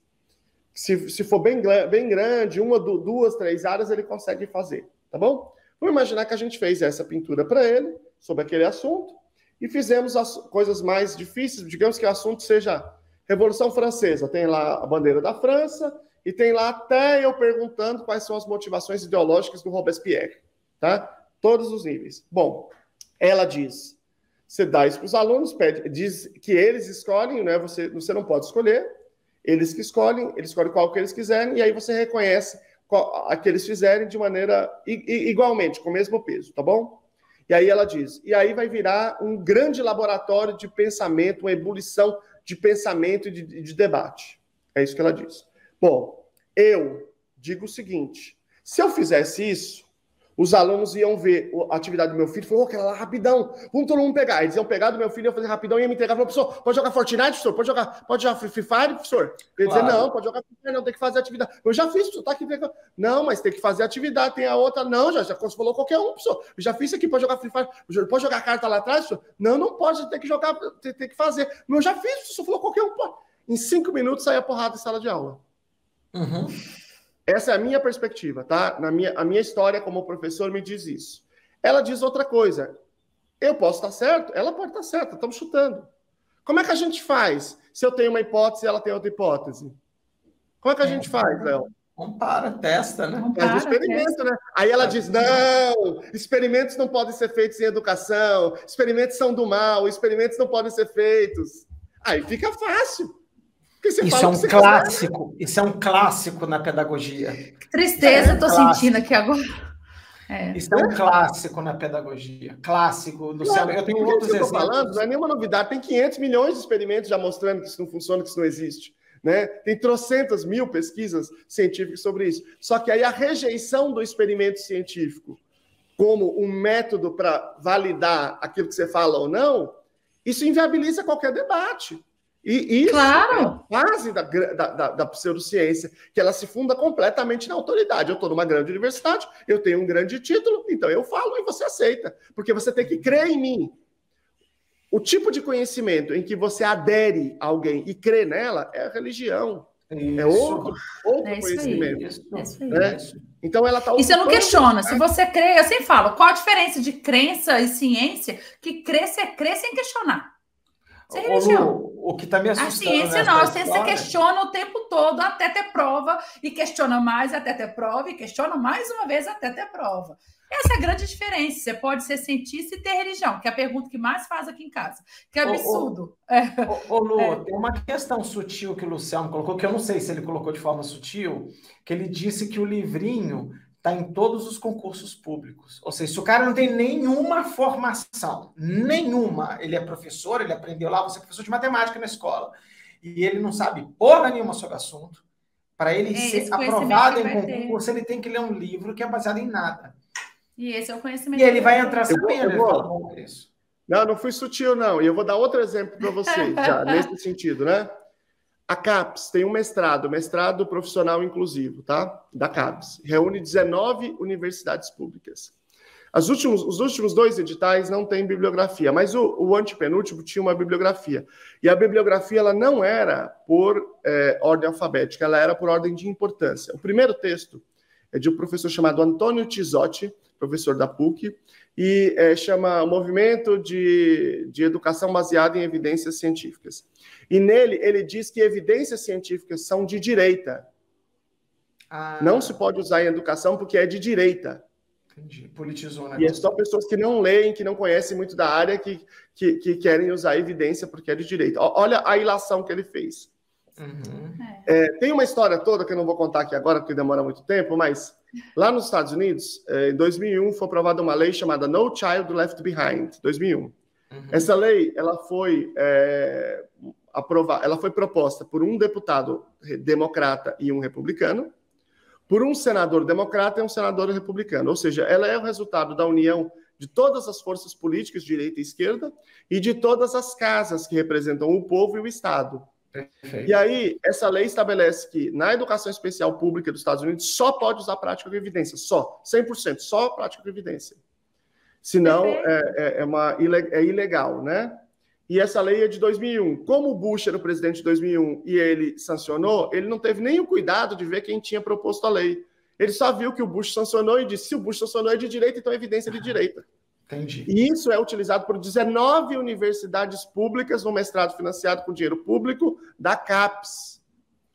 S3: Se for bem grande, uma, duas, 3 áreas, ele consegue fazer, tá bom? Vamos imaginar que a gente fez essa pintura para ele, sobre aquele assunto, e fizemos as coisas mais difíceis, digamos que o assunto seja Revolução Francesa. Tem lá a bandeira da França, e tem lá até eu perguntando quais são as motivações ideológicas do Robespierre, tá? Todos os níveis. Bom, ela diz, você dá isso para os alunos, diz que eles escolhem, né? Você não pode escolher, eles que escolhem, eles escolhem qual que eles quiserem, e aí você reconhece a que eles fizerem de maneira igualmente, com o mesmo peso, tá bom? E aí ela diz, e aí vai virar um grande laboratório de pensamento, uma ebulição de pensamento e de debate. É isso que ela diz. Bom, eu digo o seguinte, se eu fizesse isso, os alunos iam ver a atividade do meu filho e falaram, aquela lá, rapidão, vamos todo mundo pegar. Eles iam pegar do meu filho, eu fazer rapidão, ia me entregar, falou, professor, pode jogar Fortnite, professor? Pode jogar Free Fire, professor? Ele ia dizer, não, pode jogar Free Fire, não, tem que fazer atividade. Eu já fiz, professor, tá aqui. Não, mas tem que fazer atividade, tem a outra. Não, já você falou qualquer um, professor. Eu já fiz isso aqui, pode jogar Free Fire. Pode jogar carta lá atrás, professor? Não pode, tem que jogar, tem que fazer. Mas eu já fiz, professor, falou qualquer um, pode. Em 5 minutos saía porrada em sala de aula.
S1: Uhum. Essa é a minha perspectiva, tá? A minha história como professor me diz isso. Ela diz outra coisa. Eu posso estar certo? Ela pode estar certa, estamos chutando. Como é que a gente faz se eu tenho uma hipótese e ela tem outra hipótese? Como é que a gente faz, Léo? Compara, testa, né?
S3: Faz um experimento, né? Aí ela diz, não, experimentos não podem ser feitos em educação, experimentos são do mal, experimentos não podem ser feitos. Aí fica fácil.
S1: Isso é um clássico, isso é um clássico na pedagogia.
S2: Que tristeza, estou sentindo aqui agora.
S1: Isso é um clássico na pedagogia. Clássico, Luciano. Eu tenho outros exemplos.
S3: Falando, não é nenhuma novidade. Tem 500 milhões de experimentos já mostrando que isso não funciona, que isso não existe. Né? Tem trocentas mil pesquisas científicas sobre isso. Só que aí a rejeição do experimento científico como um método para validar aquilo que você fala ou não, isso inviabiliza qualquer debate. E isso é a base da pseudociência, que ela se funda completamente na autoridade. Eu estou numa grande universidade, eu tenho um grande título, então eu falo e você aceita, porque você tem que crer em mim. O tipo de conhecimento em que você adere a alguém e crê nela é a religião. Isso. É outro conhecimento. Isso. Né? Então ela está.
S2: E você não questiona. Se você crê, eu sempre falo, qual a diferença de crença e ciência? Que crer, você crê sem questionar. Isso é religião.
S1: O que está me assustando.
S2: A ciência não, você questiona o tempo todo até ter prova, e questiona mais até ter prova, e questiona mais uma vez até ter prova. Essa é a grande diferença. Você pode ser cientista e ter religião, que é a pergunta que mais faz aqui em casa. Que é absurdo.
S1: Lu, tem uma questão sutil que o Luciano colocou, que eu não sei se ele colocou de forma sutil, que ele disse que o livrinho está em todos os concursos públicos. Ou seja, se o cara não tem nenhuma formação, nenhuma, ele é professor, ele aprendeu lá, você é professor de matemática na escola, e ele não sabe porra nenhuma sobre o assunto, para ele ser aprovado em concurso, ele tem que ler um livro que é baseado em nada.
S2: E esse é o conhecimento.
S1: E ele vai entrar sabendo. Isso.
S3: Não fui sutil, não. E eu vou dar outro exemplo para vocês, já, nesse sentido, né? A CAPES tem um mestrado profissional inclusivo, tá? Da CAPES. Reúne 19 universidades públicas. Os últimos 2 editais não têm bibliografia, mas o antepenúltimo tinha uma bibliografia. E a bibliografia ela não era por ordem alfabética, ela era por ordem de importância. O primeiro texto é de um professor chamado Antônio Tizotti, professor da PUC, e chama Movimento de Educação Baseada em Evidências Científicas. E nele, ele diz que evidências científicas são de direita. Não se pode usar em educação porque é de direita.
S1: Entendi. Politizou, né?
S3: E é só pessoas que não leem, que não conhecem muito da área, que querem usar evidência porque é de direita. Olha a ilação que ele fez.
S1: Uhum.
S3: Tem uma história toda que eu não vou contar aqui agora, porque demora muito tempo, mas lá nos Estados Unidos, em 2001, foi aprovada uma lei chamada No Child Left Behind, 2001. Uhum. Essa lei, ela foi proposta por um deputado democrata e um republicano, por um senador democrata e um senador republicano. Ou seja, ela é o resultado da união de todas as forças políticas, direita e esquerda, e de todas as casas que representam o povo e o Estado. Perfeito. E aí, essa lei estabelece que na educação especial pública dos Estados Unidos só pode usar prática de evidência, só, 100%, só prática de evidência. Senão, é ilegal, né? E essa lei é de 2001. Como o Bush era o presidente de 2001 e ele sancionou, ele não teve nem o cuidado de ver quem tinha proposto a lei. Ele só viu que o Bush sancionou e disse, se o Bush sancionou é de direita, então é evidência de direita.
S1: Entendi.
S3: E isso é utilizado por 19 universidades públicas no mestrado financiado com dinheiro público da CAPES.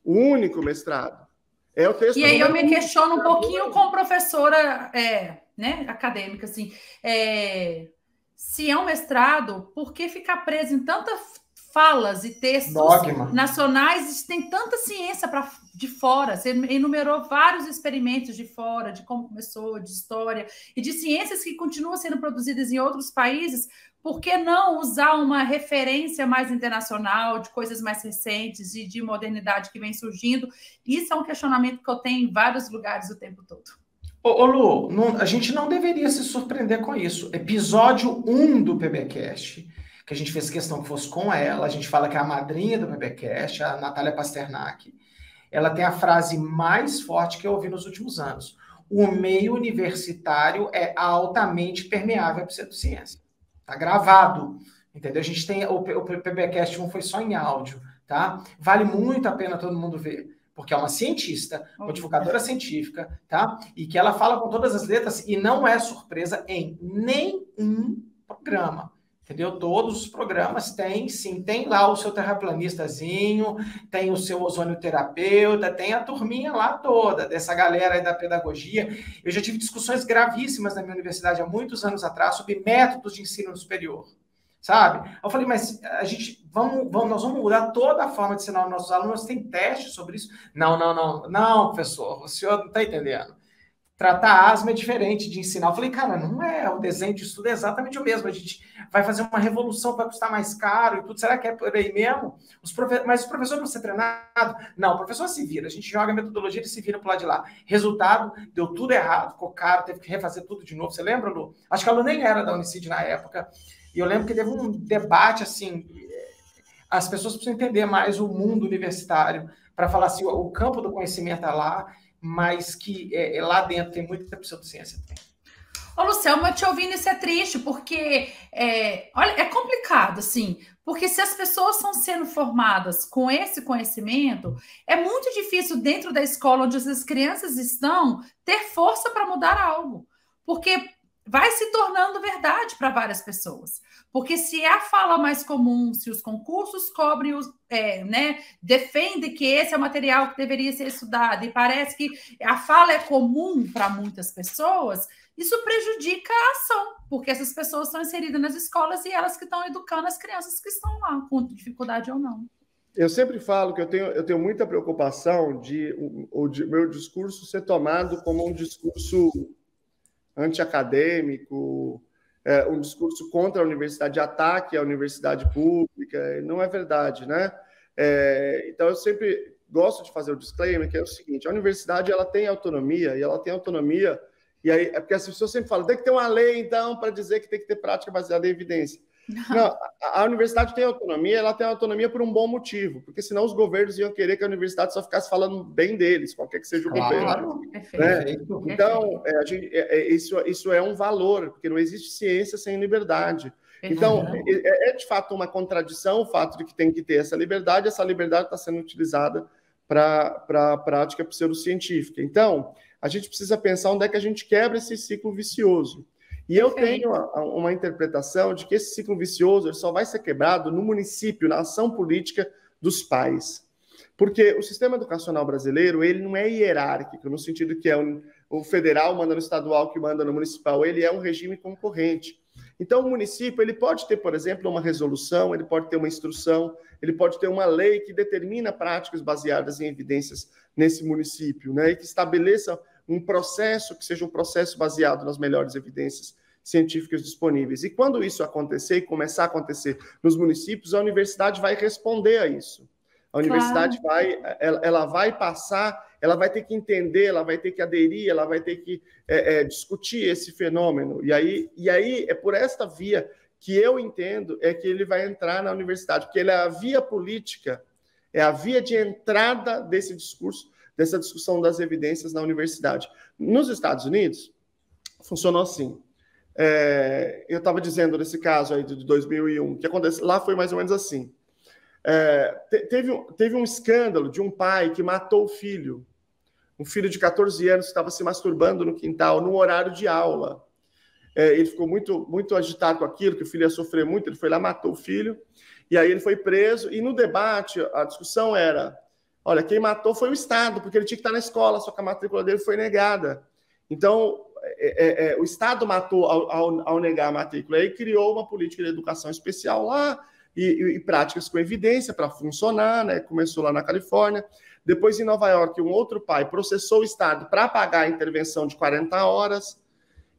S3: O único mestrado. É o texto.
S2: E aí eu me questiono um pouquinho como professora acadêmica, assim. Se é um mestrado, por que ficar preso em tantas falas e textos nacionais? Tem tanta ciência de fora. Você enumerou vários experimentos de fora, de como começou, de história, e de ciências que continuam sendo produzidas em outros países. Por que não usar uma referência mais internacional, de coisas mais recentes e de modernidade que vem surgindo? Isso é um questionamento que eu tenho em vários lugares o tempo todo.
S1: Lu, a gente não deveria se surpreender com isso. Episódio 1 do PBcast, que a gente fez questão que fosse com ela, a gente fala que é a madrinha do PBcast, a Natália Pasternak, ela tem a frase mais forte que eu ouvi nos últimos anos. O meio universitário é altamente permeável à pseudociência. Está gravado, entendeu? A gente tem, o PBcast 1 foi só em áudio, tá? Vale muito a pena todo mundo ver, porque é uma cientista, uma divulgadora científica, tá? E que ela fala com todas as letras e não é surpresa em nenhum programa. Entendeu? Todos os programas têm, sim, tem lá o seu terraplanistazinho, tem o seu ozonioterapeuta, tem a turminha lá toda, dessa galera aí da pedagogia. Eu já tive discussões gravíssimas na minha universidade há muitos anos atrás sobre métodos de ensino superior, sabe? Eu falei, mas a gente, nós vamos mudar toda a forma de ensinar os nossos alunos, tem teste sobre isso? Não, professor, o senhor não está entendendo. tratar a asma é diferente de ensinar. Eu falei, cara, não é, o desenho de estudo é exatamente o mesmo. A gente vai fazer uma revolução, vai custar mais caro e tudo. Será que é por aí mesmo? Mas os professores vão ser treinados? Não, o professor se vira. A gente joga a metodologia e se vira pro lado de lá. Resultado, deu tudo errado, ficou caro, teve que refazer tudo de novo. Você lembra, Lu? Acho que a Lu nem era da Unicid na época. E eu lembro que teve um debate, assim, as pessoas precisam entender mais o mundo universitário para falar assim, o campo do conhecimento é lá, mas que lá dentro tem muita pseudociência também.
S2: Ô, Luciano, eu te ouvindo, isso é triste, porque olha, é complicado, assim, porque se as pessoas estão sendo formadas com esse conhecimento, é muito difícil dentro da escola onde as crianças estão ter força para mudar algo, porque vai se tornando verdade para várias pessoas. Porque se é a fala mais comum, se os concursos cobrem, defendem que esse é o material que deveria ser estudado, e parece que a fala é comum para muitas pessoas, isso prejudica a ação, porque essas pessoas estão inseridas nas escolas e elas que estão educando as crianças que estão lá, com dificuldade ou não.
S3: Eu sempre falo que eu tenho muita preocupação de meu discurso ser tomado como um discurso anti-acadêmico, um discurso contra a universidade, de ataque à universidade pública. Não é verdade, né? Então, eu sempre gosto de fazer o disclaimer, que é o seguinte: a universidade ela tem autonomia, e aí é porque as pessoas sempre falam, tem que ter uma lei, então, para dizer que tem que ter prática baseada em evidência. Não, a universidade tem autonomia, ela tem autonomia por um bom motivo, porque senão os governos iam querer que a universidade só ficasse falando bem deles, qualquer que seja o governo. Né? Então, isso é um valor, porque não existe ciência sem liberdade. Então, é de fato uma contradição o fato de que tem que ter essa liberdade está sendo utilizada para a prática pseudocientífica. Então, a gente precisa pensar onde é que a gente quebra esse ciclo vicioso. E eu tenho uma interpretação de que esse ciclo vicioso ele só vai ser quebrado no município, na ação política dos pais. Porque o sistema educacional brasileiro, ele não é hierárquico, no sentido que o federal manda no estadual, que manda no municipal, ele é um regime concorrente. Então, o município ele pode ter, por exemplo, uma resolução, ele pode ter uma instrução, ele pode ter uma lei que determina práticas baseadas em evidências nesse município, né, e que estabeleça um processo que seja um processo baseado nas melhores evidências científicas disponíveis. E quando isso acontecer e começar a acontecer nos municípios, a universidade vai responder a isso. A universidade vai passar, ela vai ter que entender, ela vai ter que aderir, ela vai ter que discutir esse fenômeno. E aí é por esta via que eu entendo que ele vai entrar na universidade, porque ele é a via política, é a via de entrada desse discurso, dessa discussão das evidências na universidade. Nos Estados Unidos, funcionou assim. Eu estava dizendo nesse caso aí de 2001, que acontece, lá foi mais ou menos assim. Teve um escândalo de um pai que matou o filho, um filho de 14 anos que estava se masturbando no quintal, no horário de aula. Ele ficou muito, muito agitado com aquilo, que o filho ia sofrer muito, ele foi lá, matou o filho, e aí ele foi preso, e no debate, a discussão era, olha, quem matou foi o Estado, porque ele tinha que estar na escola, só que a matrícula dele foi negada. Então, o Estado matou ao negar a matrícula, e criou uma política de educação especial lá, e práticas com evidência para funcionar, né? Começou lá na Califórnia. Depois, em Nova York, um outro pai processou o Estado para pagar a intervenção de 40 horas,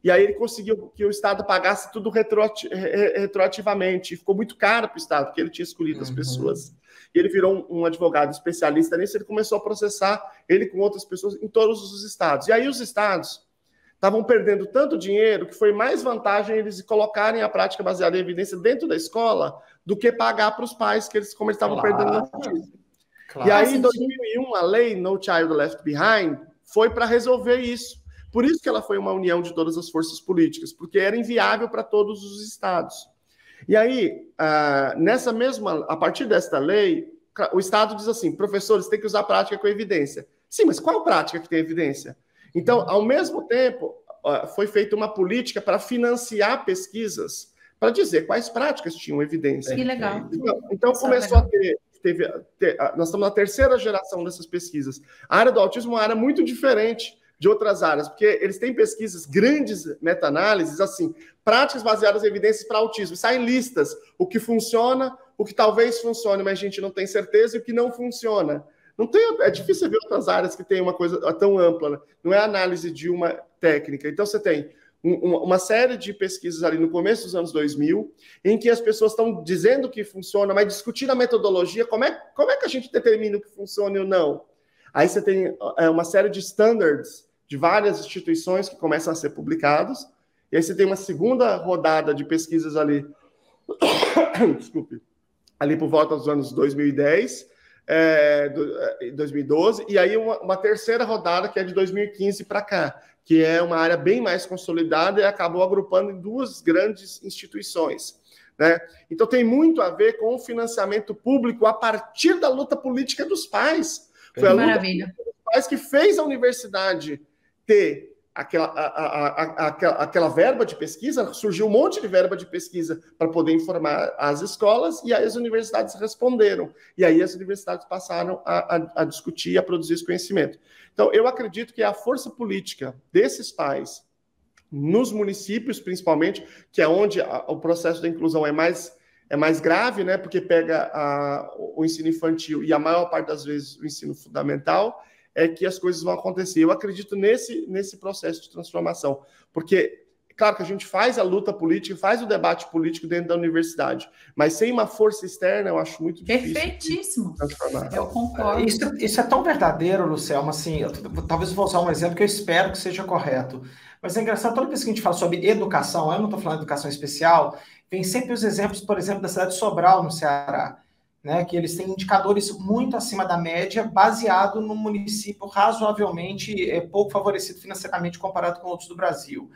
S3: e aí ele conseguiu que o Estado pagasse tudo retroativamente. E ficou muito caro para o Estado, porque ele tinha escolhido as pessoas. E ele virou um advogado especialista nisso, ele começou a processar ele com outras pessoas em todos os estados. E aí os estados estavam perdendo tanto dinheiro que foi mais vantagem eles colocarem a prática baseada em evidência dentro da escola do que pagar para os pais, como eles estavam perdendo na justiça. E aí, em 2001, a lei No Child Left Behind foi para resolver isso. Por isso que ela foi uma união de todas as forças políticas, porque era inviável para todos os estados. E aí, a partir desta lei, o Estado diz assim, professores, tem que usar prática com evidência. Sim, mas qual prática que tem evidência? Então, ao mesmo tempo, foi feita uma política para financiar pesquisas, para dizer quais práticas tinham evidência.
S2: Que legal.
S3: Então começou a ter... nós estamos na terceira geração dessas pesquisas. A área do autismo é uma área muito diferente de outras áreas, porque eles têm pesquisas, grandes meta-análises, assim, práticas baseadas em evidências para autismo. Saem listas, o que funciona, o que talvez funcione, mas a gente não tem certeza, e o que não funciona. Não tem, é difícil ver outras áreas que tem uma coisa tão ampla, né? Não é análise de uma técnica. Então, você tem uma série de pesquisas ali no começo dos anos 2000, em que as pessoas estão dizendo que funciona, mas discutindo a metodologia, como é que a gente determina o que funciona ou não? Aí você tem uma série de standards de várias instituições que começam a ser publicados, e aí você tem uma segunda rodada de pesquisas ali, desculpe, ali por volta dos anos 2010, 2012, e aí uma terceira rodada que é de 2015 para cá, que é uma área bem mais consolidada e acabou agrupando em duas grandes instituições, né? Então tem muito a ver com o financiamento público a partir da luta política dos pais. Foi a luta política dos pais que fez a universidade ter aquela verba de pesquisa, surgiu um monte de verba de pesquisa para poder informar as escolas, e aí as universidades responderam. E aí as universidades passaram a discutir e a produzir esse conhecimento. Então, eu acredito que a força política desses pais, nos municípios, principalmente, que é onde o processo da inclusão é mais grave, né? Porque pega o ensino infantil e a maior parte das vezes o ensino fundamental, é que as coisas vão acontecer. Eu acredito nesse processo de transformação, porque, claro que a gente faz a luta política, faz o debate político dentro da universidade, mas sem uma força externa, eu acho muito difícil.
S2: Perfeitíssimo.
S3: Transformar.
S2: Eu concordo.
S1: Isso é tão verdadeiro, Lucelma, assim, talvez eu vou usar um exemplo que eu espero que seja correto, mas é engraçado, toda vez que a gente fala sobre educação, eu não estou falando de educação especial, vem sempre os exemplos, por exemplo, da cidade de Sobral, no Ceará, né, que eles têm indicadores muito acima da média, baseado num município razoavelmente pouco favorecido financeiramente comparado com outros do Brasil.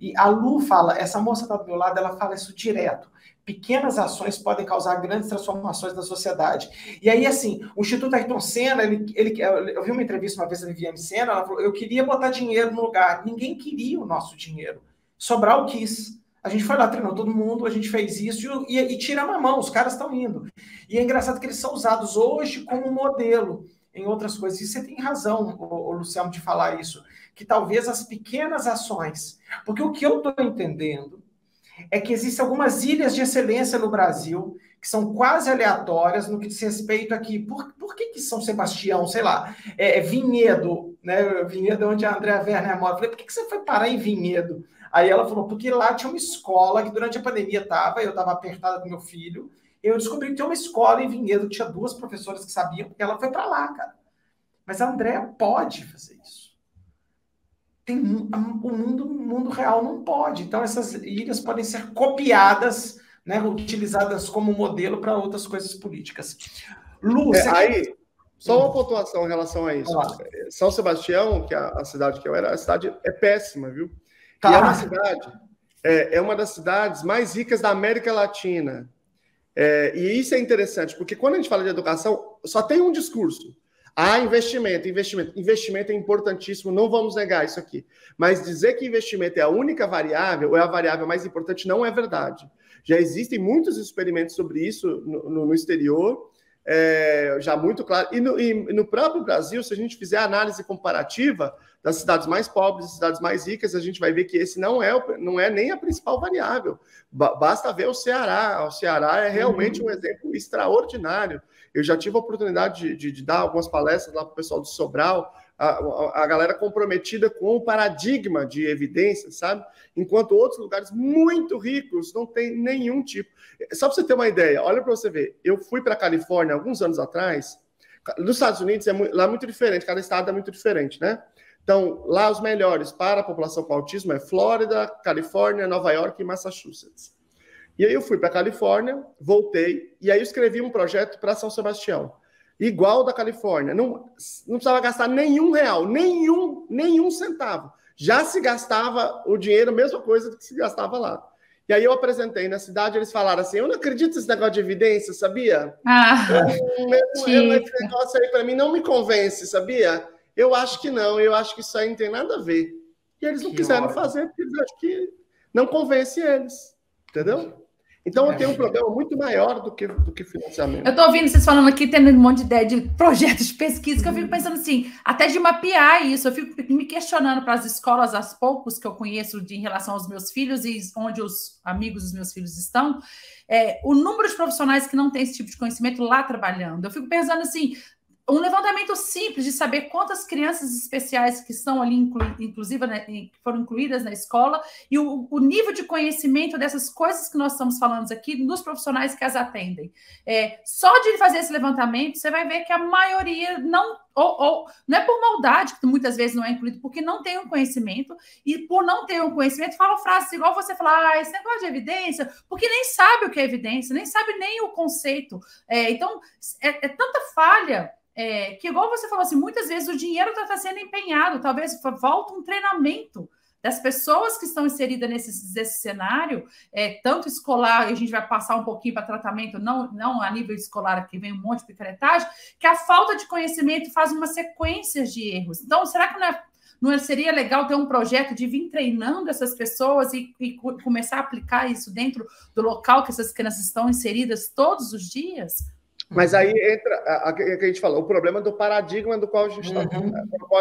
S1: E a Lu fala, essa moça está do meu lado, ela fala isso direto. Pequenas ações podem causar grandes transformações na sociedade. E aí, assim, o Instituto Ayrton Senna, eu vi uma entrevista uma vez da Viviane Senna, ela falou, eu queria botar dinheiro no lugar. Ninguém queria o nosso dinheiro. Sobral quis. A gente foi lá, treinou todo mundo, a gente fez isso e tiramos a mão, os caras estão indo. E é engraçado que eles são usados hoje como modelo em outras coisas. E você tem razão, o Luciano, de falar isso, que talvez as pequenas ações... Porque o que eu estou entendendo é que existem algumas ilhas de excelência no Brasil que são quase aleatórias no que diz respeito aqui. Por que São Sebastião, sei lá, Vinhedo, né? Vinhedo é onde a Andréa Werner mora. Eu falei, por que você foi parar em Vinhedo? Aí ela falou, porque lá tinha uma escola que durante a pandemia eu estava apertada com meu filho, eu descobri que tinha uma escola em Vinhedo, que tinha 2 professoras que sabiam, porque ela foi para lá, cara. Mas a Andréa pode fazer isso. O mundo real não pode. Então, essas ilhas podem ser copiadas, né, utilizadas como modelo para outras coisas políticas. Lu,
S3: só uma pontuação em relação a isso. São Sebastião, que é a cidade que eu era, a cidade é péssima, viu? Tá. E é uma das cidades mais ricas da América Latina. E isso é interessante, porque quando a gente fala de educação, só tem um discurso. Investimento é importantíssimo, não vamos negar isso aqui. Mas dizer que investimento é a única variável, ou é a variável mais importante, não é verdade. Já existem muitos experimentos sobre isso no exterior, já muito claro. E no próprio Brasil, se a gente fizer a análise comparativa das cidades mais pobres e cidades mais ricas, a gente vai ver que esse não é nem a principal variável. Basta ver o Ceará. O Ceará é realmente um exemplo extraordinário. Eu já tive a oportunidade de dar algumas palestras lá para o pessoal do Sobral, a galera comprometida com o paradigma de evidência, sabe? Enquanto outros lugares muito ricos não tem nenhum tipo. Só para você ter uma ideia, olha para você ver. Eu fui para a Califórnia alguns anos atrás. Nos Estados Unidos, lá é muito diferente, cada estado é muito diferente, né? Então, lá os melhores para a população com autismo é Flórida, Califórnia, Nova York e Massachusetts. E aí eu fui para a Califórnia, voltei, e aí eu escrevi um projeto para São Sebastião, igual da Califórnia. Não precisava gastar nenhum real, nenhum centavo. Já se gastava o dinheiro, a mesma coisa que se gastava lá. E aí eu apresentei na cidade, eles falaram assim, eu não acredito nesse negócio de evidência, sabia? Esse negócio aí para mim não me convence, sabia? Eu acho que não, eu acho que isso aí não tem nada a ver. E eles não quiseram fazer, porque eles acham que não convence eles, entendeu? Então, eu tenho um problema muito maior do que financiamento.
S2: Eu estou ouvindo vocês falando aqui, tendo um monte de ideia de projetos de pesquisa, que eu fico pensando assim, até de mapear isso, eu fico me questionando para as escolas, aos poucos, que eu conheço em relação aos meus filhos e onde os amigos dos meus filhos estão, o número de profissionais que não têm esse tipo de conhecimento lá trabalhando. Eu fico pensando assim, um levantamento simples de saber quantas crianças especiais que estão ali, inclusive, né, que foram incluídas na escola, e o nível de conhecimento dessas coisas que nós estamos falando aqui nos profissionais que as atendem. Só de fazer esse levantamento, você vai ver que a maioria não é por maldade, que muitas vezes não é incluído, porque não tem um conhecimento, e por não ter um conhecimento, falam frases igual você falar, esse negócio de evidência, porque nem sabe o que é evidência, nem sabe nem o conceito. Então, é tanta falha, que igual você falou assim, muitas vezes o dinheiro está sendo empenhado, talvez falta um treinamento das pessoas que estão inseridas nesse cenário, tanto escolar, e a gente vai passar um pouquinho para tratamento, não a nível escolar, aqui vem um monte de picaretagem, que a falta de conhecimento faz uma sequência de erros. Então, será que não seria legal ter um projeto de vir treinando essas pessoas e começar a aplicar isso dentro do local que essas crianças estão inseridas todos os dias?
S3: Mas aí entra o que a gente falou, o problema do paradigma do qual a gente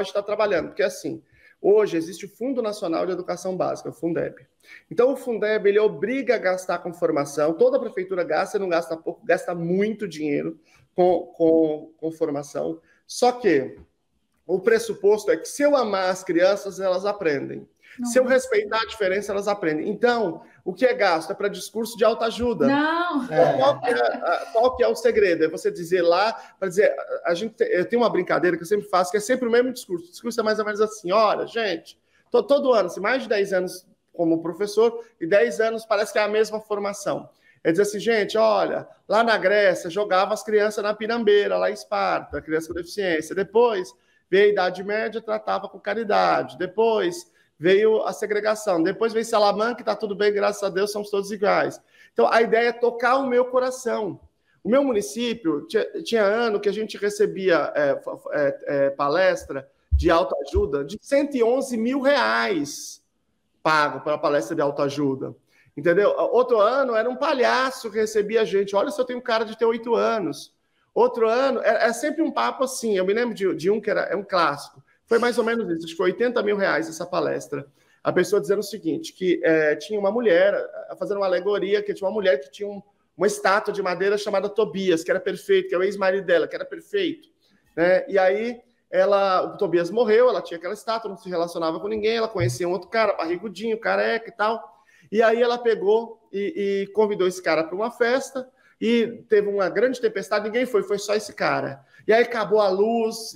S3: está trabalhando, porque assim, hoje existe o Fundo Nacional de Educação Básica, o Fundeb. Então o Fundeb, ele obriga a gastar com formação, toda a prefeitura gasta, não gasta pouco, gasta muito dinheiro com formação, só que o pressuposto é que se eu amar as crianças, elas aprendem. Não. Se eu respeitar a diferença, elas aprendem. Então, o que é gasto? É para discurso de autoajuda.
S2: Não.
S3: Qual que é o segredo? É você dizer lá, para dizer, eu tenho uma brincadeira que eu sempre faço, que é sempre o mesmo discurso. O discurso é mais ou menos assim, olha, gente, todo ano, assim, mais de 10 anos como professor, e 10 anos parece que é a mesma formação. É dizer assim, gente, olha, lá na Grécia, jogava as crianças na pirambeira, lá em Esparta, criança com deficiência. Depois, veio a Idade Média, tratava com caridade. Depois veio a segregação. Depois veio Salamanca, que está tudo bem, graças a Deus, somos todos iguais. Então, a ideia é tocar o meu coração. O meu município, tinha ano que a gente recebia palestra de autoajuda de R$111 mil pago para a palestra de autoajuda. Entendeu? Outro ano, era um palhaço que recebia a gente. Olha, se eu tenho cara de ter 8 anos. Outro ano, é sempre um papo assim. Eu me lembro de um que é um clássico. Foi mais ou menos isso. Acho que foi R$80 mil essa palestra. A pessoa dizendo o seguinte, que tinha uma mulher, fazendo uma alegoria, que tinha uma mulher que tinha uma estátua de madeira chamada Tobias, que era perfeito, que é o ex-marido dela, que era perfeito. Né? E aí, o Tobias morreu, ela tinha aquela estátua, não se relacionava com ninguém, ela conhecia um outro cara, barrigudinho, careca e tal. E aí ela pegou e convidou esse cara para uma festa, e teve uma grande tempestade, ninguém foi só esse cara. E aí acabou a luz,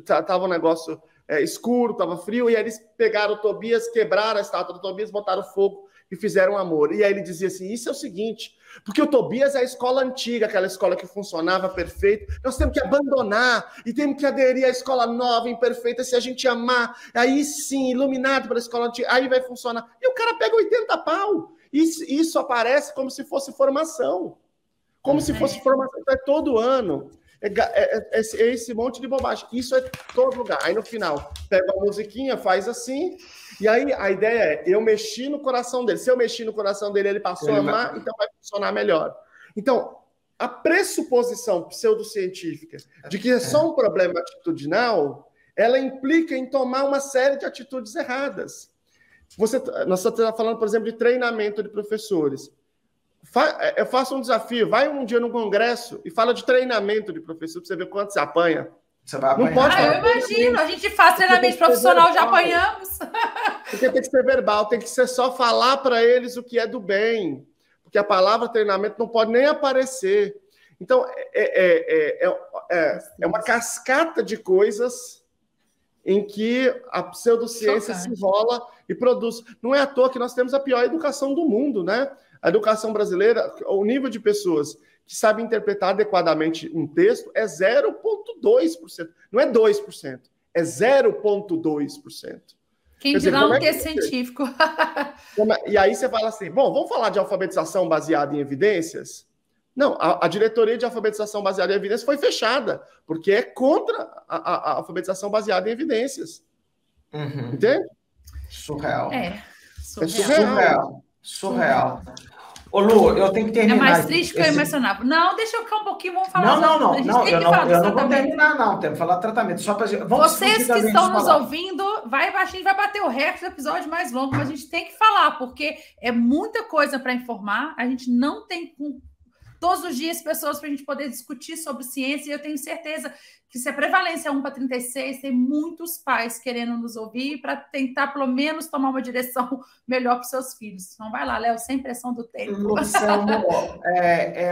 S3: tava um negócio escuro, tava frio, e aí eles pegaram o Tobias, quebraram a estátua do Tobias, botaram fogo e fizeram amor. E aí ele dizia assim, isso é o seguinte, porque o Tobias é a escola antiga, aquela escola que funcionava perfeito, nós temos que abandonar e temos que aderir à escola nova, imperfeita, se a gente amar, aí sim, iluminado pela escola antiga, aí vai funcionar. E o cara pega 80 pau. Isso aparece como se fosse formação. Como se fosse formação. É todo ano. É esse monte de bobagem. Isso é todo lugar. Aí no final, pega uma musiquinha, faz assim, e aí a ideia é, eu mexi no coração dele. Se eu mexi no coração dele, ele passou a amar, então vai funcionar melhor. Então, a pressuposição pseudocientífica de que é só um problema atitudinal, ela implica em tomar uma série de atitudes erradas. Nós estamos falando, por exemplo, de treinamento de professores. Eu faço um desafio, vai um dia no congresso e fala de treinamento de professor, para você ver quanto você apanha.
S1: Você vai apanhar. Não pode
S2: eu imagino, a gente faz treinamento profissional, já apanhamos.
S3: Porque tem que ser verbal, tem que ser só falar para eles o que é do bem. Porque a palavra treinamento não pode nem aparecer. Então, é uma cascata de coisas em que a pseudociência se enrola e produz. Não é à toa que nós temos a pior educação do mundo, né? A educação brasileira, o nível de pessoas que sabem interpretar adequadamente um texto é 0,2%. Não é 2%, é 0,2%.
S2: Quem dirá um texto científico.
S3: E aí você fala assim, bom, vamos falar de alfabetização baseada em evidências? Não, a diretoria de alfabetização baseada em evidências foi fechada, porque é contra a alfabetização baseada em evidências.
S1: Uhum.
S3: Entende?
S1: Surreal.
S3: Surreal.
S1: Ô, Lu, eu tenho que terminar.
S2: É mais triste que eu imaginava. Não, deixa eu ficar um pouquinho, vamos falar.
S1: Não, eu não vou terminar, não. Temos que falar de tratamento. Só pra...
S2: Vocês que estão nos ouvindo, a gente vai bater o recorde do episódio mais longo, mas a gente tem que falar, porque é muita coisa para informar, a gente não tem todos os dias pessoas para a gente poder discutir sobre ciência, e eu tenho certeza que se a prevalência é 1/36, tem muitos pais querendo nos ouvir para tentar, pelo menos, tomar uma direção melhor para os seus filhos. Então, vai lá, Léo, sem pressão do tempo.
S1: Luciano,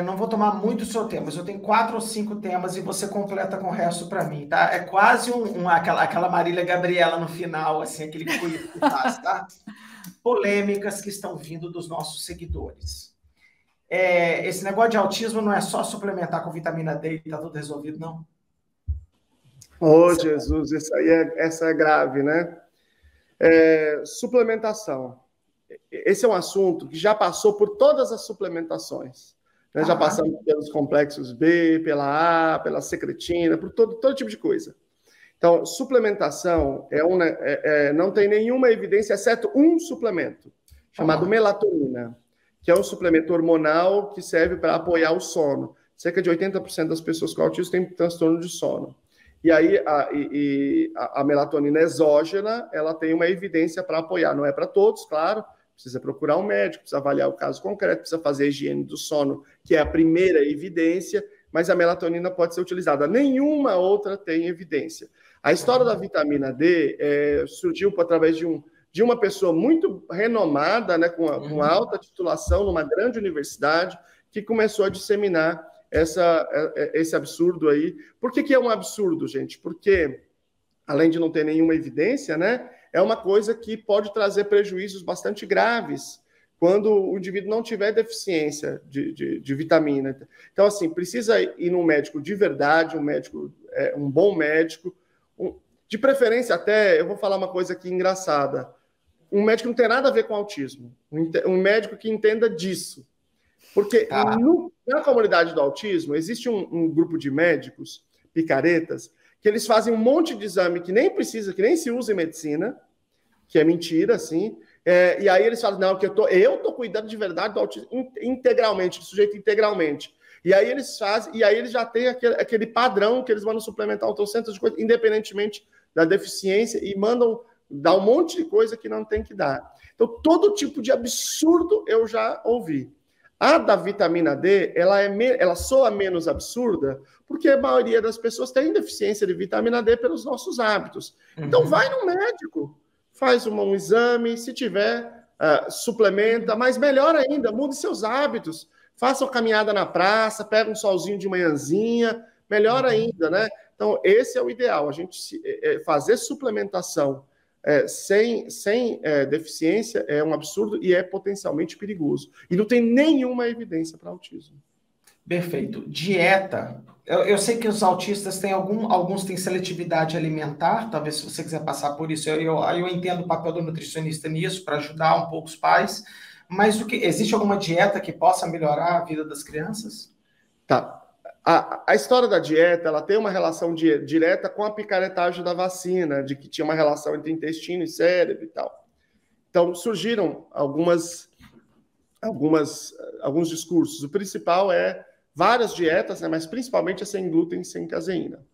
S1: não vou tomar muito o seu tempo, mas eu tenho 4 ou 5 temas e você completa com o resto para mim, tá? É quase aquela Marília Gabriela no final, assim, aquele quiz que faz, tá? Polêmicas que estão vindo dos nossos seguidores. Esse negócio de autismo não é só suplementar com vitamina D e tá tudo resolvido, não?
S3: Oh, Jesus, essa é grave, né? Suplementação. Esse é um assunto que já passou por todas as suplementações. Né? Já passamos pelos complexos B, pela A, pela secretina, por todo tipo de coisa. Então, suplementação não tem nenhuma evidência, exceto um suplemento, chamado melatonina, que é um suplemento hormonal que serve para apoiar o sono. Cerca de 80% das pessoas com autismo têm transtorno de sono. E aí, a melatonina exógena, ela tem uma evidência para apoiar. Não é para todos, claro. Precisa procurar um médico, precisa avaliar o caso concreto, precisa fazer a higiene do sono, que é a primeira evidência, mas a melatonina pode ser utilizada. Nenhuma outra tem evidência. A história da vitamina D surgiu através de uma pessoa muito renomada, né, com alta titulação numa grande universidade, que começou a disseminar esse absurdo aí. Por que é um absurdo, gente? Porque, além de não ter nenhuma evidência, né, é uma coisa que pode trazer prejuízos bastante graves quando o indivíduo não tiver deficiência de vitamina. Então, assim, precisa ir num médico de verdade, um bom médico, de preferência até, eu vou falar uma coisa aqui engraçada, um médico que não tem nada a ver com autismo, um médico que entenda disso. Porque na comunidade do autismo, existe um grupo de médicos, picaretas, que eles fazem um monte de exame que nem precisa, que nem se usa em medicina, que é mentira, assim, e aí eles falam, não, que eu tô cuidando de verdade do autismo integralmente, do sujeito integralmente. E aí eles fazem, e aí eles já têm aquele padrão que eles mandam suplementar outros centros de coisa, independentemente da deficiência, e mandam dar um monte de coisa que não tem que dar. Então, todo tipo de absurdo eu já ouvi. A da vitamina D, ela soa menos absurda, porque a maioria das pessoas tem deficiência de vitamina D pelos nossos hábitos. Então, vai no médico, faz um exame, se tiver, suplementa, mas melhor ainda, mude seus hábitos. Faça uma caminhada na praça, pega um solzinho de manhãzinha, melhor ainda, né? Então, esse é o ideal, a gente fazer suplementação sem deficiência é um absurdo e é potencialmente perigoso. E não tem nenhuma evidência para autismo.
S1: Perfeito. Dieta. Eu sei que os autistas têm alguns têm seletividade alimentar, talvez se você quiser passar por isso, eu entendo o papel do nutricionista nisso, para ajudar um pouco os pais, mas existe alguma dieta que possa melhorar a vida das crianças?
S3: Tá. A história da dieta, ela tem uma relação direta com a picaretagem da vacina, de que tinha uma relação entre intestino e cérebro e tal. Então, surgiram alguns discursos. O principal é várias dietas, né, mas principalmente a sem glúten e sem caseína.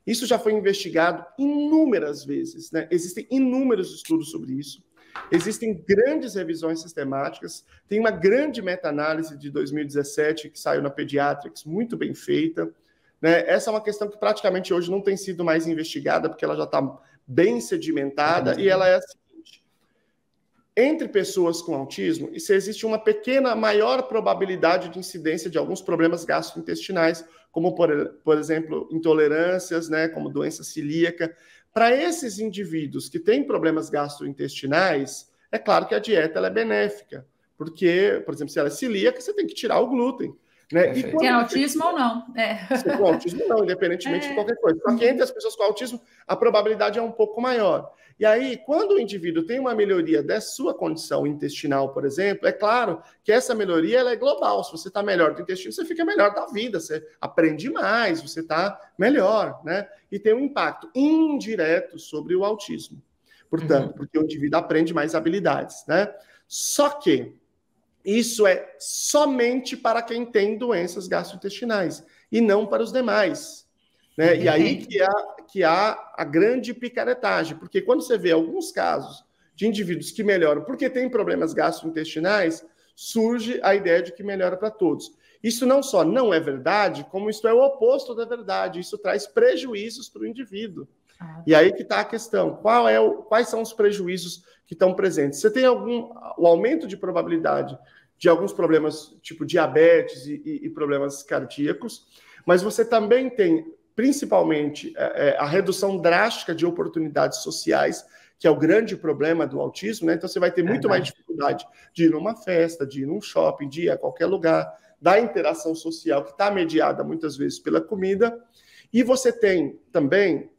S3: Isso já foi investigado inúmeras vezes, né? Existem inúmeros estudos sobre isso. Existem grandes revisões sistemáticas, tem uma grande meta-análise de 2017 que saiu na Pediatrics, muito bem feita. Né? Essa é uma questão que praticamente hoje não tem sido mais investigada, porque ela já está bem sedimentada, e ela é a seguinte: entre pessoas com autismo, existe uma maior probabilidade de incidência de alguns problemas gastrointestinais, como, por exemplo, intolerâncias, né, como doença celíaca. Para esses indivíduos que têm problemas gastrointestinais, é claro que a dieta ela é benéfica, porque, por exemplo, se ela é celíaca, você tem que tirar o glúten. Né?
S2: E tem autismo ou não?
S3: Se com autismo não, independentemente de qualquer coisa. Só que entre as pessoas com autismo, a probabilidade é um pouco maior. E aí, quando o indivíduo tem uma melhoria da sua condição intestinal, por exemplo, é claro que essa melhoria ela é global. Se você está melhor do intestino, você fica melhor da vida, você aprende mais, você está melhor, né? E tem um impacto indireto sobre o autismo. Portanto, porque o indivíduo aprende mais habilidades, né? Só que isso é somente para quem tem doenças gastrointestinais e não para os demais. Né? E aí que há a grande picaretagem, porque quando você vê alguns casos de indivíduos que melhoram porque têm problemas gastrointestinais, surge a ideia de que melhora para todos. Isso não só não é verdade, como isso é o oposto da verdade. Isso traz prejuízos para o indivíduo. E aí que está a questão. Quais são os prejuízos que estão presentes? Você tem o aumento de probabilidade de alguns problemas, tipo diabetes e problemas cardíacos, mas você também tem, principalmente, a redução drástica de oportunidades sociais, que é o grande problema do autismo, né? Então você vai ter muito mais dificuldade de ir numa festa, de ir num shopping, de ir a qualquer lugar, da interação social que está mediada muitas vezes pela comida, e você tem também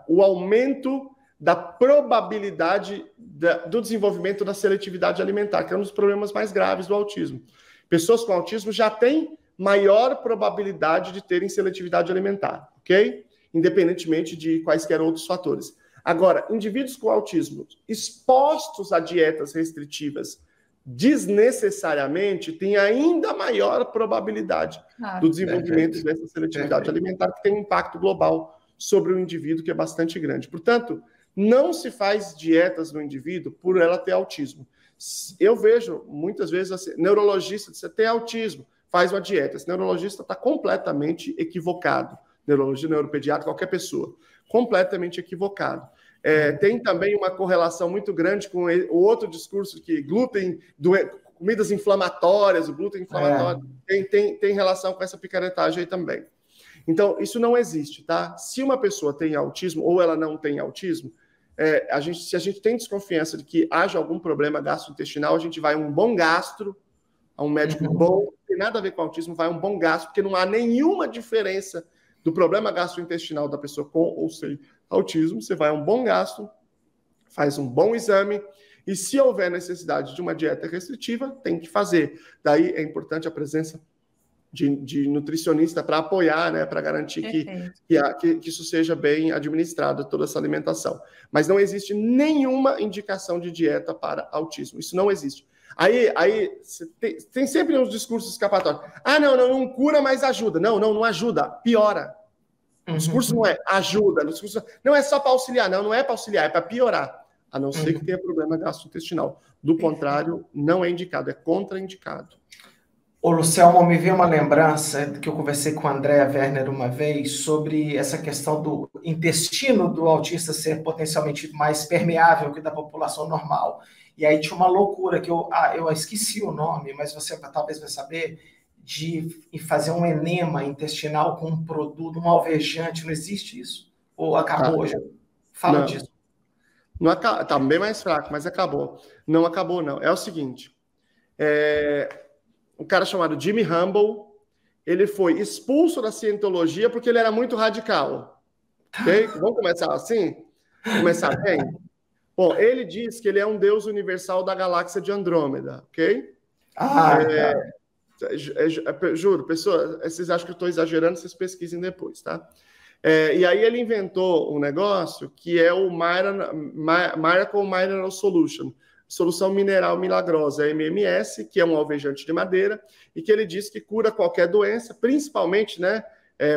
S3: o aumento da probabilidade do desenvolvimento da seletividade alimentar, que é um dos problemas mais graves do autismo. Pessoas com autismo já têm maior probabilidade de terem seletividade alimentar, ok? Independentemente de quaisquer outros fatores. Agora, indivíduos com autismo expostos a dietas restritivas desnecessariamente têm ainda maior probabilidade do desenvolvimento dessa seletividade alimentar, que tem um impacto global sobre o indivíduo que é bastante grande. Portanto, não se faz dietas no indivíduo por ela ter autismo. Eu vejo muitas vezes assim, neurologista diz, você tem autismo, faz uma dieta. Esse neurologista está completamente equivocado. Neurologia, neuropediatra, qualquer pessoa. Completamente equivocado. Tem também uma correlação muito grande com o outro discurso que glúten, comidas inflamatórias, o glúten inflamatório tem relação com essa picaretagem aí também. Então, isso não existe, tá? Se uma pessoa tem autismo ou ela não tem autismo, se a gente tem desconfiança de que haja algum problema gastrointestinal, a gente vai a um bom gastro, a um médico bom, não tem nada a ver com autismo, vai a um bom gastro, porque não há nenhuma diferença do problema gastrointestinal da pessoa com ou sem autismo. Você vai a um bom gastro, faz um bom exame, e se houver necessidade de uma dieta restritiva, tem que fazer. Daí é importante a presença de nutricionista para apoiar, né, para garantir que isso seja bem administrado, toda essa alimentação. Mas não existe nenhuma indicação de dieta para autismo. Isso não existe. Aí tem sempre uns discursos escapatórios. Não cura, mas ajuda. Não ajuda, piora. O discurso não é ajuda, o discurso não é só para auxiliar, não é para auxiliar, é para piorar, a não ser que tenha problema gastrointestinal. Do contrário, não é indicado, é contraindicado.
S1: Ô, Lucelmo, me veio uma lembrança que eu conversei com a Andrea Werner uma vez sobre essa questão do intestino do autista ser potencialmente mais permeável que da população normal. E aí tinha uma loucura que eu esqueci o nome, mas você talvez vai saber, de fazer um enema intestinal com um produto, um alvejante. Não existe isso? Ou acabou hoje? Fala disso.
S3: Não, tá bem mais fraco, mas acabou. Não acabou, não. É o seguinte, um cara chamado Jimmy Humble, ele foi expulso da cientologia porque ele era muito radical. Ok? Vamos começar assim? Começar bem? Bom, ele diz que ele é um deus universal da galáxia de Andrômeda, ok? Juro, pessoas, vocês acham que eu estou exagerando, vocês pesquisem depois, tá? E aí ele inventou um negócio que é o Miracle Mineral Solution, solução mineral milagrosa, MMS, que é um alvejante de madeira, e que ele diz que cura qualquer doença, principalmente, né,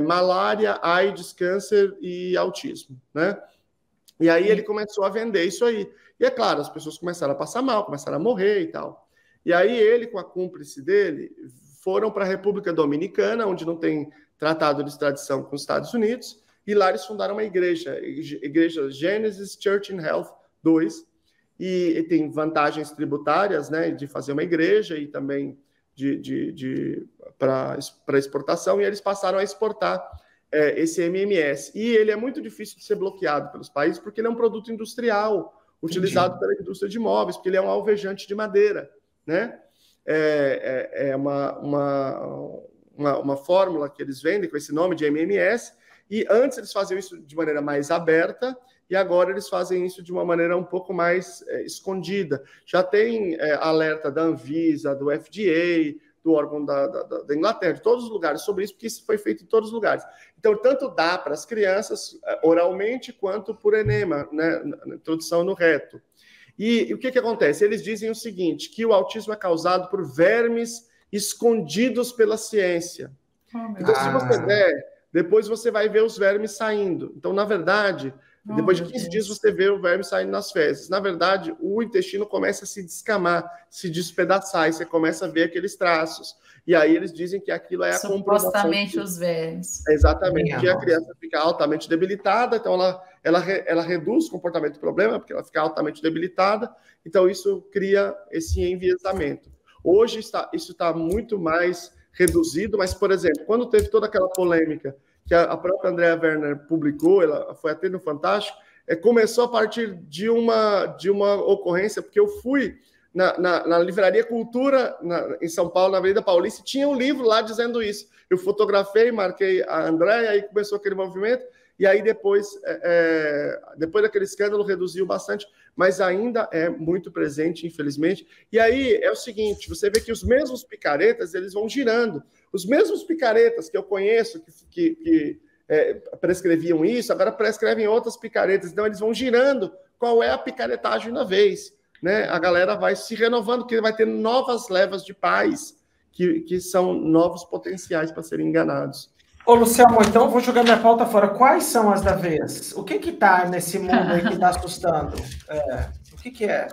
S3: malária, AIDS, câncer e autismo, né? E aí ele começou a vender isso aí. E é claro, as pessoas começaram a passar mal, começaram a morrer e tal. E aí ele, com a cúmplice dele, foram para a República Dominicana, onde não tem tratado de extradição com os Estados Unidos, e lá eles fundaram uma igreja Genesis Church in Health 2, e tem vantagens tributárias, né, de fazer uma igreja e também para exportação, e eles passaram a exportar esse MMS. E ele é muito difícil de ser bloqueado pelos países, porque ele é um produto industrial, utilizado pela indústria de imóveis, porque ele é um alvejante de madeira, né? Uma fórmula que eles vendem com esse nome de MMS, e antes eles faziam isso de maneira mais aberta, e agora eles fazem isso de uma maneira um pouco mais escondida. Já tem alerta da Anvisa, do FDA, do órgão da Inglaterra, de todos os lugares sobre isso, porque isso foi feito em todos os lugares. Então, tanto dá para as crianças oralmente, quanto por enema, né, na introdução no reto. E o que acontece? Eles dizem o seguinte, que o autismo é causado por vermes escondidos pela ciência. Então, se você der, depois você vai ver os vermes saindo. Então, na verdade, Depois de 15 dias você vê o verme saindo nas fezes. Na verdade, o intestino começa a se descamar, se despedaçar, e você começa a ver aqueles traços. E aí eles dizem que aquilo é a comprovação.
S2: Supostamente os vermes.
S3: Exatamente. Que a criança fica altamente debilitada, então ela reduz o comportamento do problema, porque ela fica altamente debilitada, então isso cria esse enviesamento. Hoje isso está muito mais reduzido, mas, por exemplo, quando teve toda aquela polêmica que a própria Andrea Werner publicou, ela foi até no Fantástico, começou a partir de uma ocorrência, porque eu fui na Livraria Cultura, em São Paulo, na Avenida Paulista, tinha um livro lá dizendo isso. Eu fotografei, marquei a Andrea, aí começou aquele movimento, e aí depois daquele escândalo reduziu bastante, mas ainda é muito presente, infelizmente. E aí é o seguinte, você vê que os mesmos picaretas, eles vão girando. Os mesmos picaretas que eu conheço, que prescreviam isso, agora prescrevem outras picaretas. Então, eles vão girando qual é a picaretagem na vez. Né? A galera vai se renovando, porque vai ter novas levas de pais que são novos potenciais para serem enganados.
S1: Ô, Luciano, então eu vou jogar minha pauta fora. Quais são as da vez? O que está nesse mundo aí que está assustando? O que é?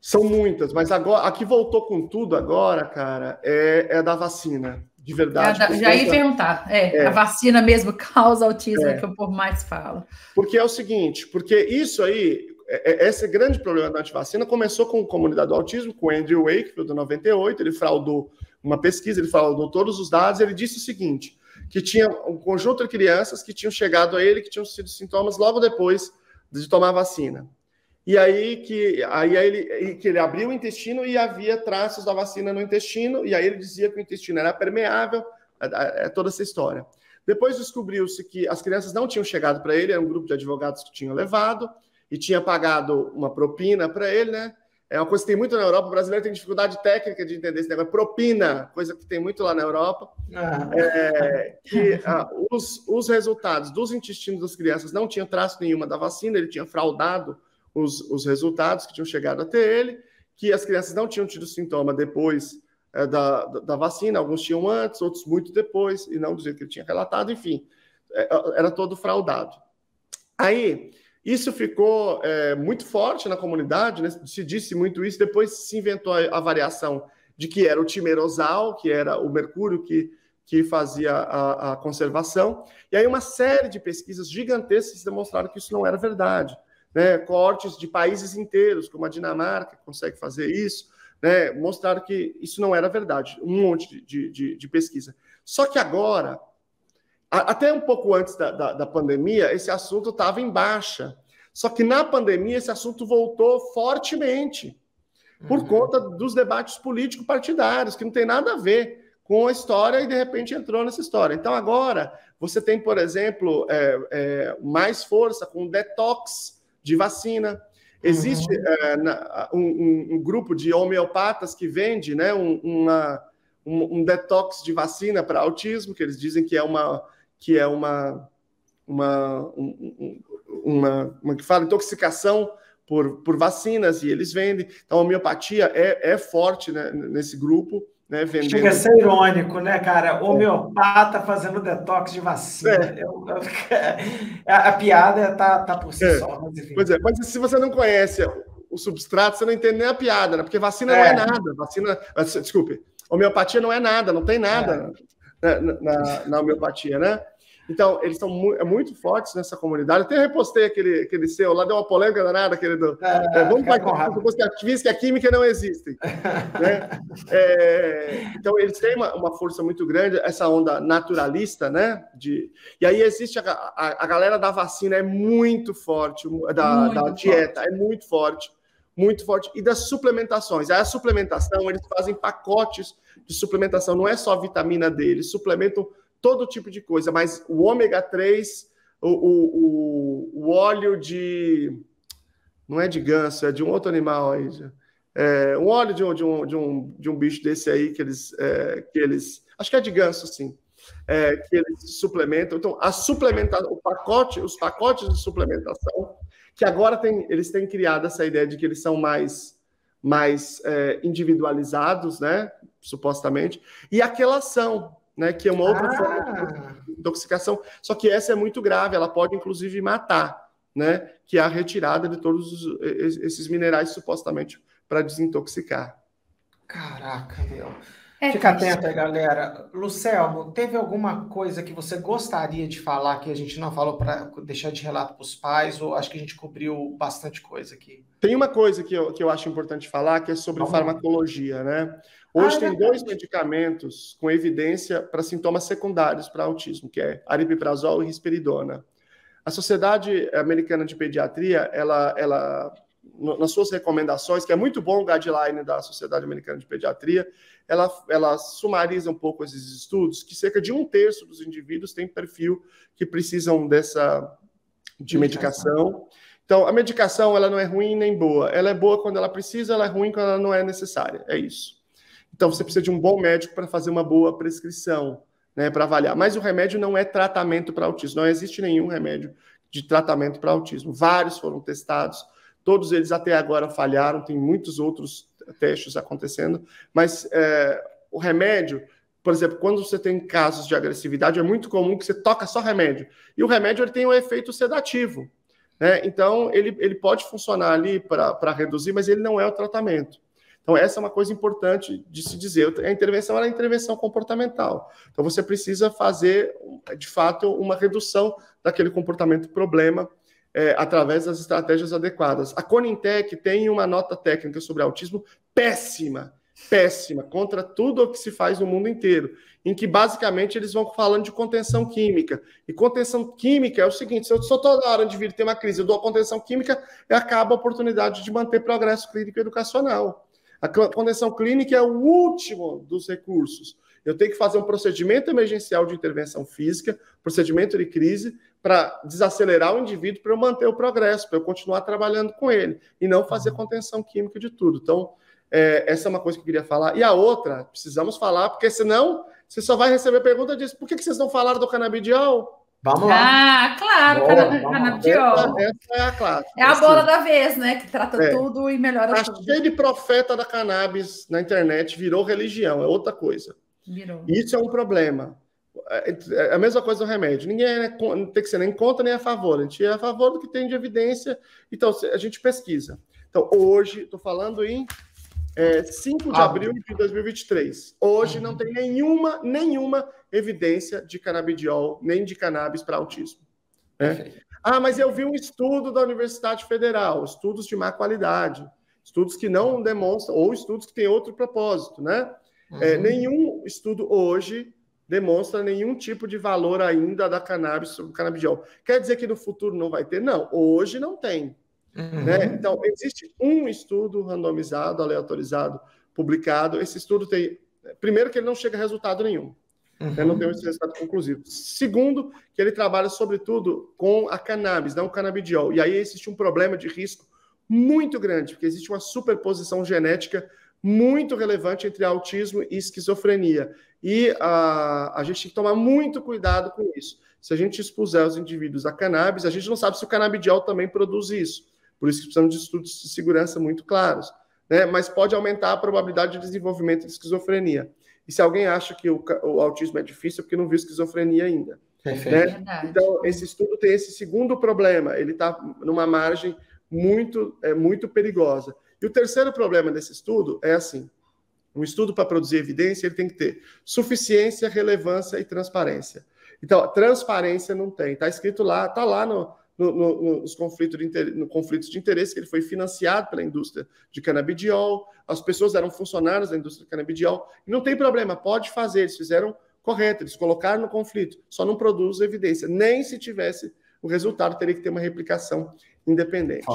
S3: São muitas, mas agora, a que voltou com tudo agora, cara, é a da vacina. De verdade.
S2: Já ia perguntar. A vacina mesmo causa autismo, que o povo mais fala.
S3: Porque é o seguinte, porque isso aí, esse grande problema da antivacina começou com a comunidade do autismo, com o Andrew Wakefield, em 98, ele fraudou uma pesquisa, ele fraudou todos os dados, ele disse o seguinte, que tinha um conjunto de crianças que tinham chegado a ele, que tinham tido sintomas logo depois de tomar a vacina. E aí que ele abriu o intestino e havia traços da vacina no intestino, e aí ele dizia que o intestino era permeável, toda essa história. Depois descobriu-se que as crianças não tinham chegado para ele, era um grupo de advogados que tinham levado, e tinha pagado uma propina para ele, né? É uma coisa que tem muito na Europa, o brasileiro tem dificuldade técnica de entender esse negócio, propina, coisa que tem muito lá na Europa, os resultados dos intestinos das crianças não tinham traço nenhuma da vacina, ele tinha fraudado os resultados que tinham chegado até ele, que as crianças não tinham tido sintoma depois da vacina, alguns tinham antes, outros muito depois, e não dizer que ele tinha relatado, enfim, era todo fraudado. Aí, isso ficou muito forte na comunidade, né? Se disse muito isso, depois se inventou a variação de que era o timerosal, que era o mercúrio que fazia a conservação, e aí uma série de pesquisas gigantescas demonstraram que isso não era verdade. Né, cortes de países inteiros, como a Dinamarca, que consegue fazer isso, né, mostraram que isso não era verdade. Um monte de pesquisa. Só que agora, até um pouco antes da pandemia, esse assunto estava em baixa. Só que na pandemia, esse assunto voltou fortemente, por conta dos debates político-partidários, que não tem nada a ver com a história e, de repente, entrou nessa história. Então, agora, você tem, por exemplo, mais força com detox de vacina. Existe um grupo de homeopatas que vende, né, um detox de vacina para autismo, que eles dizem que é uma que fala intoxicação por vacinas, e eles vendem. Então, a homeopatia é forte, né, nesse grupo. Né,
S1: chega a ser irônico, né, cara? Homeopata fazendo detox de vacina. A piada tá por si só.
S3: Mas se você não conhece o substrato, você não entende nem a piada, né? Porque vacina não é nada. Desculpe, homeopatia não é nada, não tem nada na homeopatia, né? Então, eles são muito fortes nessa comunidade. Eu até repostei aquele seu lá, deu uma polêmica danada, querido. Vamos para que física e a química não existem. Né? Então, eles têm uma força muito grande, essa onda naturalista, né? E aí existe a galera da vacina, é muito forte, da dieta, é muito forte, e das suplementações. Aí a suplementação, eles fazem pacotes de suplementação, não é só vitamina D, eles suplementam todo tipo de coisa, mas o ômega 3, o óleo de... Não é de ganso, é de um outro animal aí. Um óleo de um bicho desse aí que eles... Acho que é de ganso, sim. Que eles suplementam. Então, os pacotes de suplementação, que agora eles têm criado essa ideia de que eles são mais individualizados, né? Supostamente. E a quelação, né, que é uma outra forma de intoxicação, só que essa é muito grave, ela pode inclusive matar, né, que é a retirada de todos esses minerais supostamente para desintoxicar.
S1: Caraca, meu. Fica atento aí, galera. Lucelmo, teve alguma coisa que você gostaria de falar que a gente não falou para deixar de relato para os pais, ou acho que a gente cobriu bastante coisa aqui?
S3: Tem uma coisa que eu acho importante falar, que é sobre farmacologia, né? Hoje tem 2 medicamentos com evidência para sintomas secundários para autismo, que é aripiprazol e risperidona. A Sociedade Americana de Pediatria, ela nas suas recomendações, que é muito bom o guideline da Sociedade Americana de Pediatria, ela sumariza um pouco esses estudos, que cerca de 1/3 dos indivíduos têm perfil que precisam de medicação. Então, a medicação ela não é ruim nem boa. Ela é boa quando ela precisa, ela é ruim quando ela não é necessária. É isso. Então, você precisa de um bom médico para fazer uma boa prescrição, né, para avaliar. Mas o remédio não é tratamento para autismo. Não existe nenhum remédio de tratamento para autismo. Vários foram testados. Todos eles até agora falharam. Tem muitos outros testes acontecendo. Mas o remédio, por exemplo, quando você tem casos de agressividade, é muito comum que você toca só remédio. E o remédio ele tem um efeito sedativo. Então, ele pode funcionar ali para reduzir, mas ele não é o tratamento. Então, essa é uma coisa importante de se dizer. A intervenção é a intervenção comportamental. Então, você precisa fazer, de fato, uma redução daquele comportamento problema através das estratégias adequadas. A Conintec tem uma nota técnica sobre autismo péssima, contra tudo o que se faz no mundo inteiro, em que basicamente eles vão falando de contenção química. E contenção química é o seguinte: se eu só toda hora de vir ter uma crise, eu dou a contenção química e acaba a oportunidade de manter progresso clínico e educacional. A contenção clínica é o último dos recursos. Eu tenho que fazer um procedimento emergencial de intervenção física, procedimento de crise, para desacelerar o indivíduo, para eu manter o progresso, para eu continuar trabalhando com ele, e não fazer contenção química de tudo. Então, essa é uma coisa que eu queria falar. E a outra, precisamos falar, porque senão você só vai receber pergunta disso. Por que vocês não falaram do canabidiol?
S1: Vamos lá.
S2: Ah, claro, canabidiol.
S3: Essa é a clássica.
S2: É a bola da vez, né? Que trata tudo e melhora tudo.
S3: Cheio de profeta da cannabis na internet, virou religião, é outra coisa.
S2: Virou.
S3: Isso é um problema. É a mesma coisa do remédio. Ninguém tem que ser nem contra nem a favor. A gente é a favor do que tem de evidência. Então, a gente pesquisa. Então, hoje, estou falando em 5 de abril de 2023. Hoje não tem nenhuma evidência de canabidiol, nem de cannabis para autismo. Né? Mas eu vi um estudo da Universidade Federal, estudos de má qualidade, estudos que não demonstram, ou estudos que têm outro propósito, né? Nenhum estudo hoje demonstra nenhum tipo de valor ainda da cannabis sobre o canabidiol. Quer dizer que no futuro não vai ter? Não, hoje não tem. Né? Então, existe um estudo randomizado, aleatorizado, publicado. Esse estudo tem... Primeiro, que ele não chega a resultado nenhum. Né? Não tem esse resultado conclusivo. Segundo, que ele trabalha, sobretudo, com a cannabis, não o canabidiol. E aí existe um problema de risco muito grande, porque existe uma superposição genética muito relevante entre autismo e esquizofrenia. E a gente tem que tomar muito cuidado com isso. Se a gente expuser os indivíduos a cannabis, a gente não sabe se o canabidiol também produz isso. Por isso que precisamos de estudos de segurança muito claros. Né? Mas pode aumentar a probabilidade de desenvolvimento de esquizofrenia. E se alguém acha que o autismo é difícil, é porque não viu esquizofrenia ainda. Né? Então, esse estudo tem esse segundo problema. Ele está numa margem muito perigosa. E o terceiro problema desse estudo é assim: um estudo para produzir evidência, ele tem que ter suficiência, relevância e transparência. Então, transparência não tem. Está escrito lá, está lá nos conflitos de interesse, que ele foi financiado pela indústria de canabidiol, as pessoas eram funcionários da indústria de canabidiol, e não tem problema, pode fazer, eles fizeram correto, eles colocaram no conflito, só não produz evidência. Nem se tivesse o resultado, teria que ter uma replicação independente.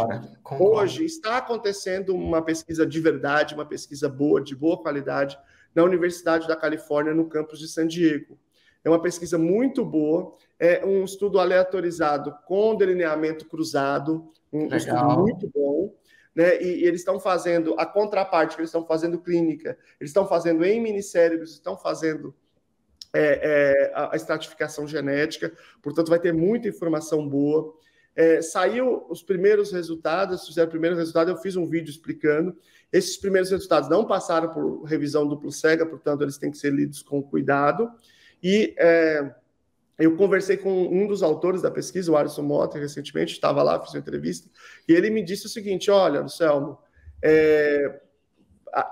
S3: Hoje está acontecendo uma pesquisa de verdade, uma pesquisa boa, de boa qualidade, na Universidade da Califórnia, no campus de San Diego. É uma pesquisa muito boa, é um estudo aleatorizado com delineamento cruzado, um estudo muito bom, né? E eles estão fazendo a contraparte, eles estão fazendo clínica, eles estão fazendo em minicérebros, estão fazendo a estratificação genética, portanto vai ter muita informação boa. Saiu os primeiros resultados, fizeram o primeiro resultado, eu fiz um vídeo explicando. Esses primeiros resultados não passaram por revisão duplo cega, portanto eles têm que ser lidos com cuidado. E Eu conversei com um dos autores da pesquisa, o Alisson Mota, recentemente, estava lá, fiz uma entrevista, e ele me disse o seguinte: olha, Anselmo,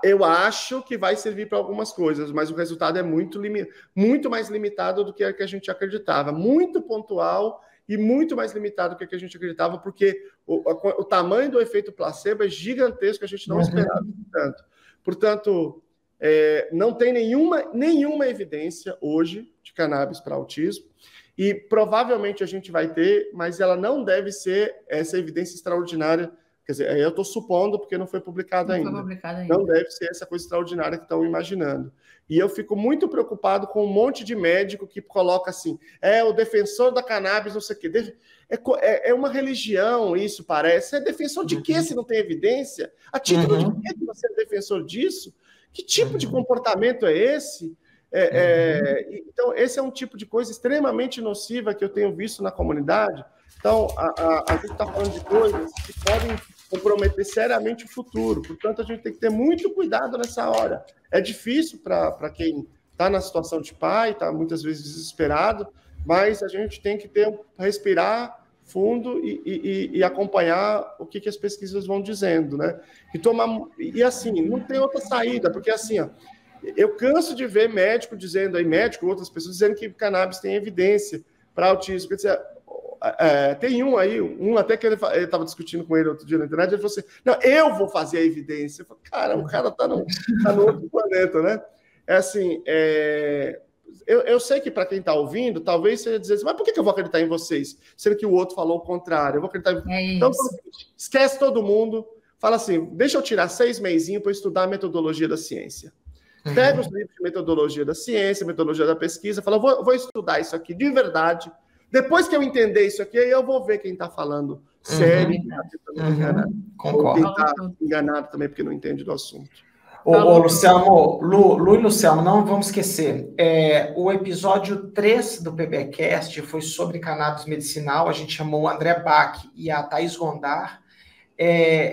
S3: eu acho que vai servir para algumas coisas, mas o resultado é muito mais limitado do que a gente acreditava, muito pontual e muito mais limitado do que a gente acreditava, porque o tamanho do efeito placebo é gigantesco, a gente não esperava tanto. Portanto, não tem nenhuma evidência hoje de cannabis para autismo, e provavelmente a gente vai ter, mas ela não deve ser essa evidência extraordinária. Quer dizer, eu estou supondo, porque não foi publicado ainda. Não deve ser essa coisa extraordinária que estão imaginando. E eu fico muito preocupado com um monte de médico que coloca assim, o defensor da cannabis, não sei o quê. É uma religião, isso parece. É defensor de quê se não tem evidência? A título de quê você é defensor disso? Que tipo de comportamento é esse? Então, esse é um tipo de coisa extremamente nociva que eu tenho visto na comunidade. Então, a gente está falando de coisas que podem comprometer seriamente o futuro. Portanto, a gente tem que ter muito cuidado nessa hora. É difícil para quem está na situação de pai, está muitas vezes desesperado, mas a gente tem que respirar fundo e acompanhar o que as pesquisas vão dizendo, né? E assim, não tem outra saída, porque assim, ó, eu canso de ver médico dizendo, outras pessoas dizendo que cannabis tem evidência para autismo. Quer dizer, tem um até que ele estava discutindo com ele outro dia na internet, ele falou assim, não, eu vou fazer a evidência. Eu falei, cara, o cara está no outro planeta, né? Eu sei que para quem está ouvindo, talvez você dizer assim, mas por que eu vou acreditar em vocês? Sendo que o outro falou o contrário. Eu vou acreditar em... Então, esquece todo mundo, fala assim, deixa eu tirar 6 mesinhos para estudar a metodologia da ciência. Pega os livros de metodologia da ciência, metodologia da pesquisa, fala, vou estudar isso aqui de verdade. Depois que eu entender isso aqui, aí eu vou ver quem está falando sério, quem está tentando enganar. Ou quem está enganado também porque não entende do assunto.
S1: Luciano, Lu e Luciano, não vamos esquecer, o episódio 3 do PBcast foi sobre cannabis medicinal, a gente chamou o André Bach e a Thaís Gondar.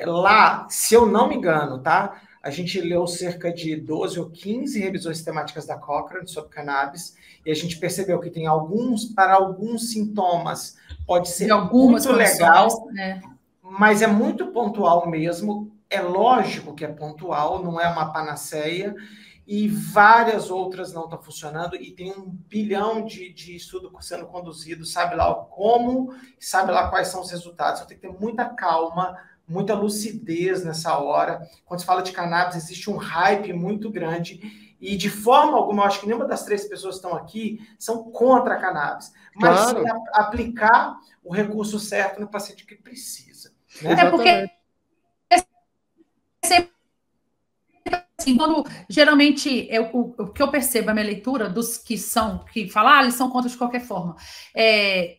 S1: Lá, se eu não me engano, tá? A gente leu cerca de 12 ou 15 revisões sistemáticas da Cochrane sobre cannabis, e a gente percebeu que tem para alguns sintomas, pode ser muito legal, mas é muito pontual mesmo. É lógico que é pontual, não é uma panaceia, e várias outras não estão funcionando, e tem 1 bilhão de estudos sendo conduzido, sabe lá como, sabe lá quais são os resultados. Então tem que ter muita calma, muita lucidez nessa hora. Quando se fala de cannabis, existe um hype muito grande, e de forma alguma, eu acho que nenhuma das 3 pessoas que estão aqui são contra a cannabis, mas claro, sim aplicar o recurso certo no paciente que precisa. Né?
S2: Porque assim, quando geralmente o que eu percebo a minha leitura dos que falam, eles são contra de qualquer forma,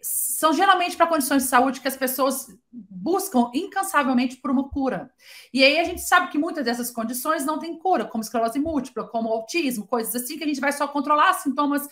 S2: são geralmente para condições de saúde que as pessoas buscam incansavelmente por uma cura. E aí a gente sabe que muitas dessas condições não têm cura, como esclerose múltipla, como autismo, coisas assim, que a gente vai só controlar sintomas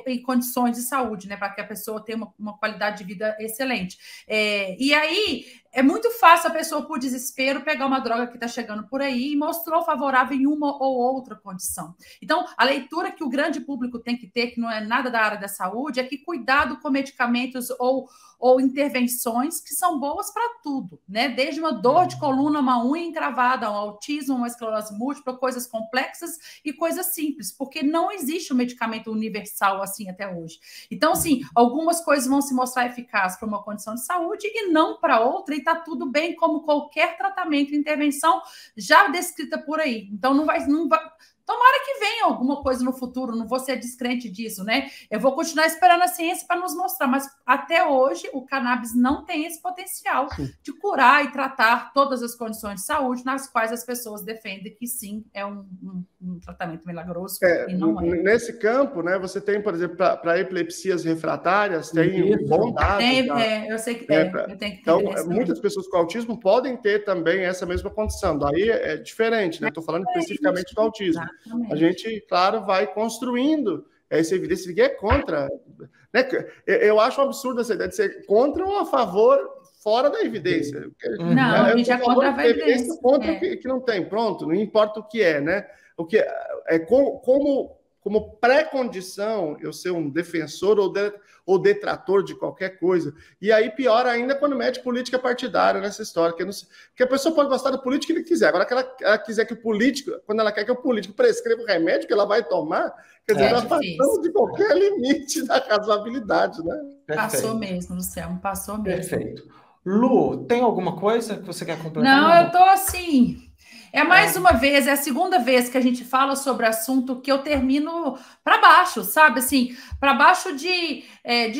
S2: e condições de saúde, né, para que a pessoa tenha uma qualidade de vida excelente. E aí é muito fácil a pessoa, por desespero, pegar uma droga que está chegando por aí e mostrou favorável em uma ou outra condição. Então, a leitura que o grande público tem que ter, que não é nada da área da saúde, é que cuidado com medicamentos ou intervenções que são boas para tudo, né? Desde uma dor de coluna, uma unha encravada, um autismo, uma esclerose múltipla, coisas complexas e coisas simples, porque não existe um medicamento universal assim até hoje. Então, assim, algumas coisas vão se mostrar eficazes para uma condição de saúde e não para outra, e está tudo bem, como qualquer tratamento, intervenção já descrita por aí. Então, não vai. Tomara que venha alguma coisa no futuro, não vou ser descrente disso, né? Eu vou continuar esperando a ciência para nos mostrar, mas até hoje o cannabis não tem esse potencial de curar e tratar todas as condições de saúde nas quais as pessoas defendem que sim, é um tratamento milagroso e não é.
S3: Nesse campo, né, você tem, por exemplo, para epilepsias refratárias, tem um bom dado.
S2: Eu sei que tem.
S3: Então, muitas pessoas com autismo podem ter também essa mesma condição. Daí é diferente, né? Estou falando especificamente do autismo. A gente, claro, vai construindo essa evidência. Ninguém é contra. Né? Eu acho um absurdo essa ideia de ser contra ou a favor fora da evidência.
S2: Não, a gente é contra a evidência.
S3: Contra que não tem, pronto, não importa o que é, né? O que como como pré-condição eu ser um defensor ou detrator de qualquer coisa. E aí, pior ainda, quando mete política partidária nessa história, que a pessoa pode gostar da política que ele quiser. Agora, que ela quiser que o político, quando ela quer que o político prescreva o remédio que ela vai tomar, quer dizer, nós passamos de qualquer limite da razoabilidade, né?
S2: Passou mesmo, Luciano, passou mesmo.
S1: Perfeito. Lu, tem alguma coisa que você quer completar?
S2: Não, eu tô assim... É mais uma vez, é a segunda vez que a gente fala sobre assunto que eu termino para baixo, sabe? Assim, para baixo de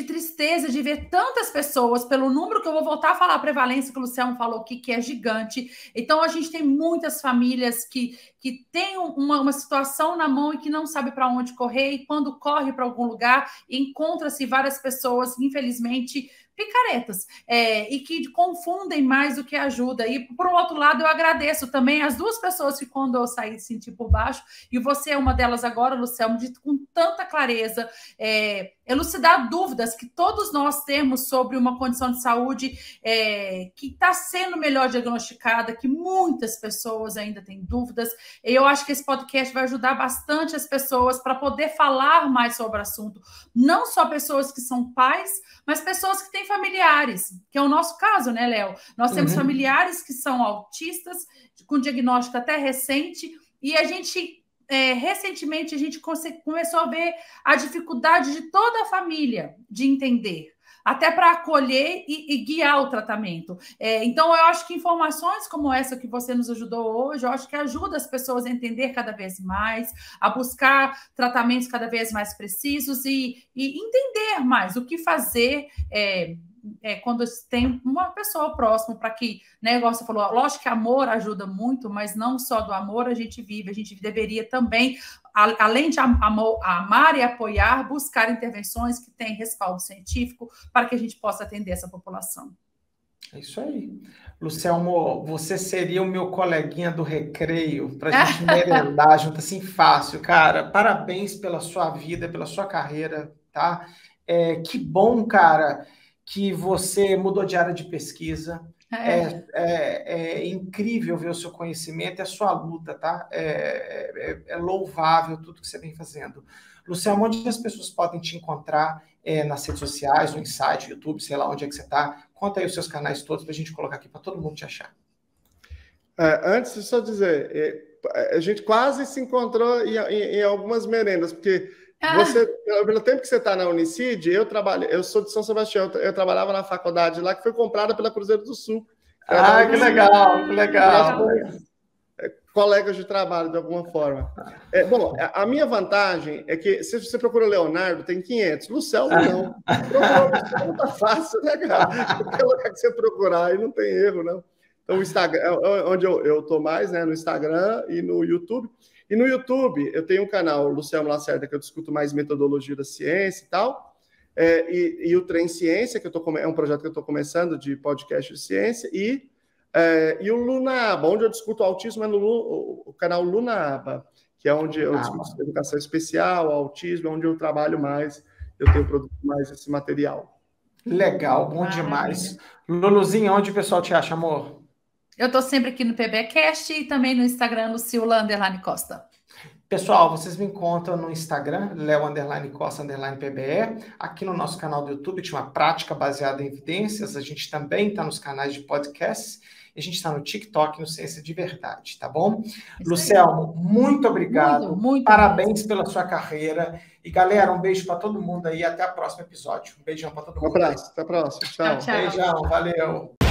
S2: tristeza de ver tantas pessoas, pelo número que eu vou voltar a falar, a prevalência que o Luciano falou aqui, que é gigante. Então, a gente tem muitas famílias que têm uma situação na mão e que não sabe para onde correr, e quando corre para algum lugar, encontra-se várias pessoas, infelizmente, picaretas, e que confundem mais do que ajuda. E, por outro lado, eu agradeço também as duas pessoas que, quando eu saí, senti por baixo, e você é uma delas agora, Luciano, dito com tanta clareza, elucidar dúvidas que todos nós temos sobre uma condição de saúde que está sendo melhor diagnosticada, que muitas pessoas ainda têm dúvidas. E eu acho que esse podcast vai ajudar bastante as pessoas para poder falar mais sobre o assunto. Não só pessoas que são pais, mas pessoas que têm familiares, que é o nosso caso, né, Léo? Nós temos familiares que são autistas, com diagnóstico até recente, e a gente... recentemente a gente começou a ver a dificuldade de toda a família de entender, até para acolher e guiar o tratamento. Então, eu acho que informações como essa que você nos ajudou hoje, eu acho que ajuda as pessoas a entender cada vez mais, a buscar tratamentos cada vez mais precisos e entender mais o que fazer quando tem uma pessoa próxima para que, né, igual você falou, lógico que amor ajuda muito, mas não só do amor a gente deveria também, além de amar e apoiar, buscar intervenções que têm respaldo científico para que a gente possa atender essa população.
S1: É isso aí. Luciano, você seria o meu coleguinha do recreio para a gente merendar junto assim fácil, cara. Parabéns pela sua vida, pela sua carreira, tá? Que bom, cara, que você mudou de área de pesquisa. É incrível ver o seu conhecimento e a sua luta, tá? É louvável tudo que você vem fazendo. Luciano, onde as pessoas podem te encontrar nas redes sociais, no Insight, YouTube, sei lá onde é que você está? Conta aí os seus canais todos para a gente colocar aqui para todo mundo te achar.
S3: Antes de só dizer, a gente quase se encontrou em algumas merendas, porque pelo tempo que você está na Unicid, eu sou de São Sebastião, eu trabalhava na faculdade lá, que foi comprada pela Cruzeiro do Sul.
S1: Que legal, que legal.
S3: Colegas de trabalho, de alguma forma. Bom, a minha vantagem é que, se você procura Leonardo, tem 500. Luciano, não. Não tá fácil, né, cara? Qualquer lugar que você procurar, aí não tem erro, não. Então, o Instagram, onde eu estou mais, né, no Instagram e no YouTube. E no YouTube, eu tenho um canal, Luciano Lacerda, que eu discuto mais metodologia da ciência e tal. E o Trem Ciência, que é um projeto que eu estou começando de podcast de ciência. E o Lunaba, onde eu discuto autismo, é o canal Lunaba, que é onde eu discuto educação especial, autismo, onde eu trabalho mais, eu tenho produzido mais esse material.
S1: Legal, bom demais. Luluzinha, onde o pessoal te acha, amor?
S2: Eu estou sempre aqui no PBcast e também no Instagram, Luciula_Costa.
S1: Pessoal, vocês me encontram no Instagram, Leo_Costa_PBE, aqui no nosso canal do YouTube, tinha uma prática baseada em evidências, a gente também está nos canais de podcasts, e a gente está no TikTok, no Ciência de Verdade, tá bom? Luciano, muito obrigado, muito parabéns pela sua carreira, e galera, um beijo para todo mundo aí, até o próximo episódio. Um beijão para todo mundo.
S3: Um abraço, até a próxima, tchau.
S1: Beijão, valeu.